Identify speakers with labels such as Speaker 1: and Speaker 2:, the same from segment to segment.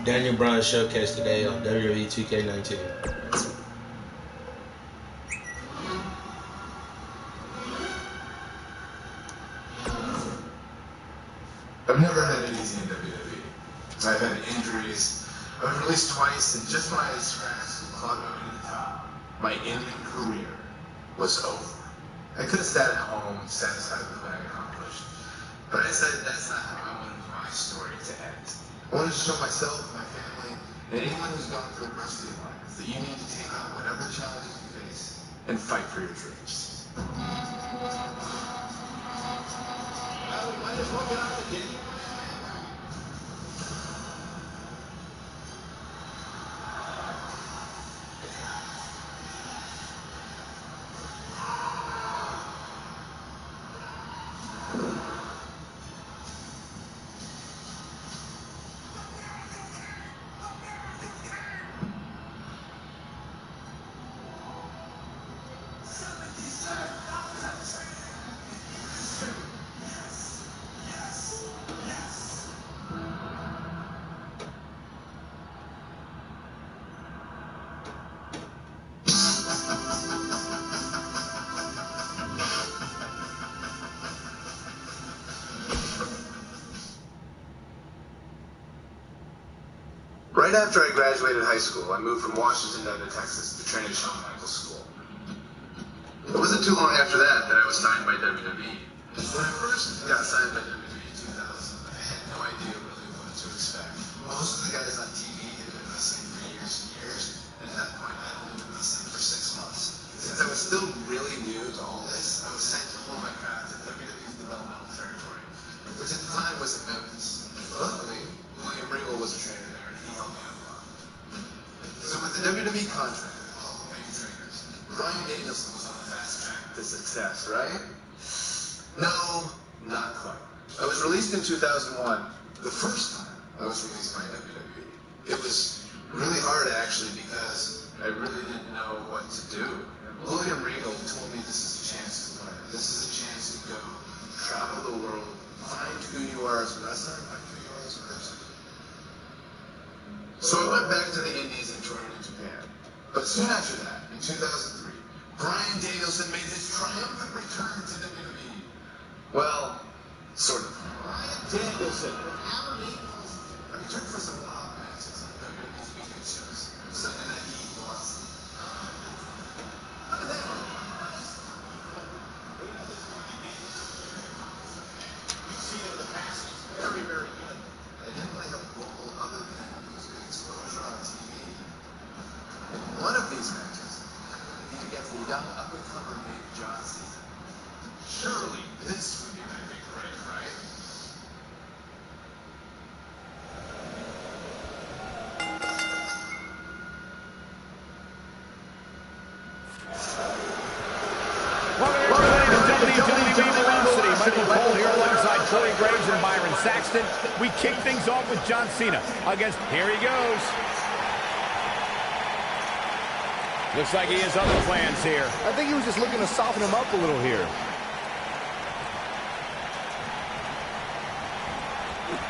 Speaker 1: Bryan showcase today on WWE 2K19.
Speaker 2: I've never had it easy in WWE. I've had injuries. I was released twice, and just when I had scratched and clawed my way to the top, my in-ring career was over. I could have sat at home, satisfied with what I accomplished, but I decided that's not how I wanted my story to end. I wanted to show myself, my family, and anyone who's gone through adversity in life that you need to take on whatever challenges you face and fight for your dreams. Well, we might as well get on the game. Right after I graduated high school, I moved from Washington down to Texas to train at Shawn Michaels School. It wasn't too long after that I was signed by WWE. When I first got signed by WWE in 2000, I had no idea really what to expect. Most of the guys on TV had been wrestling for years and years, and at that point I had only been wrestling for 6 months. Since I was still really new to all this, I was sent to hone my craft at WWE's developmental territory, which at the time was in Memphis. Luckily, William Regal was a trainer there. So with the WWE contract, all the main trainers, Bryan was on the fast track to success, right? No, not quite. I was released in 2001, the first time I was released by WWE. It was really hard actually because I really didn't know what to do. William Regal told me this is a chance to learn. This is a chance to go travel the world, find who you are as a wrestler, find who you are as a person. So I went back to the Indies and toured in Japan. But soon after that, in 2003, Bryan Danielson made his triumphant return to WWE. Well, sort of. Bryan Danielson, with Alan Eagles, I returned for some wild matches on WWE's weekend shows. Sunday Night Heat lost. How did that work? You've seen it in the past. He's very, very good. I didn't like a role other than exposure on TV. In one of these matches, he against the young up-and-comer named John Cena. Surely this would be my big break, right?
Speaker 3: Michael Cole here alongside Corey Graves and Byron Saxton. We kick things off with John Cena against, here he goes. Looks like he has other plans here.
Speaker 4: I think he was just looking to soften him up a little here.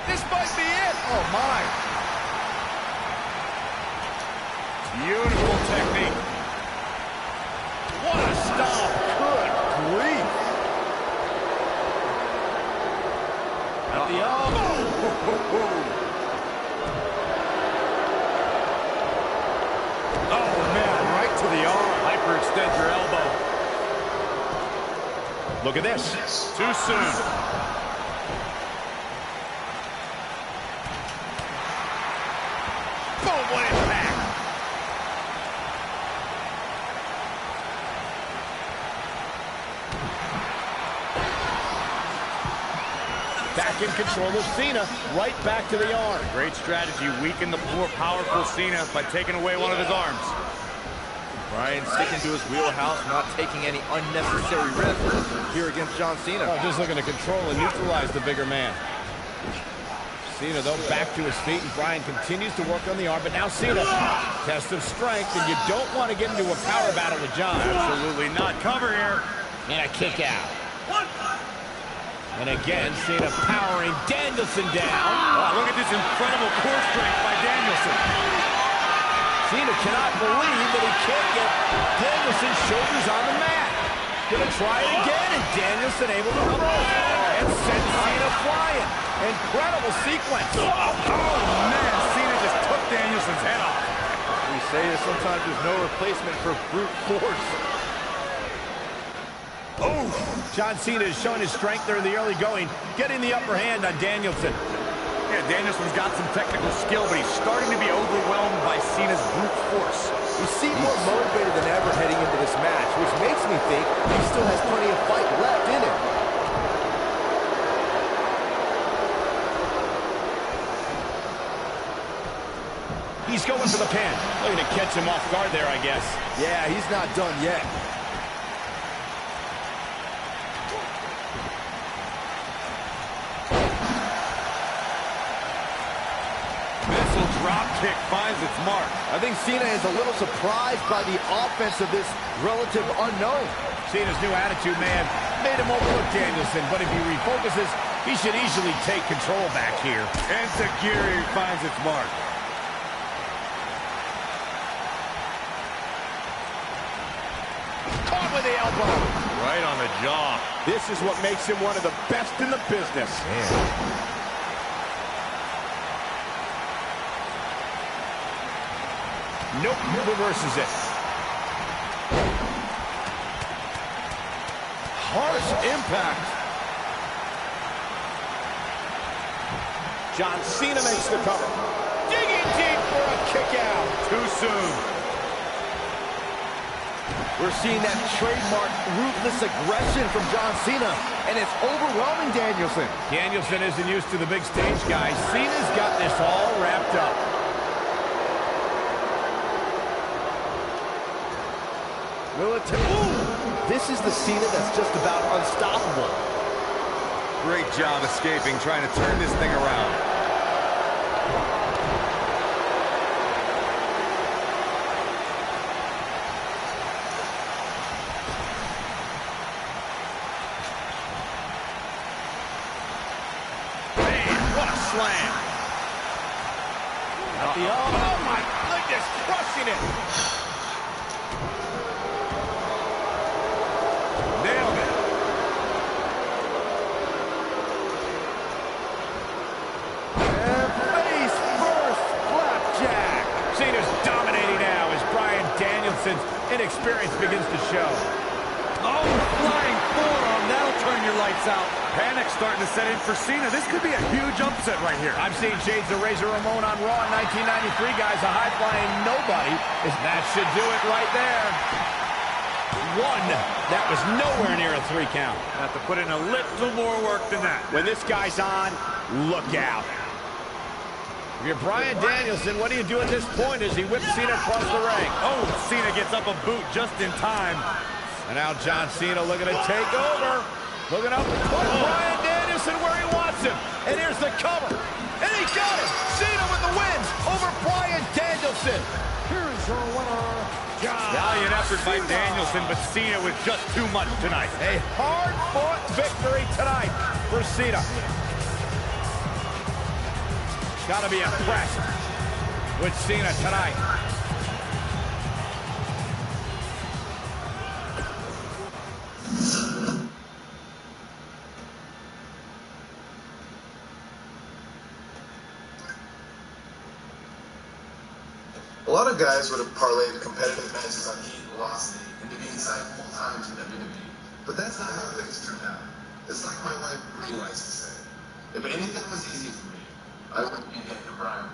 Speaker 3: This might be it.
Speaker 4: Oh, my.
Speaker 3: Beautiful technique. What a stomp.
Speaker 4: Good grief.
Speaker 3: At the elbow. Oh, man, right to the arm. Hyperextend your elbow. Look at this. Too soon. Boom, what impact. Back in control of Cena, right back to the arm. Great strategy, weaken the more powerful Cena by taking away one of his arms.
Speaker 4: Bryan sticking to his wheelhouse, not taking any unnecessary risks here against John Cena.
Speaker 3: Oh, just looking to control and neutralize the bigger man. Cena, though, back to his feet, and Bryan continues to work on the arm, but now Cena, test of strength, and you don't want to get into a power battle with John. Absolutely not. Cover here. And a kick out. And again, Cena powering Danielson down. Wow, look at this incredible core strength by Danielson. Cena cannot believe that he can't get Danielson's shoulders on the mat. Gonna try it again, and Danielson able to reverse. And sends Cena flying. Incredible sequence.
Speaker 5: Oh, man, Cena just took Danielson's head off.
Speaker 4: We say that sometimes there's no replacement for brute force.
Speaker 3: Oh! John Cena is showing his strength there in the early going, getting the upper hand on Danielson.
Speaker 5: Yeah, Danielson's got some technical skill, but he's starting to be overwhelmed by Cena's brute force.
Speaker 4: He seems more motivated than ever heading into this match, which makes me think he still has plenty of fight left in him.
Speaker 3: He's going for the pin. Looking to catch him off guard there, I guess.
Speaker 4: Yeah, he's not done yet.
Speaker 5: Missile drop kick finds its mark.
Speaker 4: I think Cena is a little surprised by the offense of this relative unknown.
Speaker 3: Cena's new attitude, man, made him overlook Danielson, but if he refocuses, he should easily take control back here.
Speaker 5: And Takiri finds its mark.
Speaker 3: Caught with the elbow.
Speaker 5: Right on the jaw.
Speaker 3: This is what makes him one of the best in the business. Nope, reverses it.
Speaker 5: Harsh impact.
Speaker 3: John Cena makes the cover. Digging deep for a kick out.
Speaker 5: Too soon.
Speaker 4: We're seeing that trademark ruthless aggression from John Cena, and it's overwhelming Danielson.
Speaker 3: Danielson isn't used to the big stage, guys. Cena's got this all wrapped up.
Speaker 4: This is the Cena that's just about unstoppable.
Speaker 5: Great job escaping, trying to turn this thing around.
Speaker 3: Man, what a slam. Oh, my goodness, crushing it.
Speaker 5: Nailed it.
Speaker 4: And face first, flapjack.
Speaker 3: Cena's dominating now as Bryan Danielson's inexperience begins to show.
Speaker 5: Oh, flying forearm. That'll turn your lights out. Panic starting to set in for Cena. This could be a huge upset right here.
Speaker 3: I've seen shades of Razor Ramon on Raw in 1993, guys. A high-flying nobody. That should do it right there. One. That was nowhere near a 3 count.
Speaker 5: Have to put in a little more work than that.
Speaker 3: When this guy's on, look out. If you're Bryan Danielson, what do you do at this point as he whips Cena across the ring?
Speaker 5: Oh, Cena gets up a boot just in time.
Speaker 3: And now John Cena looking to take over. Looking up to put Bryan Danielson where he wants him. And here's the cover. And he got it. Cena with the wins over Bryan Danielson. Here is your winner, John
Speaker 5: Valiant effort by Danielson, but Cena was just too much tonight.
Speaker 3: A hard-fought victory tonight for Cena. Gotta be impressed with Cena tonight.
Speaker 2: A lot of guys would have parlayed competitive matches on heat and velocity into being signed full time to WWE. But that's not how things turned out. It's like my wife Bree likes to say. If anything was easy for me, I wouldn't be Daniel Bryan.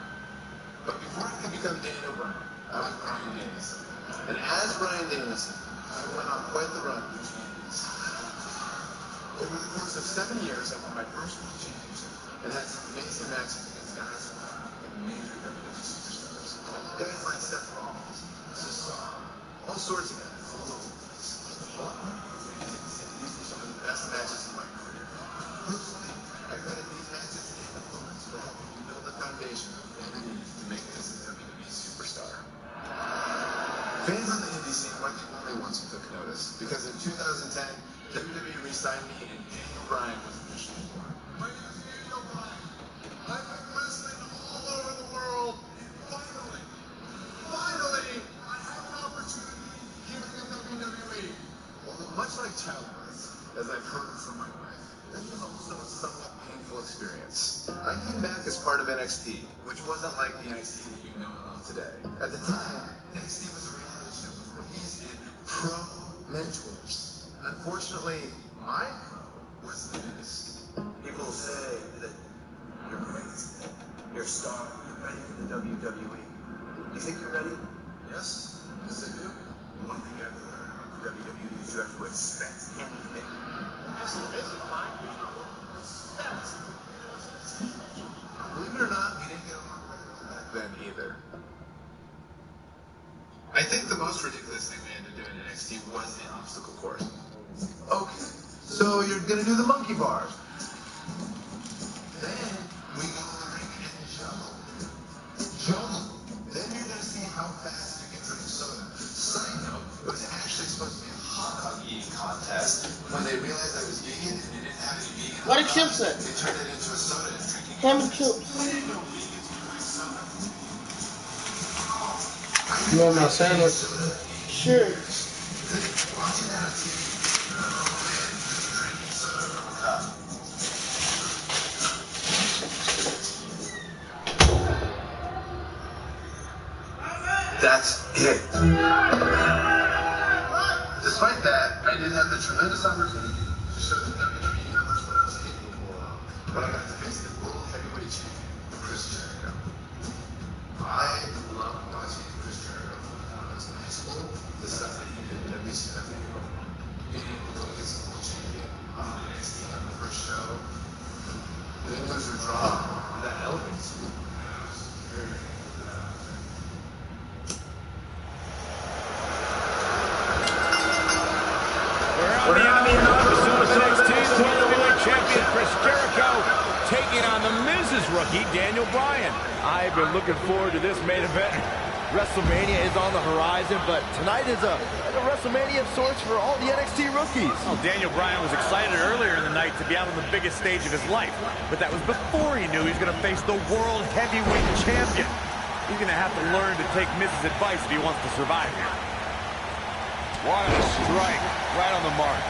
Speaker 2: But before I could become Daniel Bryan, I was Bryan Danielson. And as Bryan Danielson, I went on quite the run with champions. Over the course of 7 years, I won my first world championship and had some amazing matches against guys like major WWE superstars. Guys like Seth Rollins, all sorts of guys, all over the place. These were some of the best matches of my career. Personally, I credit these matches to Daniel Bryan for helping me build the foundation that I needed to make this a WWE superstar. Fans on the indie scene weren't the only ones who took notice, because in 2010, WWE re-signed me and Daniel Bryan was officially born. My name is Daniel Bryan. I've been wrestling all over the world. Finally, NXT, which wasn't like the NXT that you know and love today. At the time, NXT was a reality show with rookies and pro mentors. Unfortunately, my pro was the Miz. People say that you're great, you're a star, you're ready for the WWE. You think you're ready? Yes, yes I do. One thing I've learned about the WWE is you have to expect anything. Yes, the Miz is fine. Believe it or not, we didn't get along very well back then either. I think the most ridiculous thing we had to do in NXT was the obstacle course. Okay, so you're gonna do the monkey bars. Then we go to the ring and juggle. Then you're gonna see how fast you can drink soda. Side note, it was actually supposed to be a hot dog eating contest. When they realized I was vegan and they didn't have any vegan
Speaker 6: What a
Speaker 2: hot
Speaker 6: chips
Speaker 2: dogs,
Speaker 6: it.
Speaker 2: they turned it into a soda and drinking.
Speaker 6: Ham and chips.
Speaker 1: You want my sandwich?
Speaker 6: Sure.
Speaker 2: That's it. Despite that, I did have the tremendous opportunity to show the WWE Universe what I was capable of. But I got to face the World Heavyweight Champion, Chris Jericho. I love watching Chris Jericho when I was in high school. The stuff that he did in WCW, being able to go against the World Champion on NXT on the first show. Then there's a draw that elevates you. Very
Speaker 3: Champion Chris Jericho taking on the Miz's rookie, Daniel Bryan.
Speaker 4: I've been looking forward to this main event. WrestleMania is on the horizon, but tonight is a WrestleMania of sorts for all the NXT rookies.
Speaker 5: Well, Daniel Bryan was excited earlier in the night to be out on the biggest stage of his life, but that was before he knew he was going to face the World Heavyweight Champion. He's going to have to learn to take Miz's advice if he wants to survive here.
Speaker 3: What a strike, right on the mark.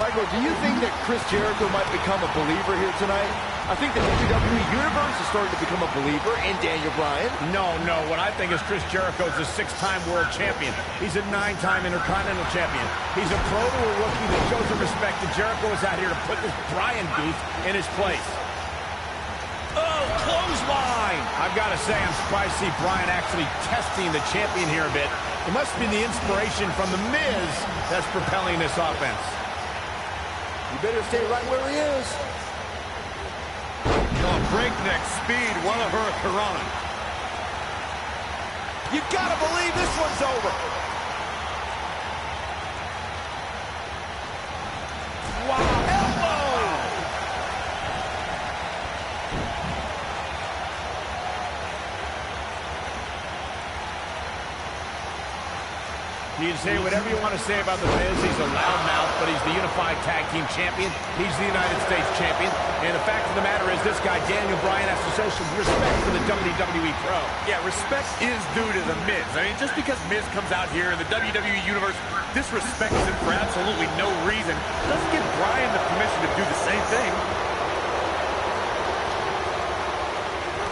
Speaker 4: Michael, do you think that Chris Jericho might become a believer here tonight? I think the WWE Universe is starting to become a believer in Daniel Bryan.
Speaker 3: No. What I think is Chris Jericho's a 6-time world champion. He's a 9-time Intercontinental champion. He's a pro to a rookie that shows him respect, and Jericho is out here to put this Bryan goof in his place. Oh, clothesline! I've got to say, I'm surprised to see Bryan actually testing the champion here a bit. It must be the inspiration from The Miz that's propelling this offense.
Speaker 4: You better stay right where he is.
Speaker 5: On breakneck speed, what a hurricanrana.
Speaker 4: You gotta believe this one's over.
Speaker 3: Wow, elbow! You can say whatever you want to say about The Miz. He's a loudmouth, but he's the unified tag team champion. He's the United States champion. And the fact of the matter is, this guy, Daniel Bryan, has to show some respect for the WWE Pro.
Speaker 5: Yeah, respect is due to The Miz. I mean, just because Miz comes out here in the WWE Universe, disrespects him for absolutely no reason, doesn't give Bryan the permission to do the same thing.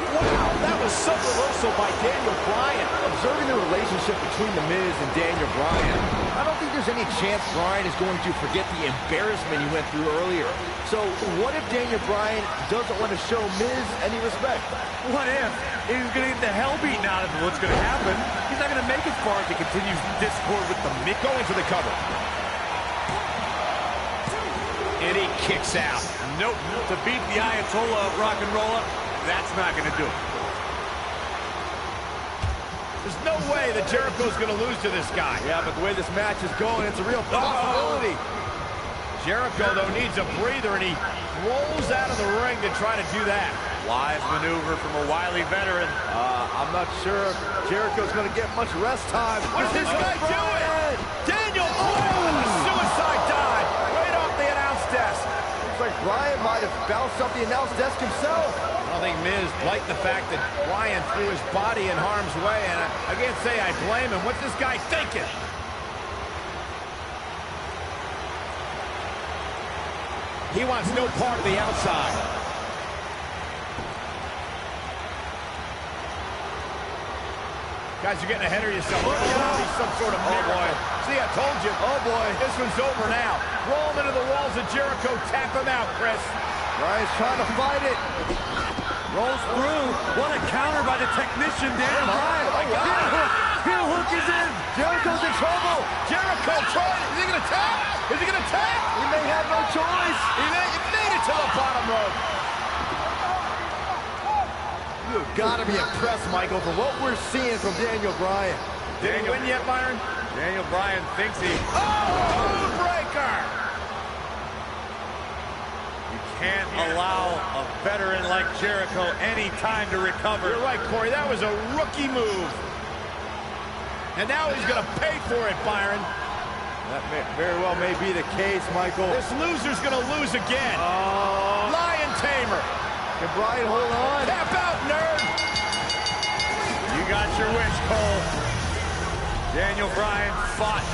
Speaker 4: Wow, that was some reversal by Daniel Bryan. Observing the relationship between The Miz and Daniel Bryan, I don't think there's any chance Bryan is going to forget the embarrassment he went through earlier. So what if Daniel Bryan doesn't want to show Miz any respect?
Speaker 5: What if he's going to get the hell beaten out of him? What's going to happen? He's not going to make it far if he continues discord with the Miz.
Speaker 3: Going for the cover. And he kicks out.
Speaker 5: Nope. To beat the Ayatollah of rock and roll, that's not going to do it.
Speaker 3: There's no way that Jericho's going to lose to this guy.
Speaker 4: Yeah, but the way this match is going, it's a real possibility.
Speaker 3: Jericho, though, needs a breather, and he rolls out of the ring to try to do that.
Speaker 5: Wise maneuver from a wily veteran.
Speaker 4: I'm not sure Jericho's going to get much rest time.
Speaker 3: What's this guy doing? Daniel Bryan with a suicide dive right off the announce desk.
Speaker 4: Looks like Bryan might have bounced off the announce desk himself.
Speaker 3: I think Miz liked the fact that Bryan threw his body in harm's way, and I can't say I blame him. What's this guy thinking? He wants no part of the outside. Guys, you're getting ahead of yourself. He's some sort of miracle. Boy. See, I told you. Oh, boy. This one's over now. Roll him into the walls of Jericho. Tap him out, Chris.
Speaker 4: Bryan's trying to fight it.
Speaker 5: Rolls through. What a counter by the technician, Dan. Heel hook is in.
Speaker 4: Jericho's in trouble.
Speaker 3: Jericho trying. Is he going to tap? Is he going to tap?
Speaker 4: He may have no choice.
Speaker 3: He made it to the bottom rope.
Speaker 4: You've got to be impressed, Michael, for what we're seeing from Daniel Bryan.
Speaker 3: Did he win yet, Byron?
Speaker 5: Daniel Bryan thinks he...
Speaker 3: Oh, breaker!
Speaker 5: You can't allow a veteran like Jericho any time to recover.
Speaker 3: You're right, Corey. That was a rookie move. And now he's going to pay for it, Byron.
Speaker 4: That very well may be the case, Michael.
Speaker 3: This loser's going to lose again. Lion Tamer.
Speaker 4: Can Bryan hold on?
Speaker 3: Tap out, nerd.
Speaker 5: You got your wish, Cole. Daniel Bryan fought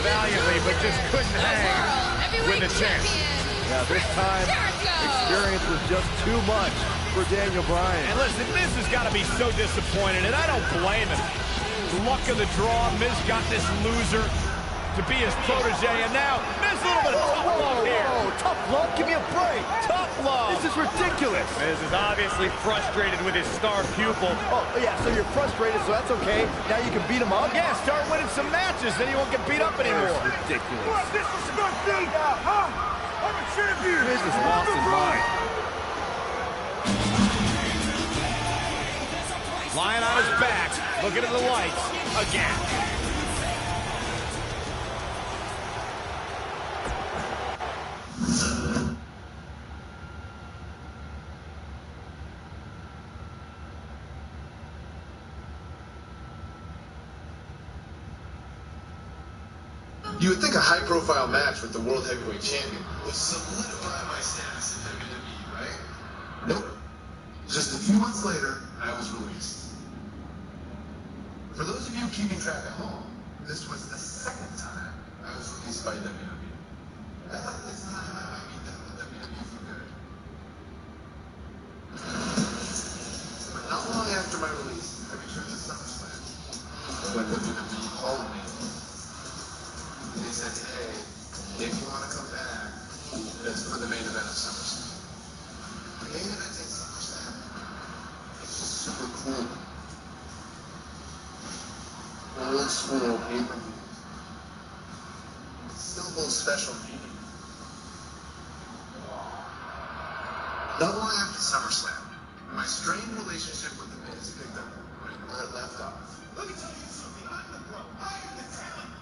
Speaker 5: valiantly, but just couldn't hang with the champ.
Speaker 4: Yeah, this time, experience was just too much for Daniel Bryan.
Speaker 3: And listen, Miz has got to be so disappointed, and I don't blame him. Luck of the draw, Miz got this loser to be his protege, and now Miz a little bit of tough love here.
Speaker 4: Tough love? Give me a break.
Speaker 3: Tough love.
Speaker 4: This is ridiculous.
Speaker 5: Miz is obviously frustrated with his star pupil.
Speaker 4: Oh, yeah, so you're frustrated, so that's okay. Now you can beat him up?
Speaker 3: Yeah, start winning some matches, then you won't get beat up anymore.
Speaker 4: That's ridiculous.
Speaker 6: This is a good thing now, huh? I'm a champion.
Speaker 4: Miz has lost his mind.
Speaker 3: Lying on his back, looking at the lights again.
Speaker 2: You would think a high-profile match with the World Heavyweight Champion would solidify my status in WWE, right? Nope. Just a few months later, I was released. For those of you keeping track at home, this was the second time I was released by WWE. I thought this time I might be done with WWE for good. But not long after my release, I returned to SummerSlam. When WWE called me, they said, hey, if you want to come back, let's put the main event of SummerSlam. The main event in SummerSlam is just super cool. Old school pay-per-view. Still holds special meaning. Not long after SummerSlam, my strained relationship with the Miz picked up right where it left off. Let me tell you something, I'm the bro, I am the talent.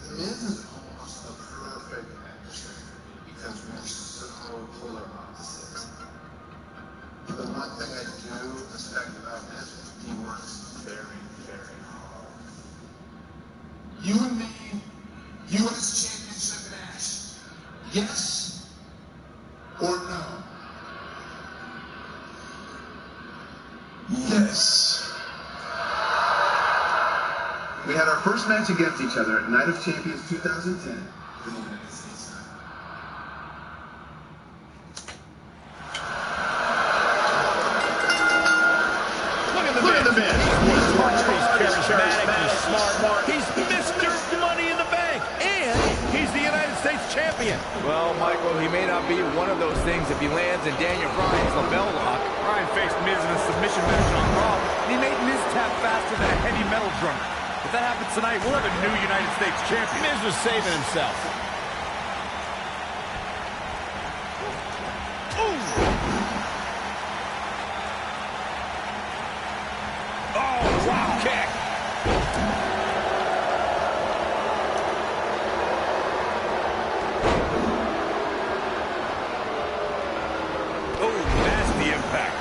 Speaker 2: The Miz is almost the perfect adversary for me because we're so polar opposites. But the one thing I do respect about Miz is he works very, very hard. You and me, U.S. Championship match. Yes or no? Yes. We had our first match against each other at Night of Champions 2010 for the United States title.
Speaker 3: Look at the man. He's charismatic, he's smart, he's Mr. Money in the Bank, and he's the United States champion.
Speaker 4: Well, Michael, he may not be one of those things if he lands in Daniel Bryan's label lock.
Speaker 5: Bryan faced Miz in a submission match on Raw, and he made Miz tap faster than a heavy metal drum. If that happens tonight, we'll have a new United States champion.
Speaker 3: Miz was saving himself. Drop kick.
Speaker 5: Oh, nasty impact.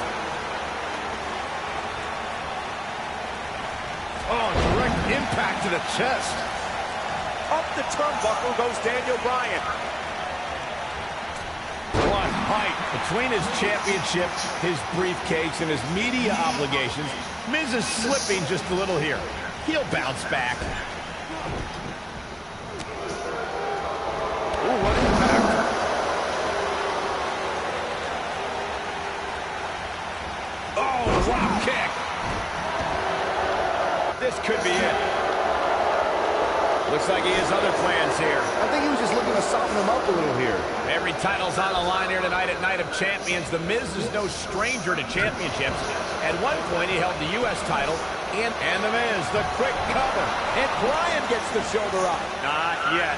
Speaker 3: Oh, direct impact to the chest.
Speaker 6: Up the turnbuckle goes Daniel Bryan.
Speaker 3: What height. Between his championship, his briefcase, and his media obligations, Miz is slipping just a little here. He'll bounce back.
Speaker 4: Ooh, what impact.
Speaker 3: This could be it. Looks like he has other plans here.
Speaker 4: I think he was just looking to soften him up a little here.
Speaker 3: Every title's on the line here tonight at Night of Champions. The Miz is no stranger to championships. At one point, he held the U.S. title. And the Miz, the quick cover.
Speaker 4: And Bryan gets the shoulder up.
Speaker 5: Not yet.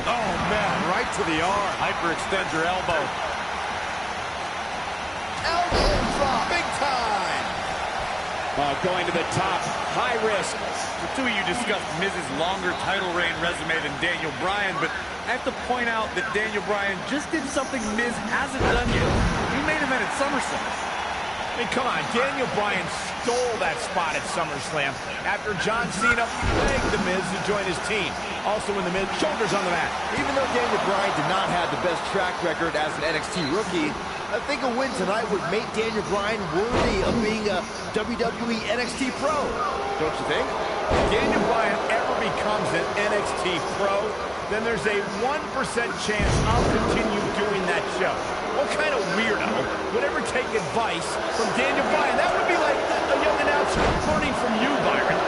Speaker 3: Oh, man, right to the arm.
Speaker 5: Hyperextend your elbow.
Speaker 4: Elbow drop. Big time.
Speaker 3: Going to the top. High risk.
Speaker 5: The two of you discussed Miz's longer title reign resume than Daniel Bryan, but I have to point out that Daniel Bryan just did something Miz hasn't done yet. He made him at SummerSlam.
Speaker 3: I mean, come on, Daniel Bryan stole that spot at SummerSlam after John Cena begged The Miz to join his team. Also when The Miz, shoulders on the mat.
Speaker 4: Even though Daniel Bryan did not have the best track record as an NXT rookie, I think a win tonight would make Daniel Bryan worthy of being a WWE NXT Pro. Don't you think?
Speaker 3: If Daniel Bryan ever becomes an NXT Pro, then there's a 1% chance I'll continue doing that show. What kind of weirdo would ever take advice from Daniel Bryan? That would be like a young announcer learning from you, Byron.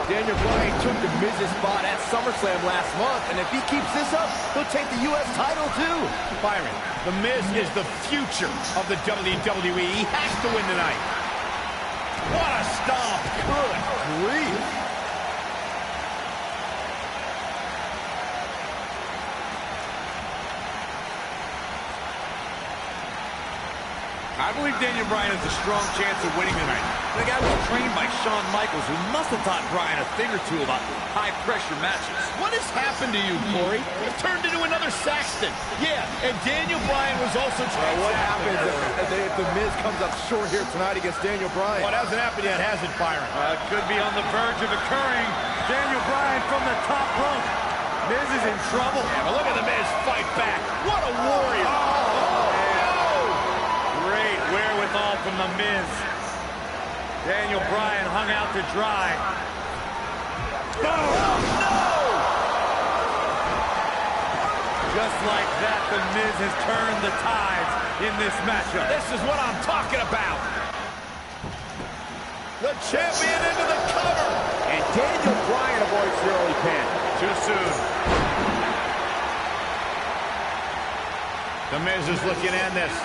Speaker 4: Daniel Bryan took the Miz's spot at SummerSlam last month, and if he keeps this up, he'll take the U.S. title too.
Speaker 3: Byron, The Miz is the future of the WWE. He has to win tonight. What a stomp. Good grief.
Speaker 5: I believe Daniel Bryan has a strong chance of winning tonight. The guy was trained by Shawn Michaels, who must have taught Bryan a thing or two about high-pressure matches.
Speaker 3: What has happened to you, Corey? You've turned into another Saxton. Yeah, and Daniel Bryan was also trained.
Speaker 4: What happens if the Miz comes up short here tonight against Daniel Bryan?
Speaker 3: What hasn't happened yet, has it, Byron?
Speaker 5: It could be on the verge of occurring. Daniel Bryan from the top rope. Miz is in trouble.
Speaker 3: Yeah, but look at The Miz fight back. What a warrior.
Speaker 5: Great wherewithal from The Miz. Daniel Bryan hung out to dry.
Speaker 3: Oh, no!
Speaker 5: Just like that, The Miz has turned the tides in this matchup.
Speaker 3: This is what I'm talking about. The champion into the cover.
Speaker 4: And Daniel Bryan avoids the early pin.
Speaker 5: Too soon.
Speaker 3: The Miz is looking at this.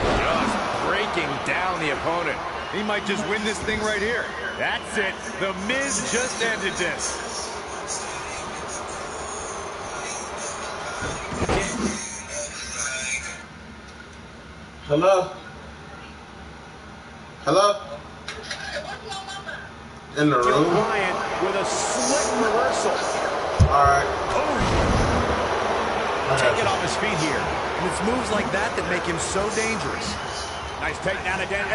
Speaker 3: Just breaking down the opponent.
Speaker 5: He might just win this thing right here. That's it. The Miz just ended this.
Speaker 1: Hello? Hello? In the room?
Speaker 3: Bryan with a slick reversal.
Speaker 1: Alright.
Speaker 3: Taking off his feet here.
Speaker 4: And it's moves like that that make him so dangerous.
Speaker 3: Nice takedown again.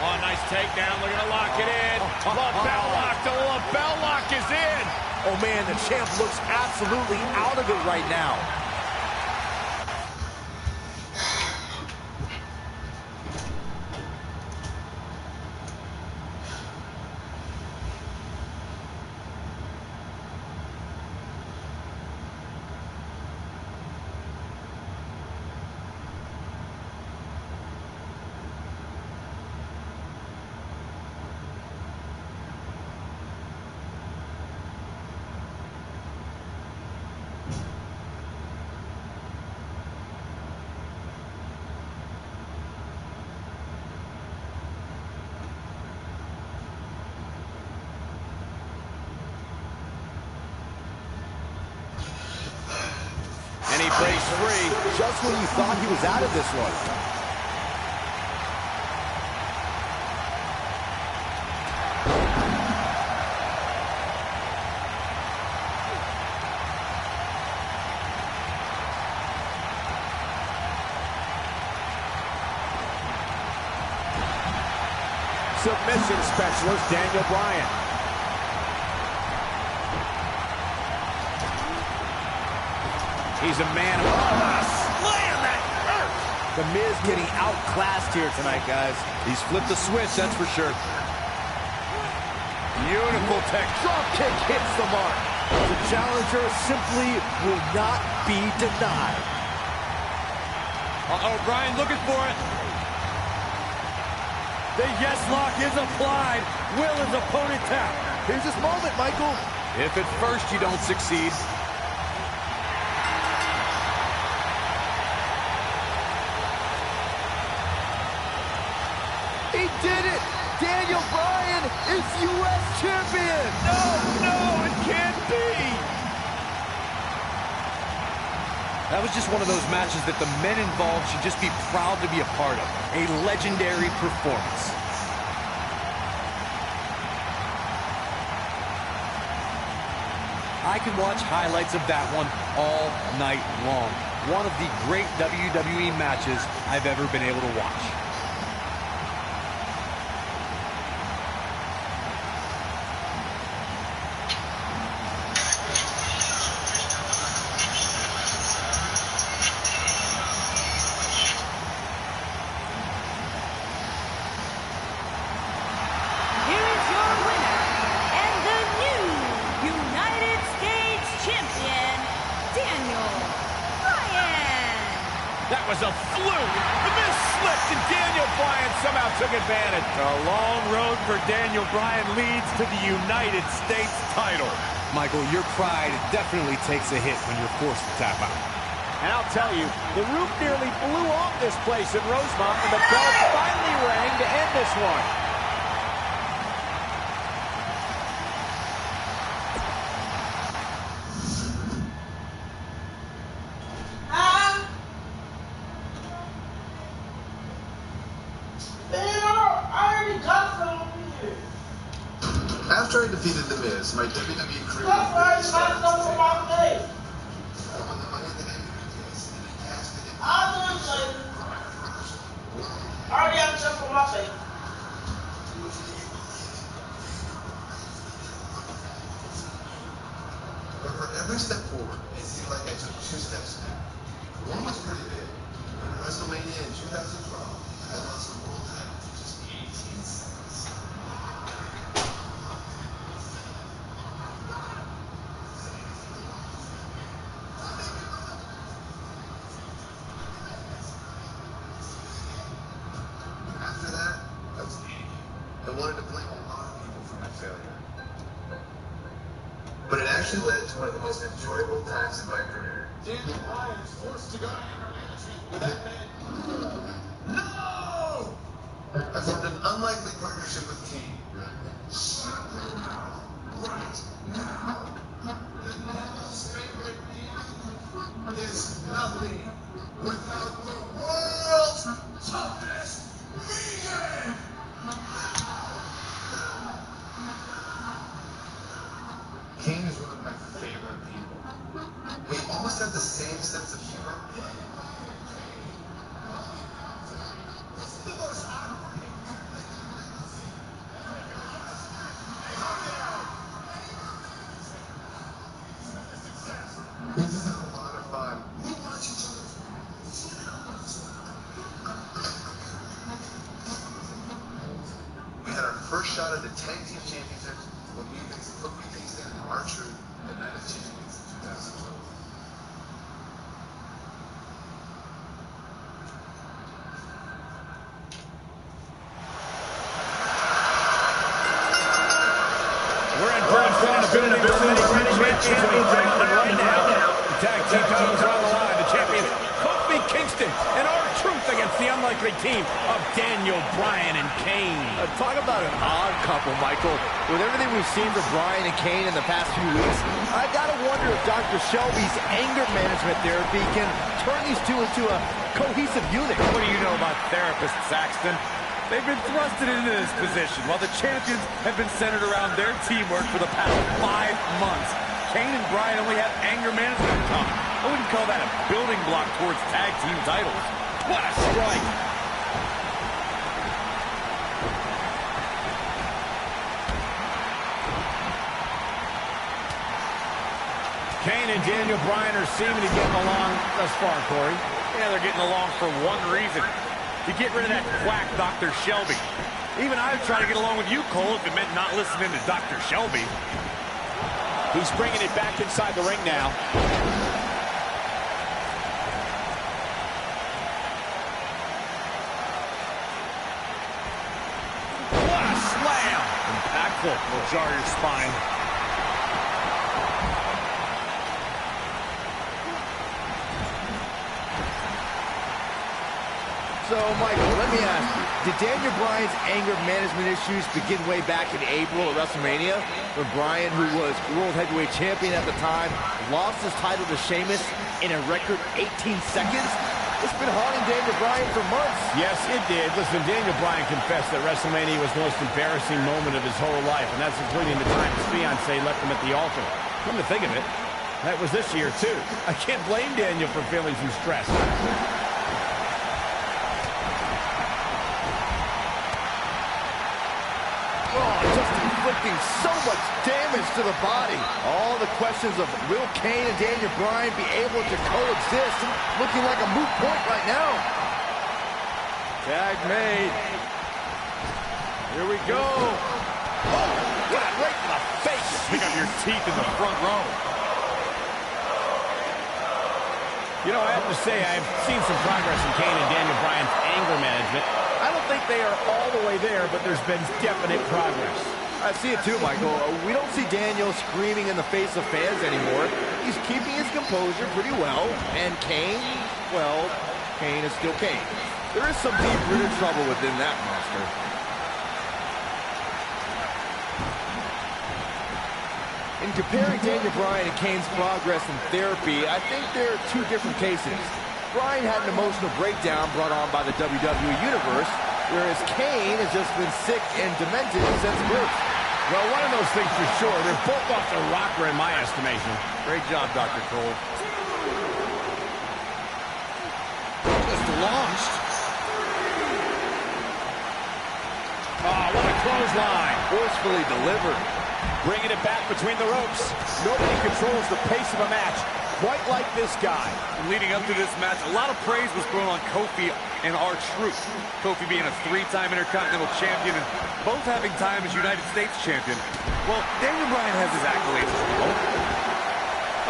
Speaker 3: Oh, nice takedown. Looking to lock it in. Lapel lock. The lapel lock is in.
Speaker 4: Oh, man, the champ looks absolutely out of it right now.
Speaker 3: And he breaks free.
Speaker 4: Just when you thought he was out of this one.
Speaker 3: Submission specialist Daniel Bryan. He's a man of slam that hurt.
Speaker 4: The Miz getting outclassed here tonight, guys. He's flipped the switch, that's for sure.
Speaker 3: Beautiful tech.
Speaker 4: Drop kick hits the mark. The challenger simply will not be denied.
Speaker 5: Uh-oh, Bryan looking for it. The yes lock is applied. Will his opponent tap?
Speaker 4: Here's his moment, Michael.
Speaker 5: If at first you don't succeed.
Speaker 4: He did it! Daniel Bryan is U.S. champion!
Speaker 5: No, it can't be! That was just one of those matches that the men involved should just be proud to be a part of. A legendary performance. I can watch highlights of that one all night long. One of the great WWE matches I've ever been able to watch. That was a fluke. The Miz slipped and Daniel Bryan somehow took advantage.
Speaker 6: A long road for Daniel Bryan leads to the United States title.
Speaker 5: Michael, your pride definitely takes a hit when you're forced to tap out.
Speaker 3: And I'll tell you, the roof nearly blew off this place in Rosemont, and the bell finally rang to end this one.
Speaker 2: After I defeated The Miz, my WWE career But for every step forward, it seemed like I took 2 steps back. One was pretty big. In WrestleMania in 2012, I lost the world title in just 18 seconds. After that, I was an idiot. I wanted to blame a lot of people for my failure. But it actually led to one of the most enjoyable times in my career. Daniel Bryan is forced to go to with that man. No! I formed an unlikely partnership with Kane. Right now, the Neville's favorite man is nothing without the world's toughest man. Kane is one of my favorite people. We almost have the same sense of humor. This is a lot of fun. We had our first shot at the Tag Team Championships when we faced R-Truth at Night of Champions in 2012.
Speaker 3: We're in Brooklyn in a building where many great champions are on right now. The tag team titles are on the line. The champions, Kofi Kingston and R-Truth against the unlikely team of Daniel Bryan and Kane.
Speaker 4: Talk about an odd couple, Michael. With everything we've seen from Bryan and Kane in the past few weeks, I've got to wonder if Dr. Shelby's anger management therapy can turn these two into a cohesive unit.
Speaker 5: What do you know about therapists, Saxton? They've been thrusted into this position while the champions have been centered around their teamwork for the past 5 months. Kane and Bryan only have anger management in common. I wouldn't call that a building block towards tag team titles. What a strike!
Speaker 3: Kane and Daniel Bryan are seeming to get along thus far, Corey.
Speaker 5: Yeah, they're getting along for one reason. To get rid of that quack, Dr. Shelby. Even I would try to get along with you, Cole, if it meant not listening to Dr. Shelby.
Speaker 3: He's bringing it back inside the ring now.
Speaker 5: What a slam! Impactful. Will jar your spine.
Speaker 4: So, Michael, let me ask you, did Daniel Bryan's anger management issues begin way back in April at WrestleMania, when Bryan, who was World Heavyweight Champion at the time, lost his title to Sheamus in a record 18 seconds? It's been haunting Daniel Bryan for months.
Speaker 3: Yes, it did. Listen, Daniel Bryan confessed that WrestleMania was the most embarrassing moment of his whole life, and that's including the time his fiancée left him at the altar. Come to think of it, that was this year, too. I can't blame Daniel for feeling some stress.
Speaker 4: Inflicting so much damage to the body. All the questions of will Kane and Daniel Bryan be able to coexist, and looking like a moot point right now. Tag made. Here we go.
Speaker 5: Oh, what right to the face. Pick up your teeth in the front row.
Speaker 3: You know, I have to say, I've seen some progress in Kane and Daniel Bryan's anger management. I don't think they are all the way there, but there's been definite progress.
Speaker 4: I see it too, Michael. We don't see Daniel screaming in the face of fans anymore. He's keeping his composure pretty well. And Kane, well, Kane is still Kane. There is some deep-rooted trouble within that monster. In comparing Daniel Bryan and Kane's progress in therapy, I think there are two different cases. Bryan had an emotional breakdown brought on by the WWE Universe, whereas Kane has just been sick and demented since birth.
Speaker 3: Well, one of those things for sure. They're both off the rocker in my estimation.
Speaker 5: Great job, Dr. Cole.
Speaker 3: Just launched. Oh, what a clothesline.
Speaker 4: Forcefully delivered.
Speaker 3: Bringing it back between the ropes. Nobody controls the pace of a match quite like this guy.
Speaker 5: Leading up to this match, a lot of praise was thrown on Kofi and R-Truth. Kofi being a three-time Intercontinental Champion and both having time as United States Champion. Well, Daniel Bryan has his accolades as well.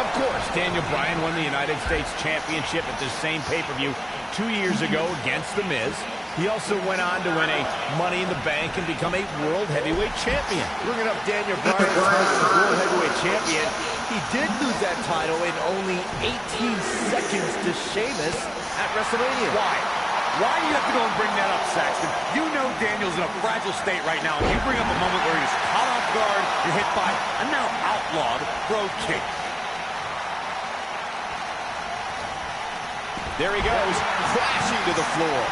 Speaker 3: Of course, Daniel Bryan won the United States Championship at this same pay-per-view 2 years ago against The Miz. He also went on to win a Money in the Bank and become a World Heavyweight Champion.
Speaker 4: Bringing up Daniel Bryan's time as World Heavyweight Champion, he did lose that title in only 18 seconds to Sheamus at WrestleMania.
Speaker 5: Why? Why do you have to go and bring that up, Saxton? You know Daniel's in a fragile state right now, and you bring up a moment where he's caught off guard and hit by a now outlawed Brogue Kick.
Speaker 3: There he goes, crashing to the floor.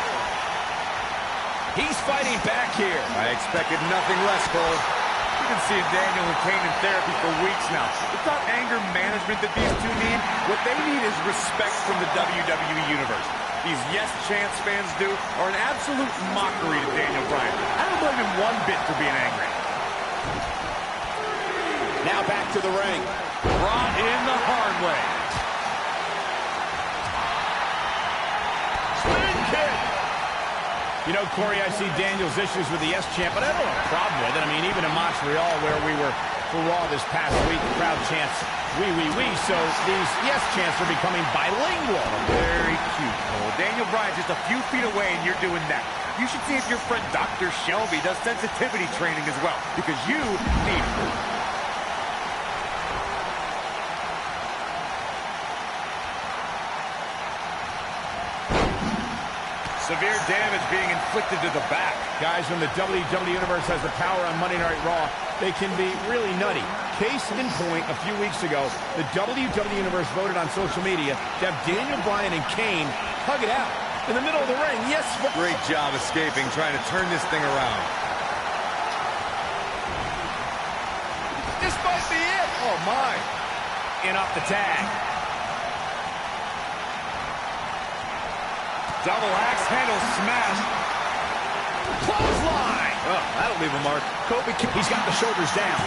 Speaker 3: He's fighting back here.
Speaker 5: I expected nothing less, Cole. We've been seeing Daniel and Kane in therapy for weeks now. It's not anger management that these two need. What they need is respect from the WWE Universe. These Yes Chance fans do are an absolute mockery to Daniel Bryan. I don't blame him one bit for being angry.
Speaker 3: Now back to the ring.
Speaker 5: Brought in the hard way.
Speaker 3: Spin kick. You know, Corey, I see Daniel's issues with the Yes Chant, but I don't have a problem with it. I mean, even in Montreal, where we were for Raw this past week, the crowd chants, "We, we, we." So these Yes Chants are becoming bilingual.
Speaker 5: Very cute, Cole. Daniel Bryan's just a few feet away, and you're doing that. You should see if your friend Dr. Shelby does sensitivity training as well, because you need it. Severe damage being inflicted to the back.
Speaker 3: Guys, when the WWE Universe has the power on Monday Night Raw, they can be really nutty. Case in point, a few weeks ago, the WWE Universe voted on social media to have Daniel Bryan and Kane hug it out in the middle of the ring. Yes.
Speaker 5: Great job escaping, trying to turn this thing around.
Speaker 3: This might be it. Oh, my. In off the tag.
Speaker 5: Double axe handle smash.
Speaker 3: Clothesline.
Speaker 5: Oh, that'll leave a mark.
Speaker 3: Kobe, he's got the shoulders down.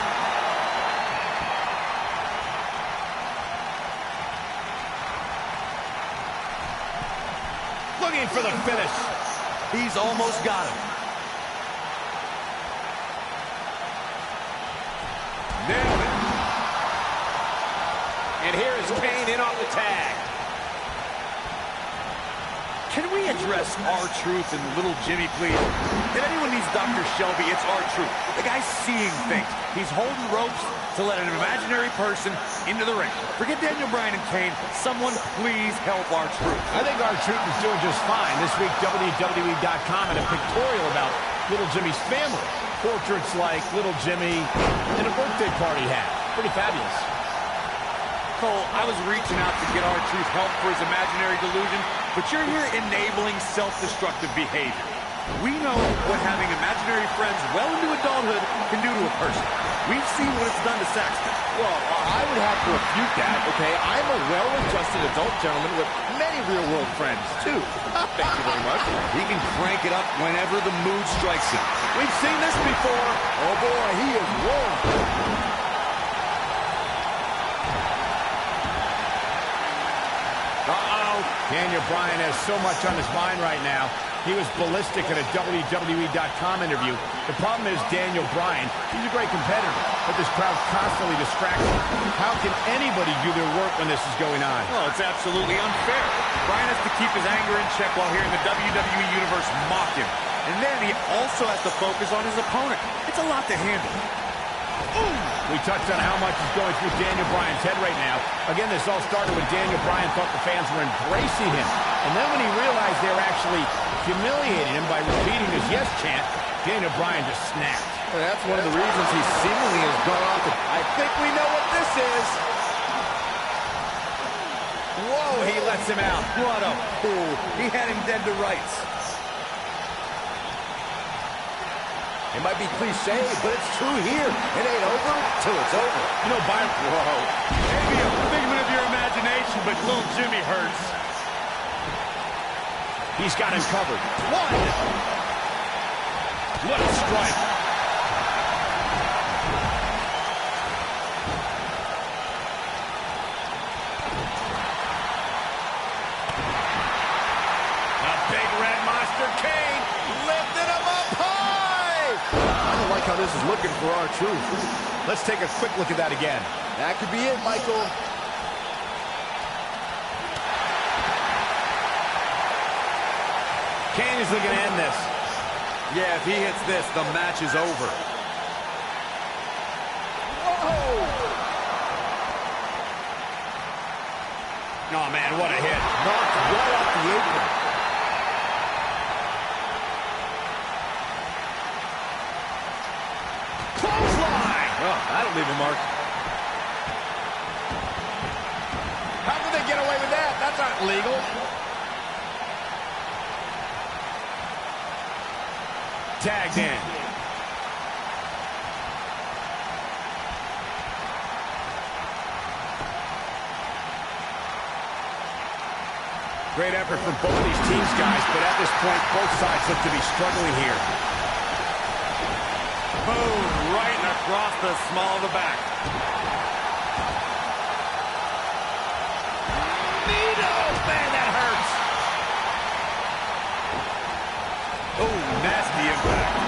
Speaker 3: Looking for the finish.
Speaker 5: He's almost got him. Nailed it. we address R-Truth and little Jimmy, please? If anyone needs Dr. Shelby, it's R-Truth. The guy's seeing things. He's holding ropes to let an imaginary person into the ring. Forget Daniel Bryan and Kane. Someone please help R-Truth.
Speaker 3: I think R-Truth is doing just fine. This week, WWE.com had a pictorial about little Jimmy's family. Portraits like little Jimmy and a birthday party hat. Pretty fabulous.
Speaker 5: Cole, I was reaching out to get R-Truth help for his imaginary delusion, but you're here enabling self-destructive behavior. We know what having imaginary friends well into adulthood can do to a person. We've seen what it's done to Saxton.
Speaker 4: Well, I would have to refute that, okay? I'm a well-adjusted adult gentleman with many real-world friends, too. Thank you very much.
Speaker 5: He can crank it up whenever the mood strikes him.
Speaker 4: We've seen this before. Oh, boy, he is rolling.
Speaker 3: Daniel Bryan has so much on his mind right now. He was ballistic at a WWE.com interview. The problem is Daniel Bryan, he's a great competitor, but this crowd constantly distracts him. How can anybody do their work when this is going on?
Speaker 5: Well, it's absolutely unfair. Bryan has to keep his anger in check while hearing the WWE Universe mock him. And then he also has to focus on his opponent. It's a lot to handle.
Speaker 3: Ooh. We touched on how much is going through Daniel Bryan's head right now. Again, this all started when Daniel Bryan thought the fans were embracing him. And then when he realized they were actually humiliating him by repeating his yes chant, Daniel Bryan just snapped.
Speaker 4: Well, that's one of the reasons he seemingly has gone off. I think we know what this is.
Speaker 3: Whoa, he lets him out.
Speaker 5: What a fool. He had him dead to rights.
Speaker 4: It might be cliche, but it's true here. It ain't over till it's over.
Speaker 3: You know, Byron, whoa.
Speaker 5: Maybe a figment of your imagination, but little Jimmy hurts.
Speaker 3: He's got him covered. One. What a strike. A big red monster Kane lifted him up high.
Speaker 4: I don't like how this is looking for R-Truth.
Speaker 3: Let's take a quick look at that again.
Speaker 4: That could be it, Michael.
Speaker 3: Kane is looking to end this.
Speaker 5: Yeah, if he hits this, the match is over.
Speaker 3: Whoa! Oh, man, what a hit.
Speaker 4: Knocked right off the apron.
Speaker 3: Clothesline!
Speaker 5: Oh, that'll leave a mark.
Speaker 3: How did they get away with that? That's not legal. Tagged in. Great effort from both these teams, guys, but at this point, both sides look to be struggling here.
Speaker 5: Boom, right across the small of the back.
Speaker 3: Needle! Man, that hurts.
Speaker 5: Oh, nasty impact.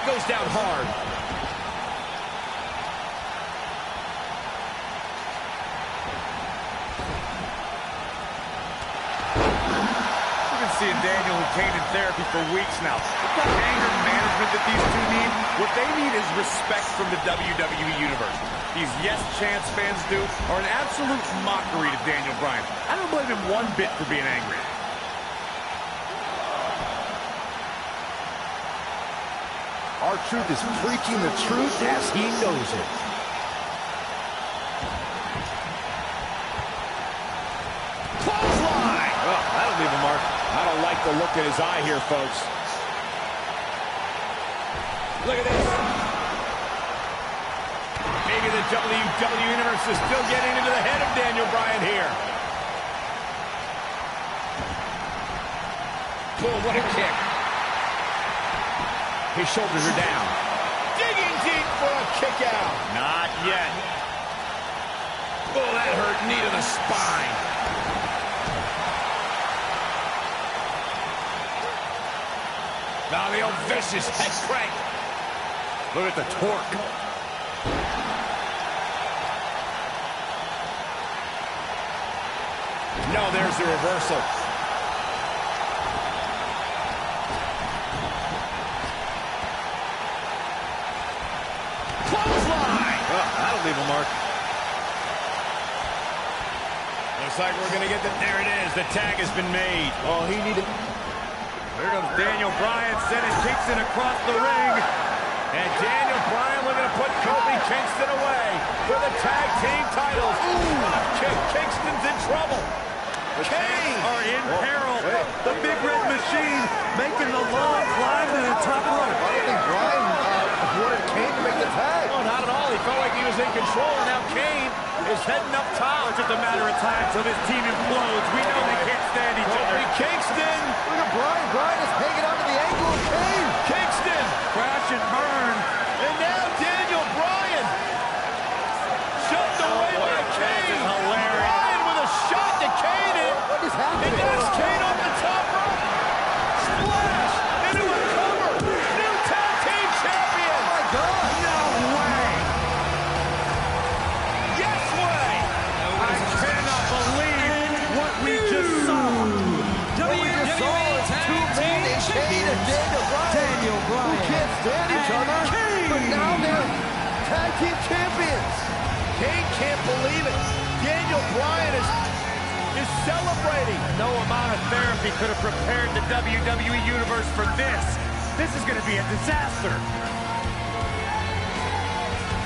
Speaker 3: Goes down hard.
Speaker 5: Seeing Daniel and Kane in therapy for weeks now. It's not anger management that these two need. What they need is respect from the WWE Universe. These yes chance fans do are an absolute mockery to Daniel Bryan. I don't blame him one bit for being angry.
Speaker 4: R-Truth is preaching the truth as he knows it.
Speaker 3: Clothesline!
Speaker 5: Oh, that'll leave a mark.
Speaker 3: I don't like the look in his eye here, folks. Look at this. Maybe the WWE Universe is still getting into the head of Daniel Bryan here. Boom, what a kick. His shoulders are down. Digging deep for a kick out.
Speaker 5: Not yet.
Speaker 3: Oh, that hurt. Knee to the spine. Now the old vicious head crank.
Speaker 5: Look at the torque.
Speaker 3: No, there's the reversal. Clothesline!
Speaker 5: Oh, that'll leave a mark.
Speaker 3: Looks like we're going to get the... There it is. The tag has been made.
Speaker 4: Oh, he needed...
Speaker 5: Here comes Daniel Bryan sending Kingston across the ring.
Speaker 3: And Daniel Bryan looking to put Kofi Kingston away for the tag team titles. Ooh, kick. Kingston's in trouble.
Speaker 5: Kane are in peril. The Big Red Machine making the long climb to the top rope.
Speaker 4: I don't think Bryan wanted Kane to make the tag.
Speaker 3: No, not at all. He felt like he was in control, and now Kane is heading up top.
Speaker 5: It's just a matter of time till this team implodes. We know they can't stand each other.
Speaker 3: Kofi Kingston.
Speaker 4: Look at Bryan. Bryan is hanging onto the ankle of Kane.
Speaker 3: Kingston.
Speaker 5: Crash and burn.
Speaker 3: And now Daniel Bryan. Shoved away by Kane.
Speaker 5: This is hilarious.
Speaker 3: Bryan with a shot to Kane.
Speaker 4: What is happening?
Speaker 3: And that's Kane off the top rope. Splash into a cover. New tag team champion.
Speaker 4: Oh, my God.
Speaker 5: No way.
Speaker 3: Yes way.
Speaker 5: I cannot believe what we just saw.
Speaker 4: What we just saw is two men in Kane and Daniel Bryan. Who can't stand each other. But now they're tag team champions.
Speaker 3: Kane can't believe it. Daniel Bryan is celebrating.
Speaker 5: No amount of therapy could have prepared the WWE Universe for this. This is going to be a disaster.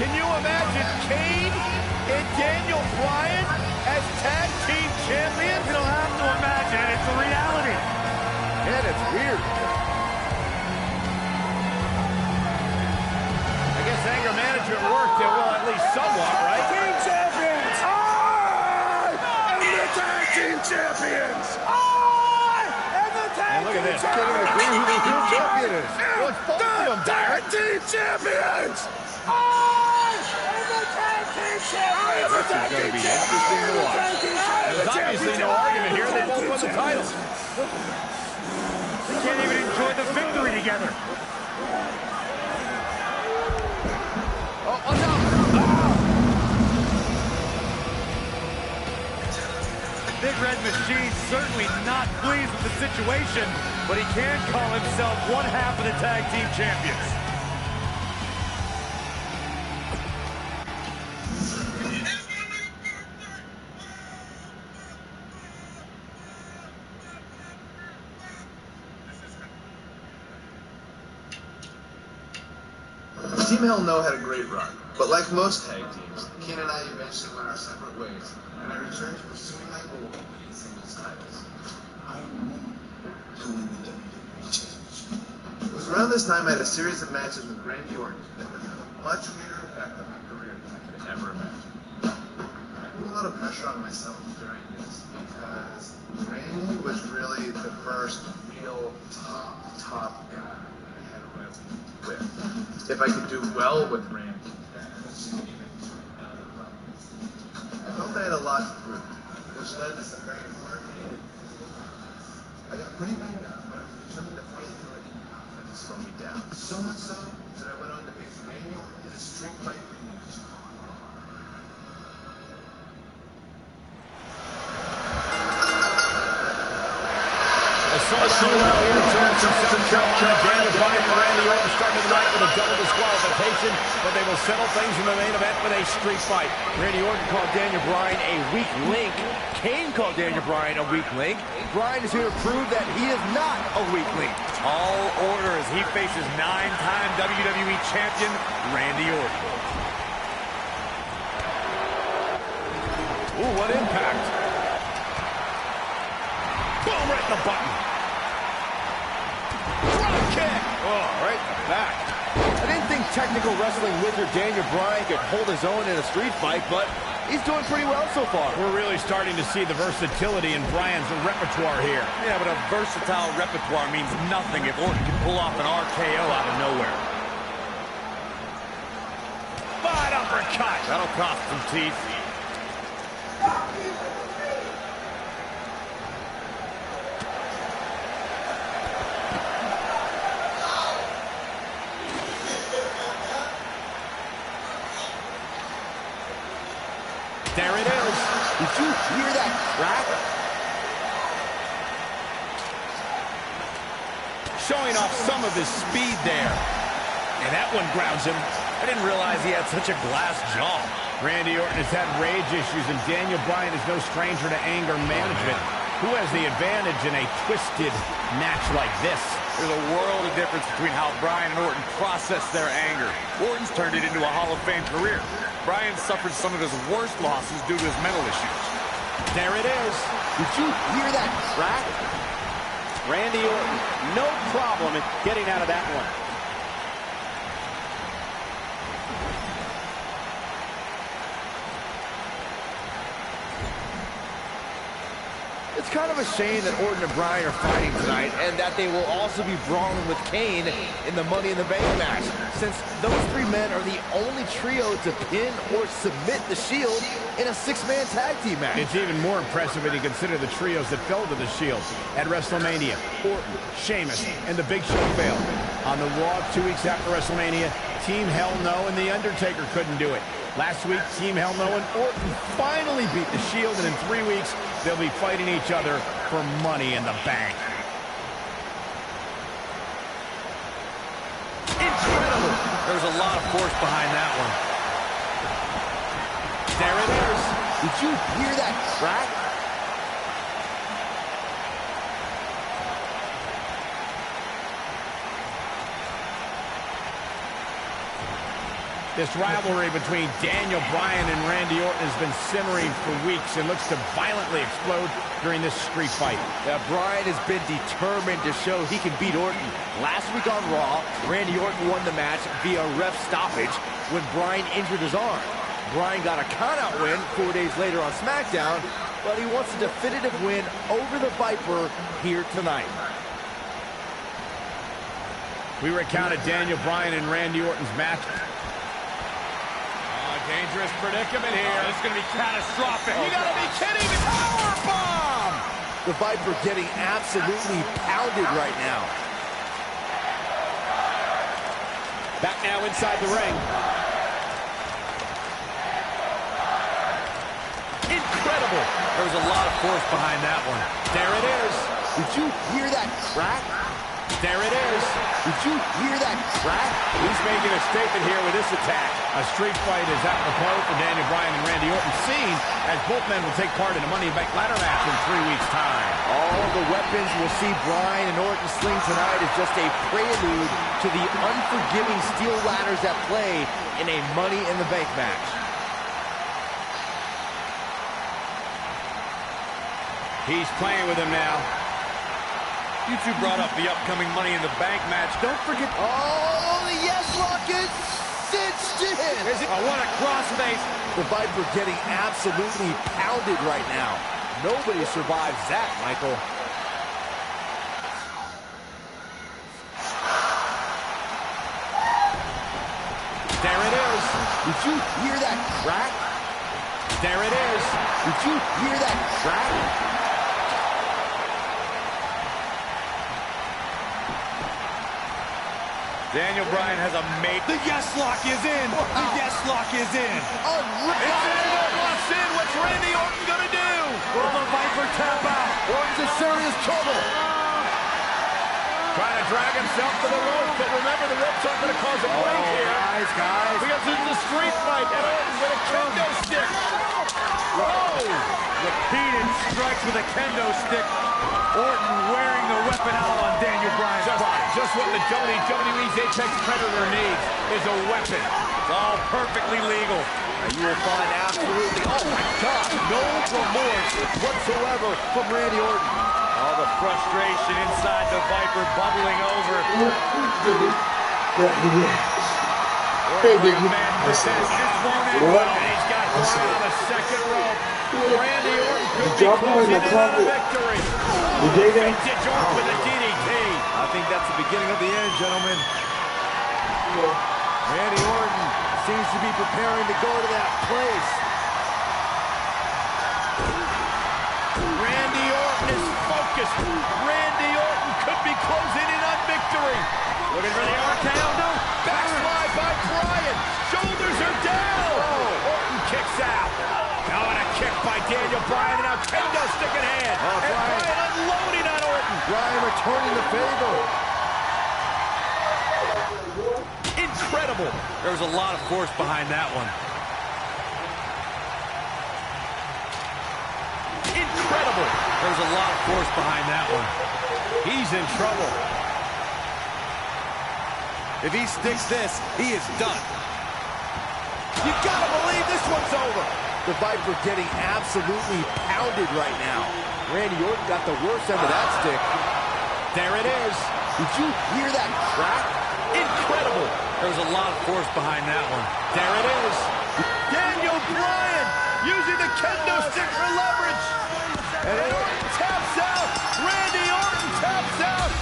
Speaker 3: Can you imagine Kane and Daniel Bryan as tag team champions?
Speaker 5: You don't have to imagine it. It's a reality.
Speaker 4: Man, it's weird.
Speaker 3: I guess anger management worked, well, at least somewhat, right?
Speaker 6: Team champions! I am the tag team champions! I am the tag
Speaker 3: And look at this.
Speaker 4: Can't even agree who the real champion is.
Speaker 3: What's both of them,
Speaker 6: tag team champions! I am the tag team champions!
Speaker 3: This is going to be interesting to watch. There's obviously no argument here. They both won the titles.
Speaker 5: They can't even enjoy the victory together.
Speaker 3: Oh, no.
Speaker 5: Big Red Machine certainly not pleased with the situation, but he can call himself one half of the tag team champions.
Speaker 2: Team Hell No had a great run, but like most tag teams, Kane and I eventually went our separate ways, and I returned to pursuing my goal of winning singles titles. I want to win the WWE Championship. It was around this time I had a series of matches with Randy Orton that would have a much greater effect on my career than I could ever imagine. I put a lot of pressure on myself during this because Randy was really the first real top guy I had a rivalry with. If I could do well with Randy, I felt I had a lot to prove, which led to some very important meetings. I got pretty banged up, but I was determined to fight through it and to slow me down. So much so that I went on to face Randy in a street fight rematch.
Speaker 3: Daniel Bryan and Randy Orton starting the night with a double disqualification, but they will settle things in the main event with a street fight.
Speaker 4: Randy Orton called Daniel Bryan a weak link. Kane called Daniel Bryan a weak link. Bryan is here to prove that he is not a weak link.
Speaker 5: All order as he faces 9-time WWE champion Randy Orton.
Speaker 3: Ooh, what impact. Boom, right in the button. Front kick. Oh, right in the back.
Speaker 4: I didn't think technical wrestling wizard Daniel Bryan could hold his own in a street fight, but he's doing pretty well so far.
Speaker 3: We're really starting to see the versatility in Bryan's repertoire here.
Speaker 5: Yeah, but a versatile repertoire means nothing if Orton can pull off an RKO out of nowhere.
Speaker 3: Bad uppercut.
Speaker 5: That'll cost some teeth.
Speaker 3: There it is.
Speaker 4: Did you hear that crack?
Speaker 3: showing off some of his speed there. And that one grounds him.
Speaker 5: I didn't realize he had such a glass jaw.
Speaker 3: Randy Orton has had rage issues, and Daniel Bryan is no stranger to anger management. Who has the advantage in a twisted match like this?
Speaker 5: There's a world of difference between how Bryan and Orton process their anger. Orton's turned it into a Hall of Fame career. Bryan suffered some of his worst losses due to his mental issues.
Speaker 3: There it is.
Speaker 4: Did you hear that crack? Randy Orton, no problem in getting out of that one. It's kind of a shame that Orton and Bryan are fighting tonight, and that they will also be brawling with Kane in the Money in the Bank match, since those three men are the only trio to pin or submit the Shield in a six-man tag team match.
Speaker 3: It's even more impressive when you consider the trios that fell to the Shield. At WrestleMania, Orton, Sheamus, and The Big Show failed. On the Raw 2 weeks after WrestleMania, Team Hell No and The Undertaker couldn't do it. Last week, Team Hell No and Orton finally beat the Shield, and in 3 weeks, they'll be fighting each other for Money in the Bank.
Speaker 5: Incredible! There was a lot of force behind that one.
Speaker 3: There it is.
Speaker 4: Did you hear that crack?
Speaker 3: This rivalry between Daniel Bryan and Randy Orton has been simmering for weeks and looks to violently explode during this street fight.
Speaker 4: Bryan has been determined to show he can beat Orton. Last week on Raw, Randy Orton won the match via ref stoppage when Bryan injured his arm. Bryan got a countout win 4 days later on SmackDown, but he wants a definitive win over the Viper here tonight.
Speaker 3: We recounted Daniel Bryan and Randy Orton's match. Dangerous predicament here.
Speaker 5: This is going to be catastrophic.
Speaker 3: You gotta be kidding me. Powerbomb!
Speaker 4: The Viper getting absolutely pounded right now.
Speaker 3: Back now inside the ring.
Speaker 5: Incredible. There was a lot of force behind that one.
Speaker 3: There it is.
Speaker 4: Did you hear that crack?
Speaker 3: There it is.
Speaker 4: Did you hear that crack?
Speaker 3: He's making a statement here with this attack. A street fight is apropos for Daniel Bryan and Randy Orton, seen as both men will take part in a Money in the Bank ladder match in 3 weeks' time.
Speaker 4: All the weapons we'll see Bryan and Orton sling tonight is just a prelude to the unforgiving steel ladders at play in a Money in the Bank match.
Speaker 3: He's playing with him now.
Speaker 5: You two brought up the upcoming Money in the Bank match. Don't forget...
Speaker 4: Oh, the yes lock is cinched in.
Speaker 5: Oh, what a crossface.
Speaker 4: The Viper getting absolutely pounded right now. Nobody survives that, Michael.
Speaker 3: There it is.
Speaker 4: Did you hear that crack?
Speaker 3: There it is.
Speaker 4: Did you hear that crack?
Speaker 5: Daniel Bryan has a mate. The yes lock is in. Wow. The yes lock is in.
Speaker 4: It's
Speaker 3: in. Locks in. What's Randy Orton going to do?
Speaker 5: Will the Viper tap out?
Speaker 4: Orton's in serious trouble.
Speaker 3: Trying to drag himself to the rope, but remember the ropes aren't going to cause a break here.
Speaker 4: Guys.
Speaker 3: Because this is a street fight, and Orton with a kendo stick. Whoa!
Speaker 5: Repeated strikes with a kendo stick. Orton wearing the weapon out on Daniel Bryan's body.
Speaker 3: Just what the WWE's Apex Predator needs is a weapon.
Speaker 5: It's all perfectly legal.
Speaker 4: You will find absolutely, oh my God, no remorse whatsoever from Randy Orton.
Speaker 5: All the frustration inside the Viper bubbling over.
Speaker 1: Hey, Biggie.
Speaker 5: This won't end well.
Speaker 3: And he's got Bryan on the second rope. Randy Orton could be
Speaker 1: Drop him in
Speaker 3: closing
Speaker 1: the
Speaker 3: in on a
Speaker 1: closet.
Speaker 3: victory.
Speaker 1: You dig that?
Speaker 3: Vintage Orton with a DDT.
Speaker 4: I think that's the beginning of the end, gentlemen. Randy Orton seems to be preparing to go to that place.
Speaker 3: Randy Orton is focused. Randy Orton could be closing in on victory.
Speaker 5: Looking for the RKO. No.
Speaker 3: Backslide by Bryan. Shoulders are down. Orton kicks out. Now on a kick by Daniel Bryan, and now kendo stick in hand. And Bryan unloading on Orton.
Speaker 4: Bryan returning the favor.
Speaker 5: There was a lot of force behind that one.
Speaker 3: Incredible.
Speaker 5: There was a lot of force behind that one.
Speaker 3: He's in trouble.
Speaker 5: If he sticks this, he is done.
Speaker 3: You gotta believe this one's over.
Speaker 4: The Viper getting absolutely pounded right now. Randy Orton got the worst end of that stick.
Speaker 3: There it is.
Speaker 4: Did you hear that crack?
Speaker 3: Incredible.
Speaker 5: There was a lot of force behind that one.
Speaker 3: There it is. Daniel Bryan using the kendo stick for leverage. And Orton taps out. Randy Orton taps out.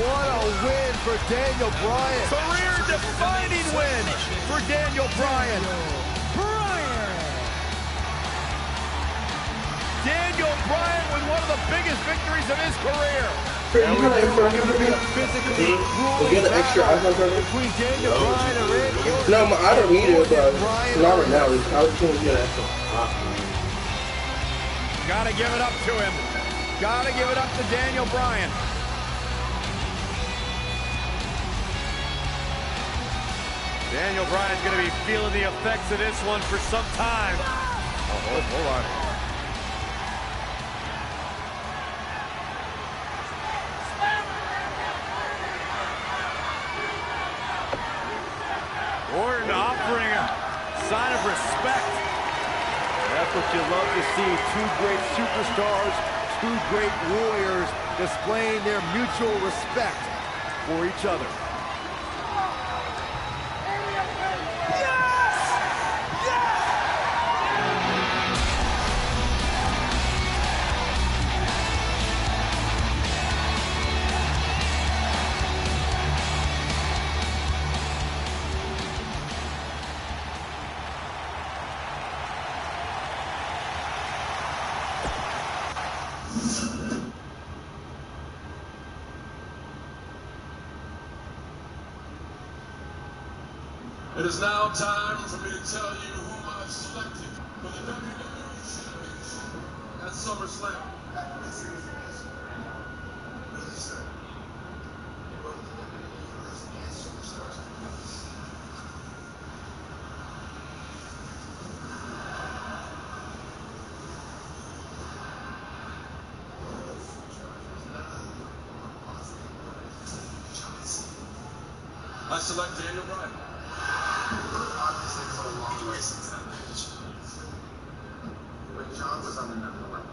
Speaker 4: What a win for Daniel Bryan.
Speaker 3: Career-defining win for Daniel Bryan. Daniel Bryan with one of the biggest victories of his career.
Speaker 1: You got an extra iPhone for me? You get an extra iPhone for me?
Speaker 4: Between Daniel Bryan and Randy Orton.
Speaker 1: No, I don't need it, but not right now. I was just going to get an extra.
Speaker 3: Gotta give it up to him. Gotta give it up to Daniel Bryan.
Speaker 5: Daniel Bryan's going to be feeling the effects of this one for some time.
Speaker 3: Oh, hold on.
Speaker 5: Orton offering a sign of respect.
Speaker 4: That's what you love to see. Two great superstars, two great warriors displaying their mutual respect for each other.
Speaker 6: It is now time for me to tell you whom I've selected for the WWE Championship at SummerSlam. I select Daniel Bryan.
Speaker 2: Obviously, it's a long way since that match. When John was on the number one.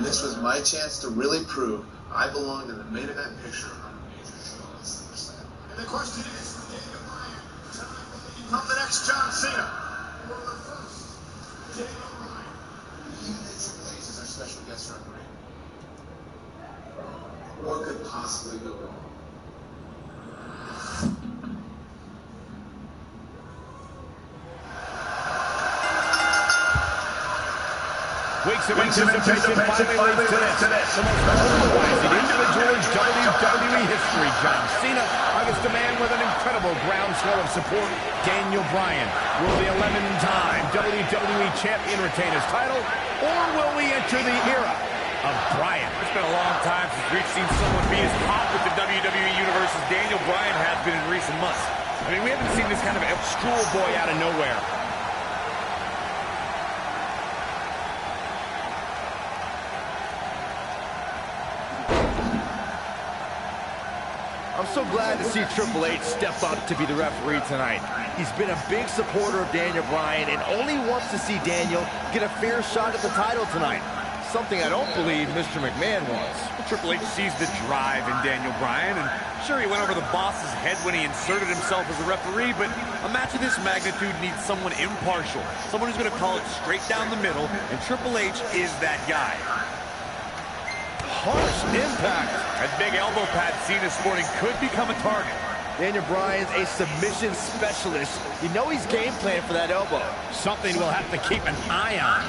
Speaker 2: This was my chance to really prove I belonged in the main event picture on a major show at SummerSlam.
Speaker 6: And the question is, Daniel Bryan, from the next John Cena. Or the first, Daniel Bryan.
Speaker 2: Even Triple H is our special guest referee. What could possibly go wrong?
Speaker 3: Weeks of anticipation finally leads to this. The most polarizing individual in WWE history, John Cena, against a man with an incredible groundswell of support, Daniel Bryan. Will the 11-time WWE Champion retain his title, or will we enter the era of Bryan?
Speaker 5: It's been a long time since we've seen someone be as hot with the WWE Universe as Daniel Bryan has been in recent months. I mean, we haven't seen this kind of
Speaker 3: Stroll boy out of nowhere.
Speaker 4: I'm so glad to see Triple H step up to be the referee tonight. He's been a big supporter of Daniel Bryan and only wants to see Daniel get a fair shot at the title tonight. Something I don't believe Mr. McMahon wants.
Speaker 5: Triple H sees the drive in Daniel Bryan, and sure, he went over the boss's head when he inserted himself as a referee, but a match of this magnitude needs someone impartial, someone who's going to call it straight down the middle, and Triple H is that guy.
Speaker 4: Harsh impact.
Speaker 5: That big elbow pad Cena sporting could become a target.
Speaker 4: Daniel Bryan's a submission specialist. You know he's game plan for that elbow.
Speaker 3: Something we'll have to keep an eye on.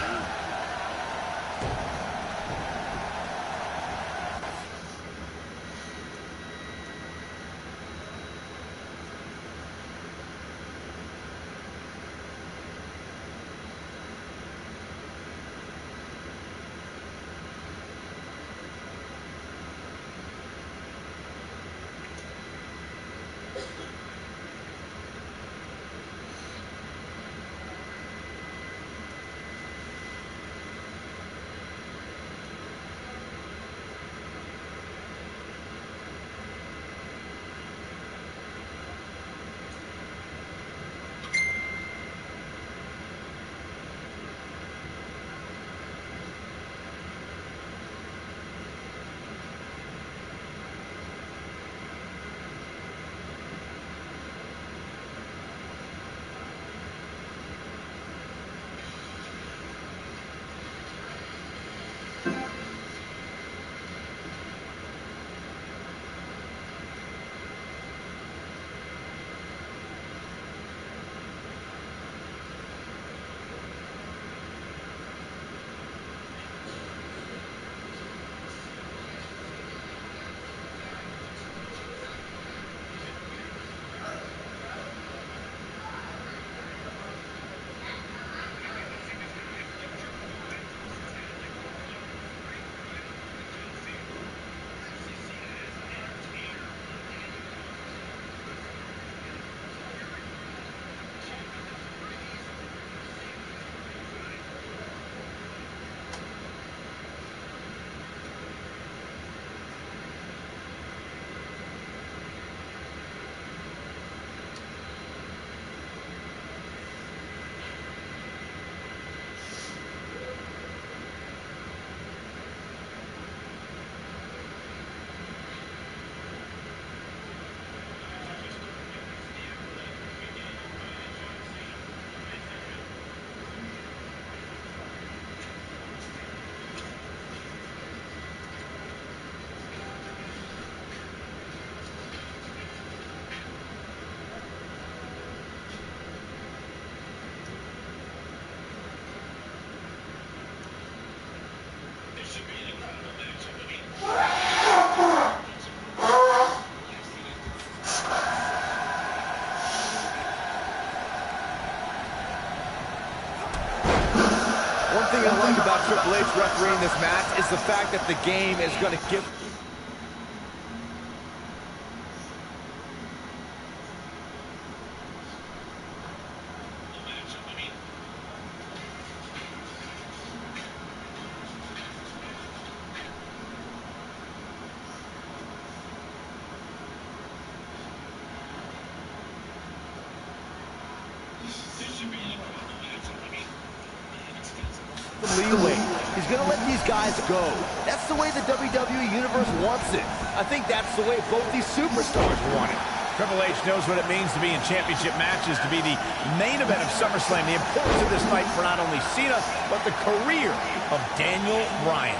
Speaker 4: One thing I like about Triple H refereeing this match is the fact that the game is going to give... leeway. He's going to let these guys go. That's the way the WWE Universe wants it. I think that's the way both these superstars want it.
Speaker 3: Triple H knows what it means to be in championship matches, to be the main event of SummerSlam. The importance of this night for not only Cena, but the career of Daniel Bryan.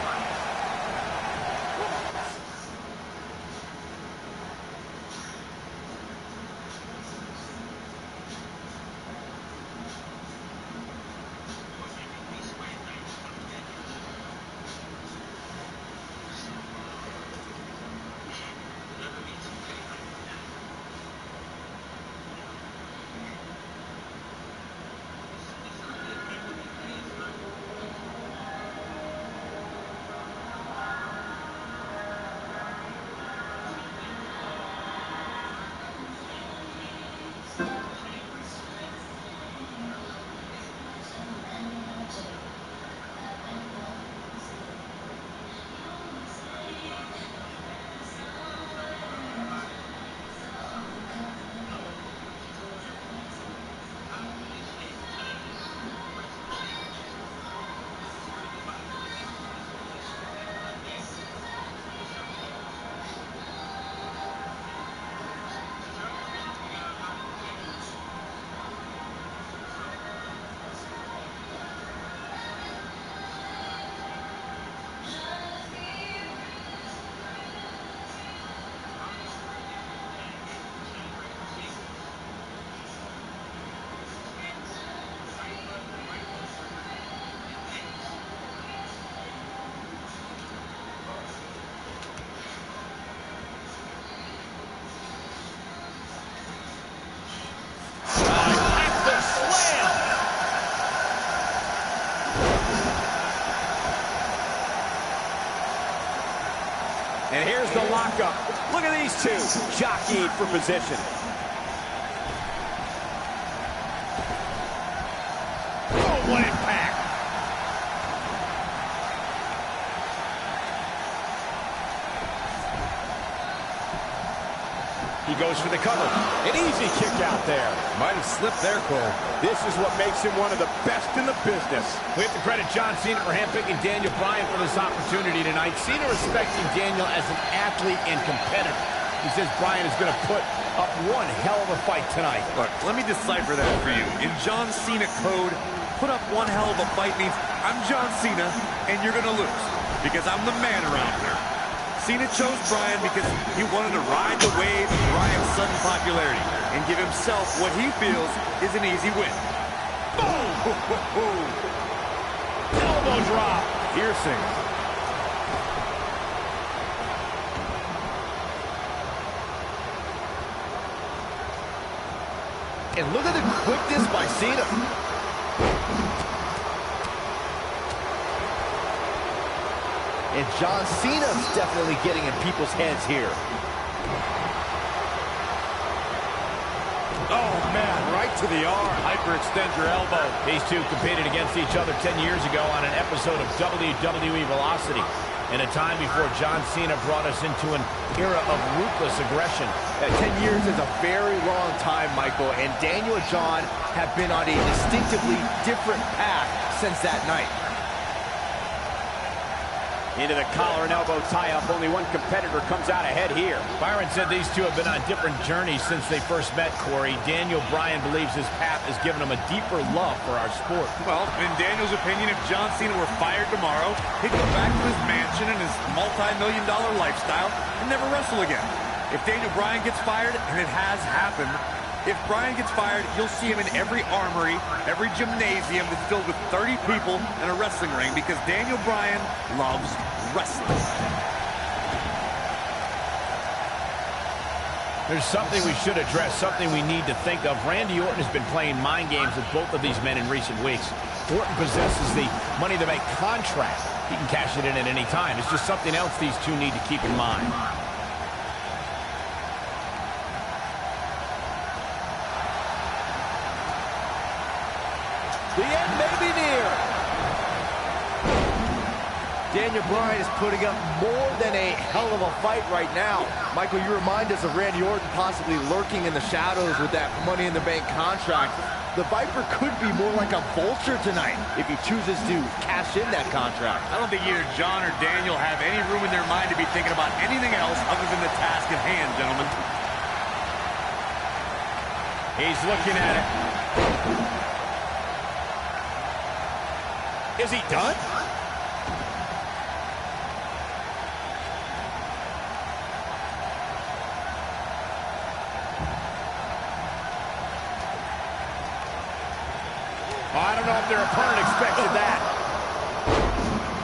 Speaker 4: And here's the lockup. Look at these two jockeying for position.
Speaker 3: Oh, what impact! He goes for the cover. An easy kick out there.
Speaker 4: Might have slipped there, Cole.
Speaker 3: This is what makes him one of the best in the business. We have to credit John Cena for handpicking Daniel Bryan for this opportunity tonight. Cena respecting Daniel as an athlete and competitor. He says Bryan is going to put up one hell of a fight tonight.
Speaker 5: Look, let me decipher that for you. In John Cena code, put up one hell of a fight means I'm John Cena and you're going to lose because I'm the man around here. Cena chose Bryan because he wanted to ride the wave of Bryan's sudden popularity and give himself what he feels is an easy win.
Speaker 3: Boom! Elbow drop.
Speaker 4: Piercing. And look at the quickness by Cena. And John Cena's definitely getting in people's heads here.
Speaker 3: Oh, man, right to the arm. Hyperextend your elbow. These two competed against each other 10 years ago on an episode of WWE Velocity, in a time before John Cena brought us into an era of ruthless aggression.
Speaker 4: 10 years is a very long time, Michael, and Daniel and John have been on a distinctively different path since that night.
Speaker 3: Into the collar and elbow tie-up. Only one competitor comes out ahead here. Byron said these two have been on different journeys since they first met, Corey. Daniel Bryan believes his path has given him a deeper love for our sport.
Speaker 5: Well, in Daniel's opinion, if John Cena were fired tomorrow, he'd go back to his mansion and his multi-million-dollar lifestyle and never wrestle again. If Daniel Bryan gets fired, and it has happened, if Bryan gets fired, you'll see him in every armory, every gymnasium that's filled with 30 people in a wrestling ring because Daniel Bryan loves wrestling.
Speaker 3: There's something we should address, something we need to think of. Randy Orton has been playing mind games with both of these men in recent weeks. Orton possesses the Money in the Bank contract. He can cash it in at any time. It's just something else these two need to keep in mind.
Speaker 4: The end may be near. Daniel Bryan is putting up more than a hell of a fight right now. Michael, you remind us of Randy Orton possibly lurking in the shadows with that Money in the Bank contract. The Viper could be more like a vulture tonight if he chooses to cash in that contract.
Speaker 5: I don't think either John or Daniel have any room in their mind to be thinking about anything else other than the task at hand, gentlemen.
Speaker 3: He's looking at it. Is he done? I don't know if their opponent expected that.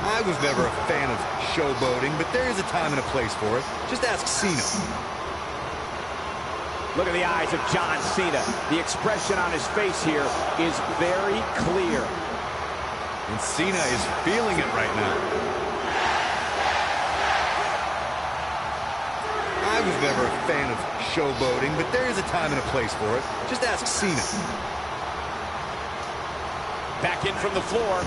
Speaker 7: I was never a fan of showboating, but there is a time and a place for it. Just ask Cena.
Speaker 3: Look at the eyes of John Cena. The expression on his face here is very clear.
Speaker 7: And Cena is feeling it right now. I was never a fan of showboating, but there is a time and a place for it. Just ask Cena.
Speaker 3: Back in from the floor.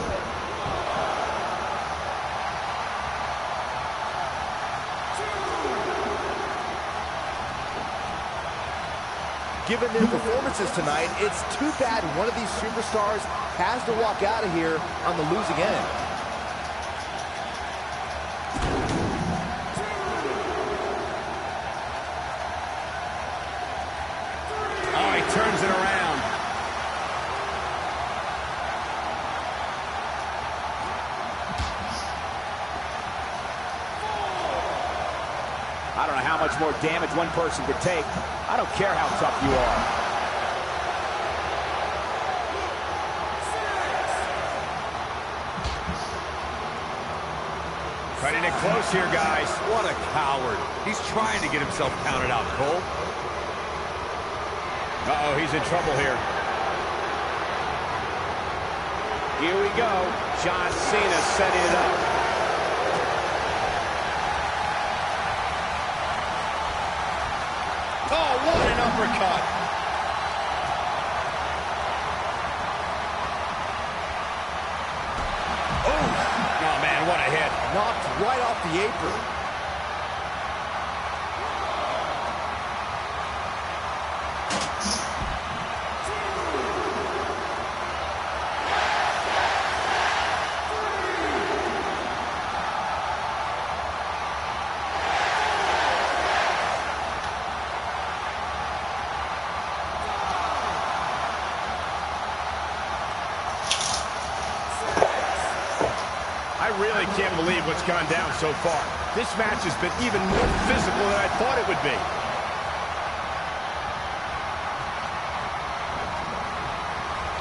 Speaker 4: Given their performances tonight, it's too bad one of these superstars has to walk out of here on the losing end.
Speaker 3: Oh, he turns it around. I don't know how much more damage one person could take. I don't care how tough you are. Cutting it close here, guys.
Speaker 5: What a coward. He's trying to get himself counted out, Cole.
Speaker 3: Uh-oh, he's in trouble here. Here we go. John Cena setting it up.
Speaker 7: Oh, what an uppercut.
Speaker 3: Oh, man, what a hit.
Speaker 4: Knocked right off the apron.
Speaker 3: I really can't believe what's gone down so far. This match has been even more physical than I thought it would be.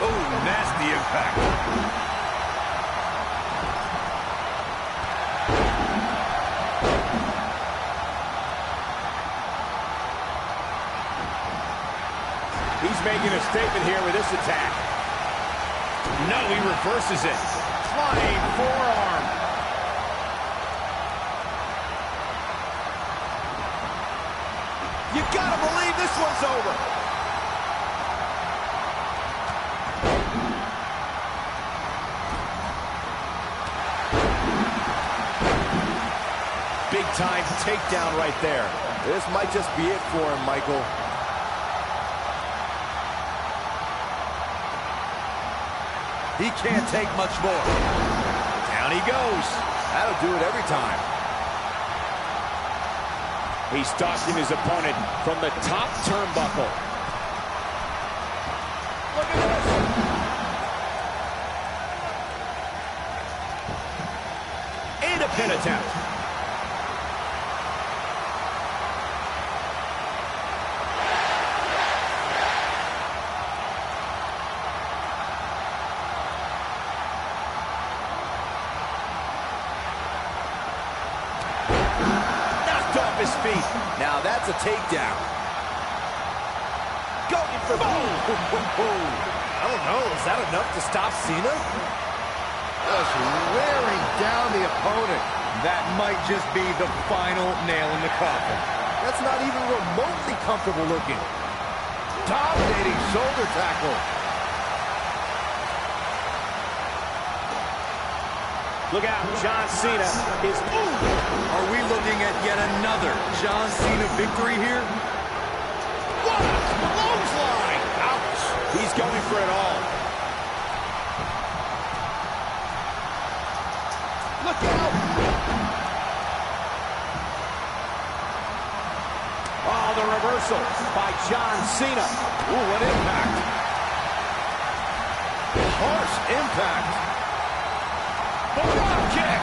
Speaker 5: Oh, nasty impact.
Speaker 3: He's making a statement here with this attack. No, he reverses it. Flying forearm.
Speaker 4: You gotta believe this one's over.
Speaker 3: Big time takedown right there.
Speaker 4: This might just be it for him, Michael.
Speaker 5: He can't take much more.
Speaker 3: Down he goes.
Speaker 4: That'll do it every time.
Speaker 3: He's stalking his opponent from the top turnbuckle. Look at this. And a pin attempt. His feet.
Speaker 4: Now that's a takedown.
Speaker 3: Going for boom.
Speaker 4: I don't Oh, is that enough to stop Cena? Just wearing down the opponent.
Speaker 7: That might just be the final nail in the coffin.
Speaker 4: That's not even remotely comfortable looking. Dominating shoulder tackle.
Speaker 3: Look out, John Cena is...
Speaker 7: Are we looking at yet another John Cena victory here?
Speaker 3: What a clothesline! Ouch! He's going for it all. Look out! Oh, the reversal by John Cena. Ooh, what impact.
Speaker 4: Harsh impact.
Speaker 3: The drop kick.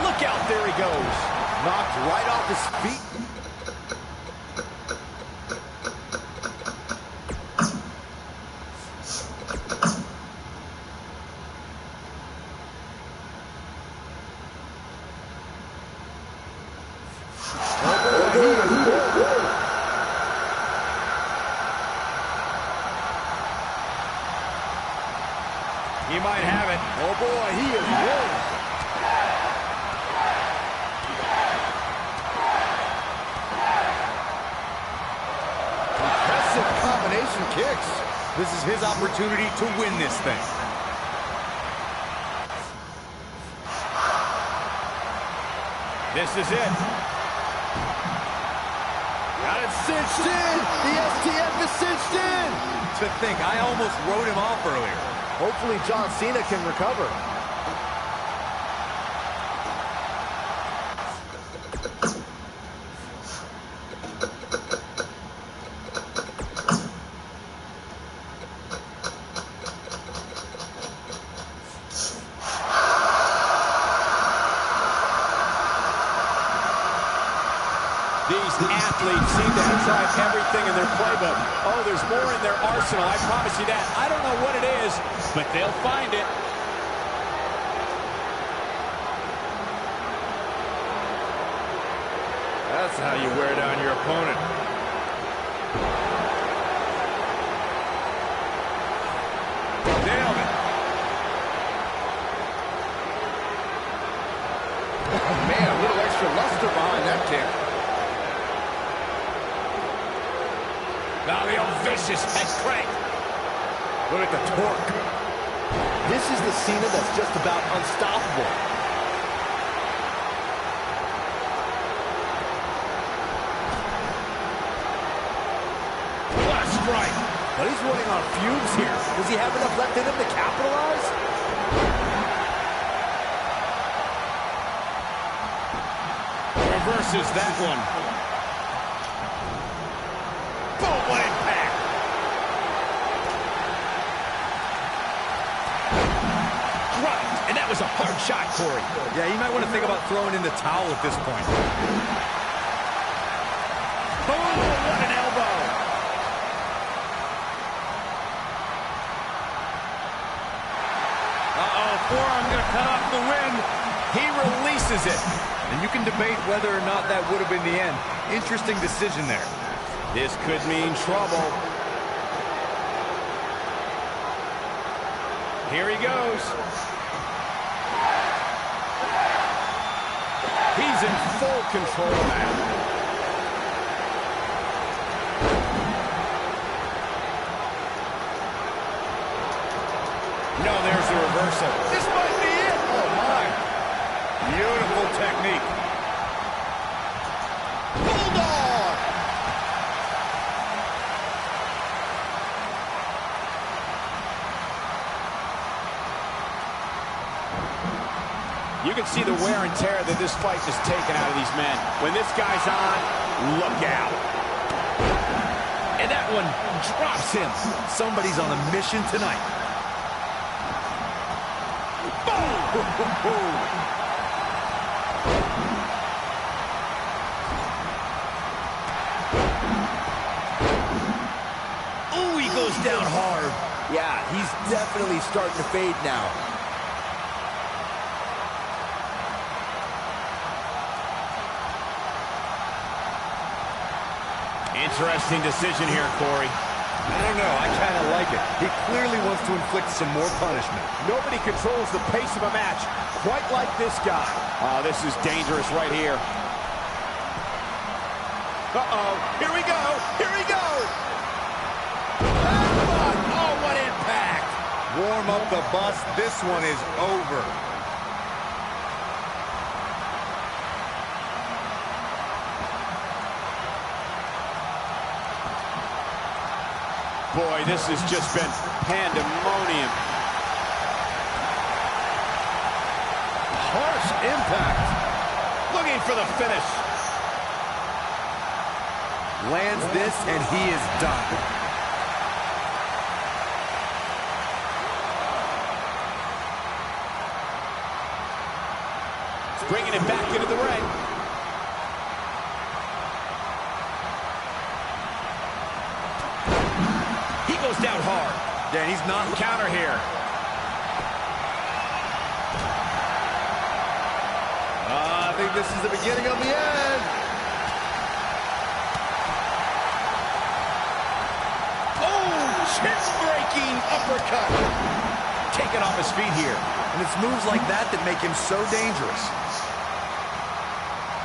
Speaker 3: Look out, there he goes.
Speaker 4: Knocked right off his feet.
Speaker 3: He might have it.
Speaker 4: Oh boy, he is rolling. Impressive combination kicks.
Speaker 7: This is his opportunity to win this thing.
Speaker 3: This is it.
Speaker 4: Got it cinched in. The STF is cinched in.
Speaker 7: To think, I almost wrote him off earlier.
Speaker 4: Hopefully John Cena can recover.
Speaker 3: These athletes seem to have tried everything in their playbook. Oh, there's more in their arsenal, I promise you that. I don't know what it is, but they'll find it.
Speaker 4: That's how you wear down your opponent.
Speaker 3: Nailed it.
Speaker 4: Oh, man, a little extra luster behind that kick.
Speaker 3: Now the old vicious head crank.
Speaker 4: Look at the torque. This is the Cena that's just about unstoppable.
Speaker 3: What a strike.
Speaker 4: But he's running on fumes here. Does he have enough left in him to capitalize?
Speaker 3: Reverses that one. Boom, what impact. Right, and that was a hard shot, Corey.
Speaker 7: Yeah, you might want to think about throwing in the towel at this point.
Speaker 3: Oh, what an elbow. Uh-oh, forearm gonna cut off the wind. He releases it.
Speaker 7: And you can debate whether or not that would have been the end. Interesting decision there.
Speaker 3: This could mean trouble. Here he goes. He's in full control now. No, there's the reversal. This might be it. Oh, my.
Speaker 7: Beautiful technique.
Speaker 4: Bulldog!
Speaker 3: You can see the wear and tear that this fight has taken out of these men. When this guy's on, look out. And that one drops him.
Speaker 7: Somebody's on a mission tonight.
Speaker 4: Ooh, he goes down hard. Yeah, he's definitely starting to fade now.
Speaker 3: Interesting decision here, Corey.
Speaker 7: I don't know. I kind of like it. He clearly wants to inflict some more punishment.
Speaker 4: Nobody controls the pace of a match quite like this guy.
Speaker 3: Oh, this is dangerous right here.
Speaker 4: Uh-oh. Here we go. Here we go. Oh, what impact.
Speaker 7: Warm up the bus. This one is over.
Speaker 3: Boy, this has just been pandemonium.
Speaker 4: Harsh impact.
Speaker 3: Looking for the finish.
Speaker 7: Lands this, and he is done.
Speaker 3: Bringing it back into the ring. He goes down hard.
Speaker 7: Yeah, he's not.
Speaker 3: Counter here.
Speaker 7: I think this is the beginning of the end.
Speaker 3: Chin-breaking uppercut. Taken off his feet here.
Speaker 7: And it's moves like that that make him so dangerous.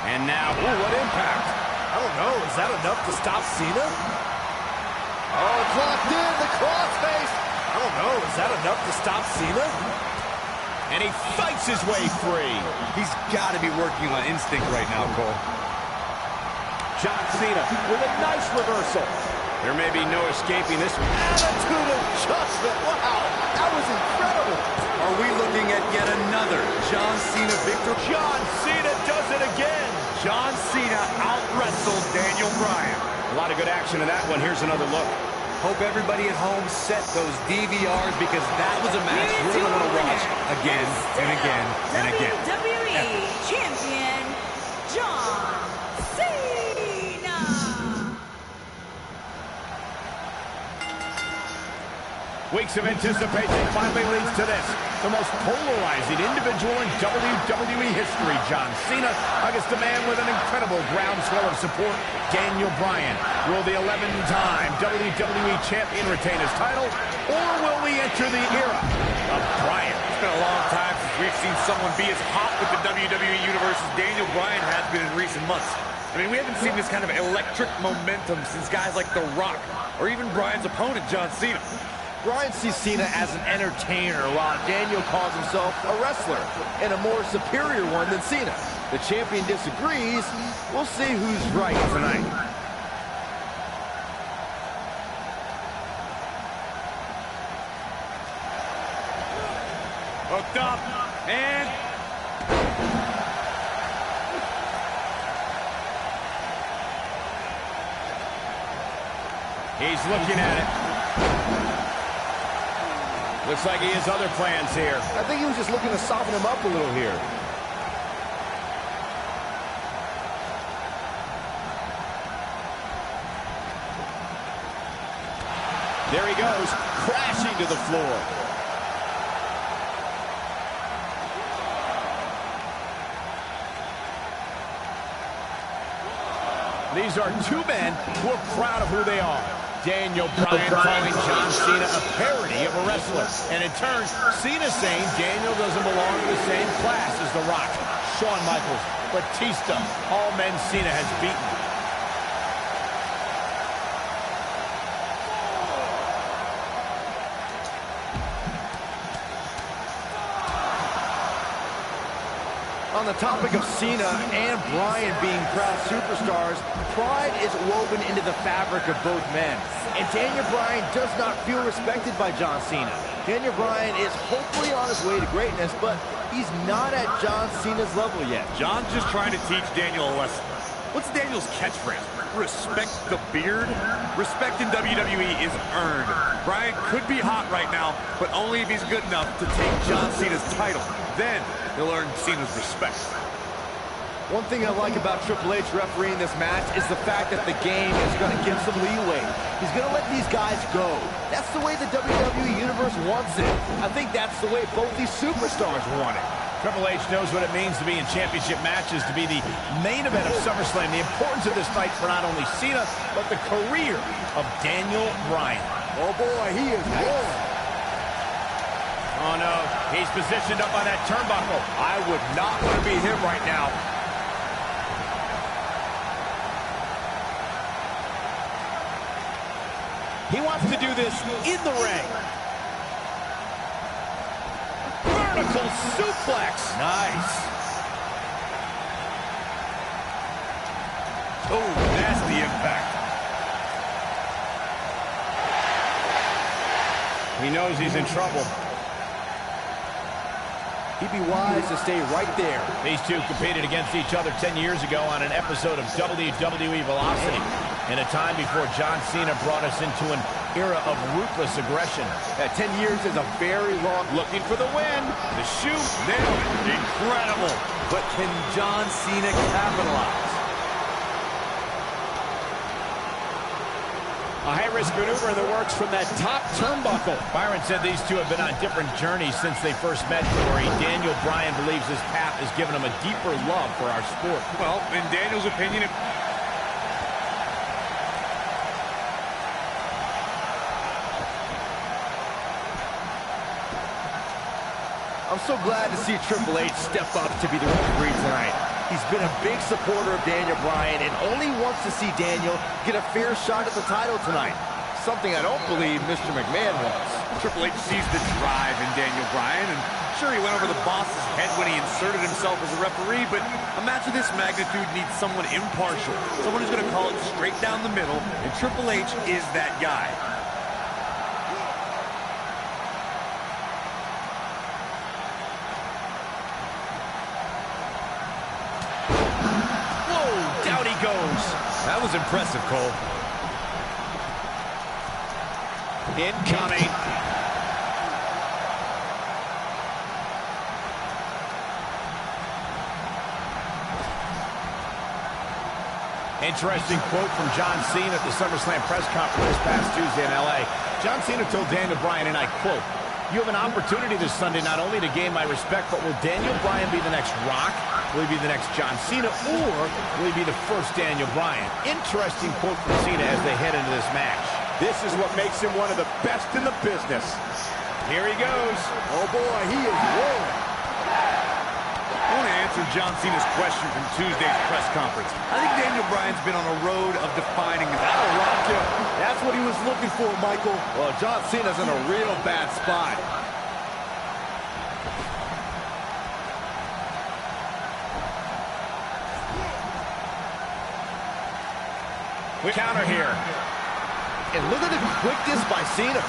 Speaker 3: And now,
Speaker 4: ooh, what impact. I don't know, is that enough to stop Cena? Oh, it's locked in, the crossface. I don't know, is that enough to stop Cena?
Speaker 3: And he fights his way free.
Speaker 7: He's got to be working on instinct right now, Cole.
Speaker 4: John Cena with a nice reversal.
Speaker 3: There may be no escaping this one.
Speaker 4: Attitude of judgment. Wow, that was incredible.
Speaker 7: Are we looking at yet another John Cena victory?
Speaker 4: John Cena does it again.
Speaker 7: John Cena out-wrestled Daniel Bryan.
Speaker 3: A lot of good action in that one. Here's another look.
Speaker 7: Hope everybody at home set those DVRs because that was a match we're going to watch again and again and again.
Speaker 8: WWE Champion John Cena.
Speaker 3: Weeks of anticipation finally leads to this. The most polarizing individual in WWE history, John Cena, against a man with an incredible groundswell of support, Daniel Bryan. Will the 11-time WWE Champion retain his title, or will we enter the era of Bryan?
Speaker 5: It's been a long time since we've seen someone be as hot with the WWE Universe as Daniel Bryan has been in recent months. I mean, we haven't seen this kind of electric momentum since guys like The Rock, or even Bryan's opponent, John Cena.
Speaker 4: Bryan sees Cena as an entertainer, while Daniel calls himself a wrestler, and a more superior one than Cena. The champion disagrees. We'll see who's right tonight.
Speaker 5: Hooked up, and
Speaker 3: he's looking at it. Looks like he has other plans here.
Speaker 4: I think he was just looking to soften him up a little here.
Speaker 3: There he goes, crashing to the floor. These are two men who are proud of who they are. Daniel Bryan calling John Cena a parody of a wrestler. And in turn, Cena saying Daniel doesn't belong in the same class as The Rock, Shawn Michaels, Batista, all men Cena has beaten.
Speaker 4: On the topic of Cena and Bryan being proud superstars, pride is woven into the fabric of both men. And Daniel Bryan does not feel respected by John Cena. Daniel Bryan is hopefully on his way to greatness, but he's not at John Cena's level yet.
Speaker 5: John's just trying to teach Daniel a lesson. What's Daniel's catchphrase? Respect the beard? Respect in WWE is earned. Bryan could be hot right now, but only if he's good enough to take John Cena's title. Then he'll earn Cena's respect.
Speaker 4: One thing I like about Triple H refereeing this match is the fact that the game is going to give some leeway. He's going to let these guys go. That's the way the WWE Universe wants it. I think that's the way both these superstars want it.
Speaker 3: Triple H knows what it means to be in championship matches, to be the main event of SummerSlam. The importance of this fight for not only Cena, but the career of Daniel Bryan.
Speaker 4: Oh, boy, he is rolling.
Speaker 3: Oh, no. He's positioned up on that turnbuckle.
Speaker 4: I would not want to be him right now.
Speaker 3: He wants to do this in the ring. Vertical suplex.
Speaker 4: Nice.
Speaker 5: Oh, nasty impact.
Speaker 3: He knows he's in trouble.
Speaker 4: He'd be wise to stay right there.
Speaker 3: These two competed against each other 10 years ago on an episode of WWE Velocity, in a time before John Cena brought us into an era of ruthless aggression.
Speaker 4: 10 years is a very long...
Speaker 3: Looking for the win. The shoot.
Speaker 5: Nailed it. Incredible.
Speaker 4: But can John Cena capitalize?
Speaker 3: A high-risk maneuver in the works from that top turnbuckle. Byron said these two have been on different journeys since they first met, Corey. Daniel Bryan believes his path has given him a deeper love for our sport.
Speaker 5: Well, in Daniel's opinion,
Speaker 4: I'm so glad to see Triple H step up to be the referee tonight. He's been a big supporter of Daniel Bryan and only wants to see Daniel get a fair shot at the title tonight. Something I don't believe Mr. McMahon wants.
Speaker 5: Triple H sees the drive in Daniel Bryan, and sure, he went over the boss's head when he inserted himself as a referee, but a match of this magnitude needs someone impartial, someone who's going to call it straight down the middle, and Triple H is that guy.
Speaker 3: Goes.
Speaker 4: That was impressive, Cole.
Speaker 3: Incoming. Interesting quote from John Cena at the SummerSlam press conference this past Tuesday in LA. John Cena told Daniel Bryan, and I quote, "You have an opportunity this Sunday not only to gain my respect, but will Daniel Bryan be the next Rock? Will he be the next John Cena, or will he be the first Daniel Bryan?" Interesting quote from Cena as they head into this match.
Speaker 4: This is what makes him one of the best in the business.
Speaker 3: Here he goes.
Speaker 4: Oh, boy, he is rolling.
Speaker 5: I want to answer John Cena's question from Tuesday's press conference. I think Daniel Bryan's been on a road of defining his...
Speaker 4: That'll rock him. That's what he was looking for, Michael. Well, John Cena's in a real bad spot.
Speaker 3: Counter here.
Speaker 4: And look at the quickness by Cena.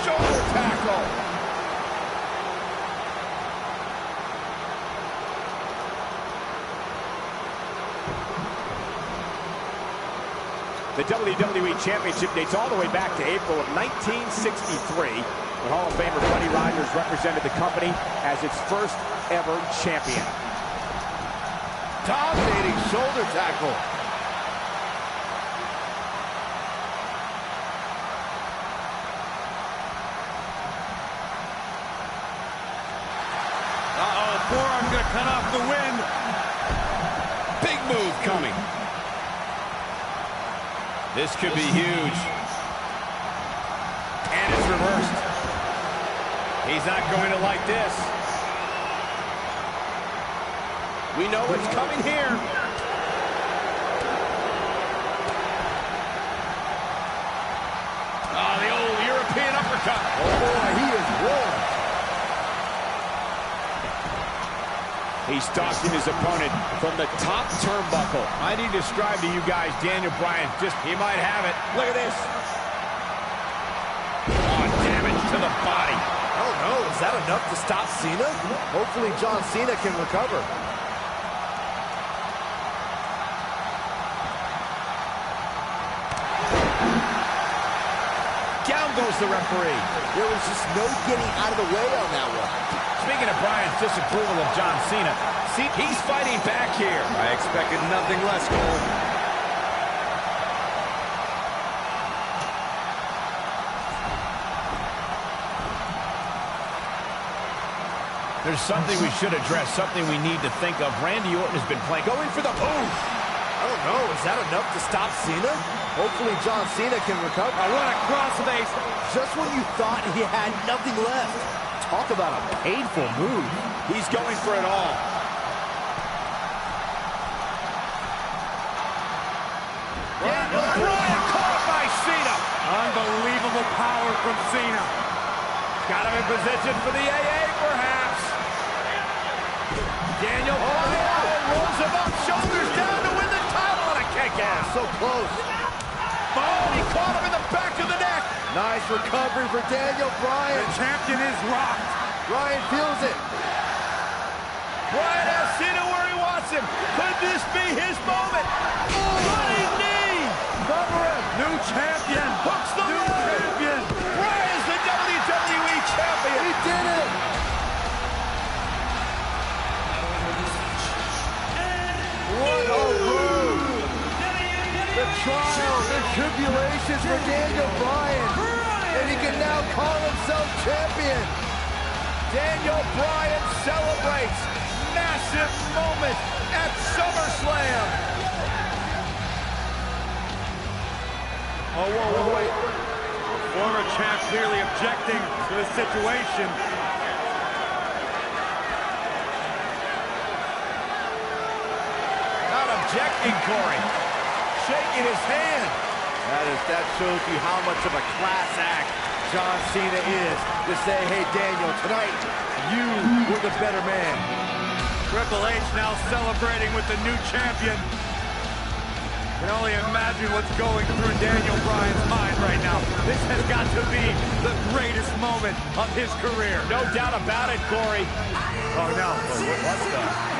Speaker 3: Shoulder tackle. The WWE Championship dates all the way back to April of 1963, when Hall of Famer Buddy Rogers represented the company as its first ever champion.
Speaker 4: Dominating shoulder tackle.
Speaker 5: Uh-oh, forearm gonna cut off the wind.
Speaker 3: Big move coming. This could be huge. And it's reversed. He's not going to like this. We know what's coming here. Oh, the old European uppercut.
Speaker 4: Oh, boy, he is rolling.
Speaker 3: He's stalking his opponent from the top turnbuckle. I need to describe to you guys Daniel Bryan. He might have it. Look at this. Oh, damage to the body.
Speaker 4: I don't know. Is that enough to stop Cena? Hopefully John Cena can recover.
Speaker 3: Down goes the referee.
Speaker 4: There was just no getting out of the way on that one.
Speaker 3: Speaking of Bryan's disapproval of John Cena, see, he's fighting back here.
Speaker 5: I expected nothing less, Cole.
Speaker 3: There's something we should address, something we need to think of. Randy Orton has been playing. Going for the move.
Speaker 4: I don't know. Is that enough to stop Cena? Hopefully John Cena can recover.
Speaker 5: Oh, what a crossface.
Speaker 4: Just when you thought he had nothing left. Talk about a painful move.
Speaker 3: He's going for it all. Daniel Bryan caught by Cena.
Speaker 5: Unbelievable power from Cena.
Speaker 3: Got him in position for the AA, perhaps. Daniel Bryan rolls him up, shoulders down to win the title on a kick out.
Speaker 4: So close.
Speaker 3: Oh, he caught him in the back of the neck.
Speaker 4: Nice recovery for Daniel Bryan.
Speaker 5: The champion is rocked.
Speaker 4: Bryan feels it.
Speaker 3: Bryan has Cena where he wants him. Could this be his moment? Running knee.
Speaker 4: Cover him.
Speaker 5: New champion.
Speaker 3: Hooks the
Speaker 5: New
Speaker 3: leg.
Speaker 5: champion.
Speaker 3: Bryan's the WWE champion.
Speaker 4: He did it. What a move. The trials and tribulations for Daniel Bryan. And he can now call himself champion.
Speaker 3: Daniel Bryan celebrates massive moment at SummerSlam.
Speaker 5: Oh, whoa, wait. Former champ clearly objecting to the situation.
Speaker 3: Not objecting, Corey. Shaking his hand.
Speaker 4: That shows you how much of a class act John Cena is to say, hey, Daniel, tonight, you were the better man.
Speaker 5: Triple H now celebrating with the new champion. Can only imagine what's going through Daniel Bryan's mind right now. This has got to be the greatest moment of his career.
Speaker 3: No doubt about it, Corey.
Speaker 5: Oh, no.
Speaker 3: What's the...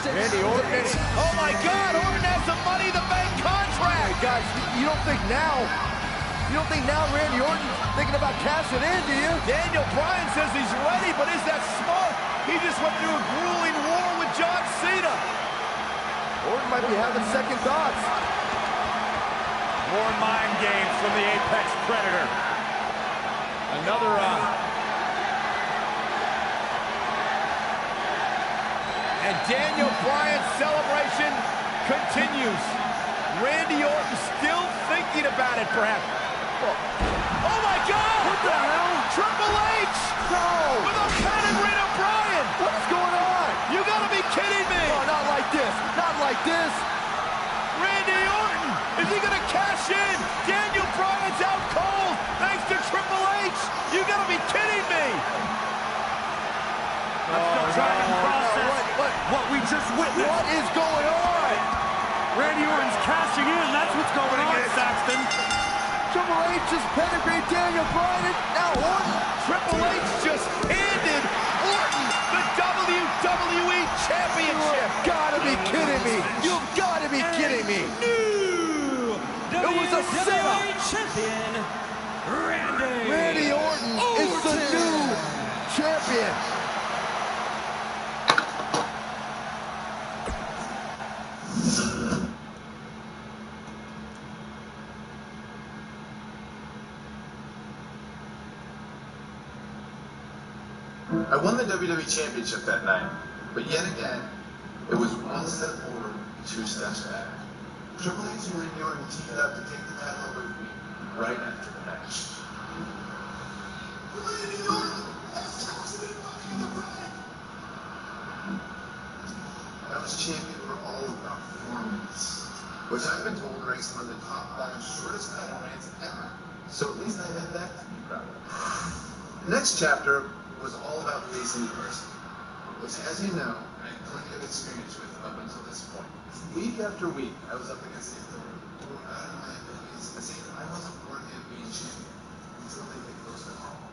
Speaker 4: Randy Orton.
Speaker 3: Oh, my God. Orton has the Money in the Bank contract.
Speaker 4: Hey, guys, you don't think now Randy Orton thinking about cashing in, do you?
Speaker 3: Daniel Bryan says he's ready, but is that smart? He just went through a grueling war with John Cena.
Speaker 4: Orton might be having second thoughts.
Speaker 5: More mind games from the Apex Predator.
Speaker 3: Another, And Daniel Bryan's celebration continues. Randy Orton still thinking about it, perhaps. Oh, my God!
Speaker 4: What the hell?
Speaker 3: Triple H!
Speaker 4: No!
Speaker 3: With a pedigree to Bryan!
Speaker 4: What is going on?
Speaker 3: You gotta be kidding me!
Speaker 4: Oh, not like this. Not like this.
Speaker 3: Randy Orton! Is he gonna cash in? Daniel Bryan's out cold thanks to Triple H! You gotta be kidding me!
Speaker 5: I'm still trying to process what we just witnessed.
Speaker 4: What is going on?
Speaker 5: Randy Orton's cashing in. That's what's going on, Saxton.
Speaker 4: Triple H just pedigreed Daniel Bryan. Now Orton.
Speaker 3: Triple H just handed Orton the WWE Championship!
Speaker 4: You've got to be kidding me. You've got to be kidding me. It was a setup.
Speaker 8: Champion,
Speaker 4: Randy Orton is the new champion.
Speaker 2: I won the WWE Championship that night, but yet again, it was one step forward, two steps back. Triple H and Randy Orton teamed up to take the title away from me right after the match. Randy Orton has chosen the brand. I was champion for all of about 4 minutes, which I've been told ranks among the top 5 shortest title reigns ever. So at least I had that to be proud of. The next chapter was all about facing adversity, which, as you know, I had plenty of experience with up until this point. Week after week, I was up against these who were out of my abilities and saying that I wasn't worthy of being champion until they get close to home.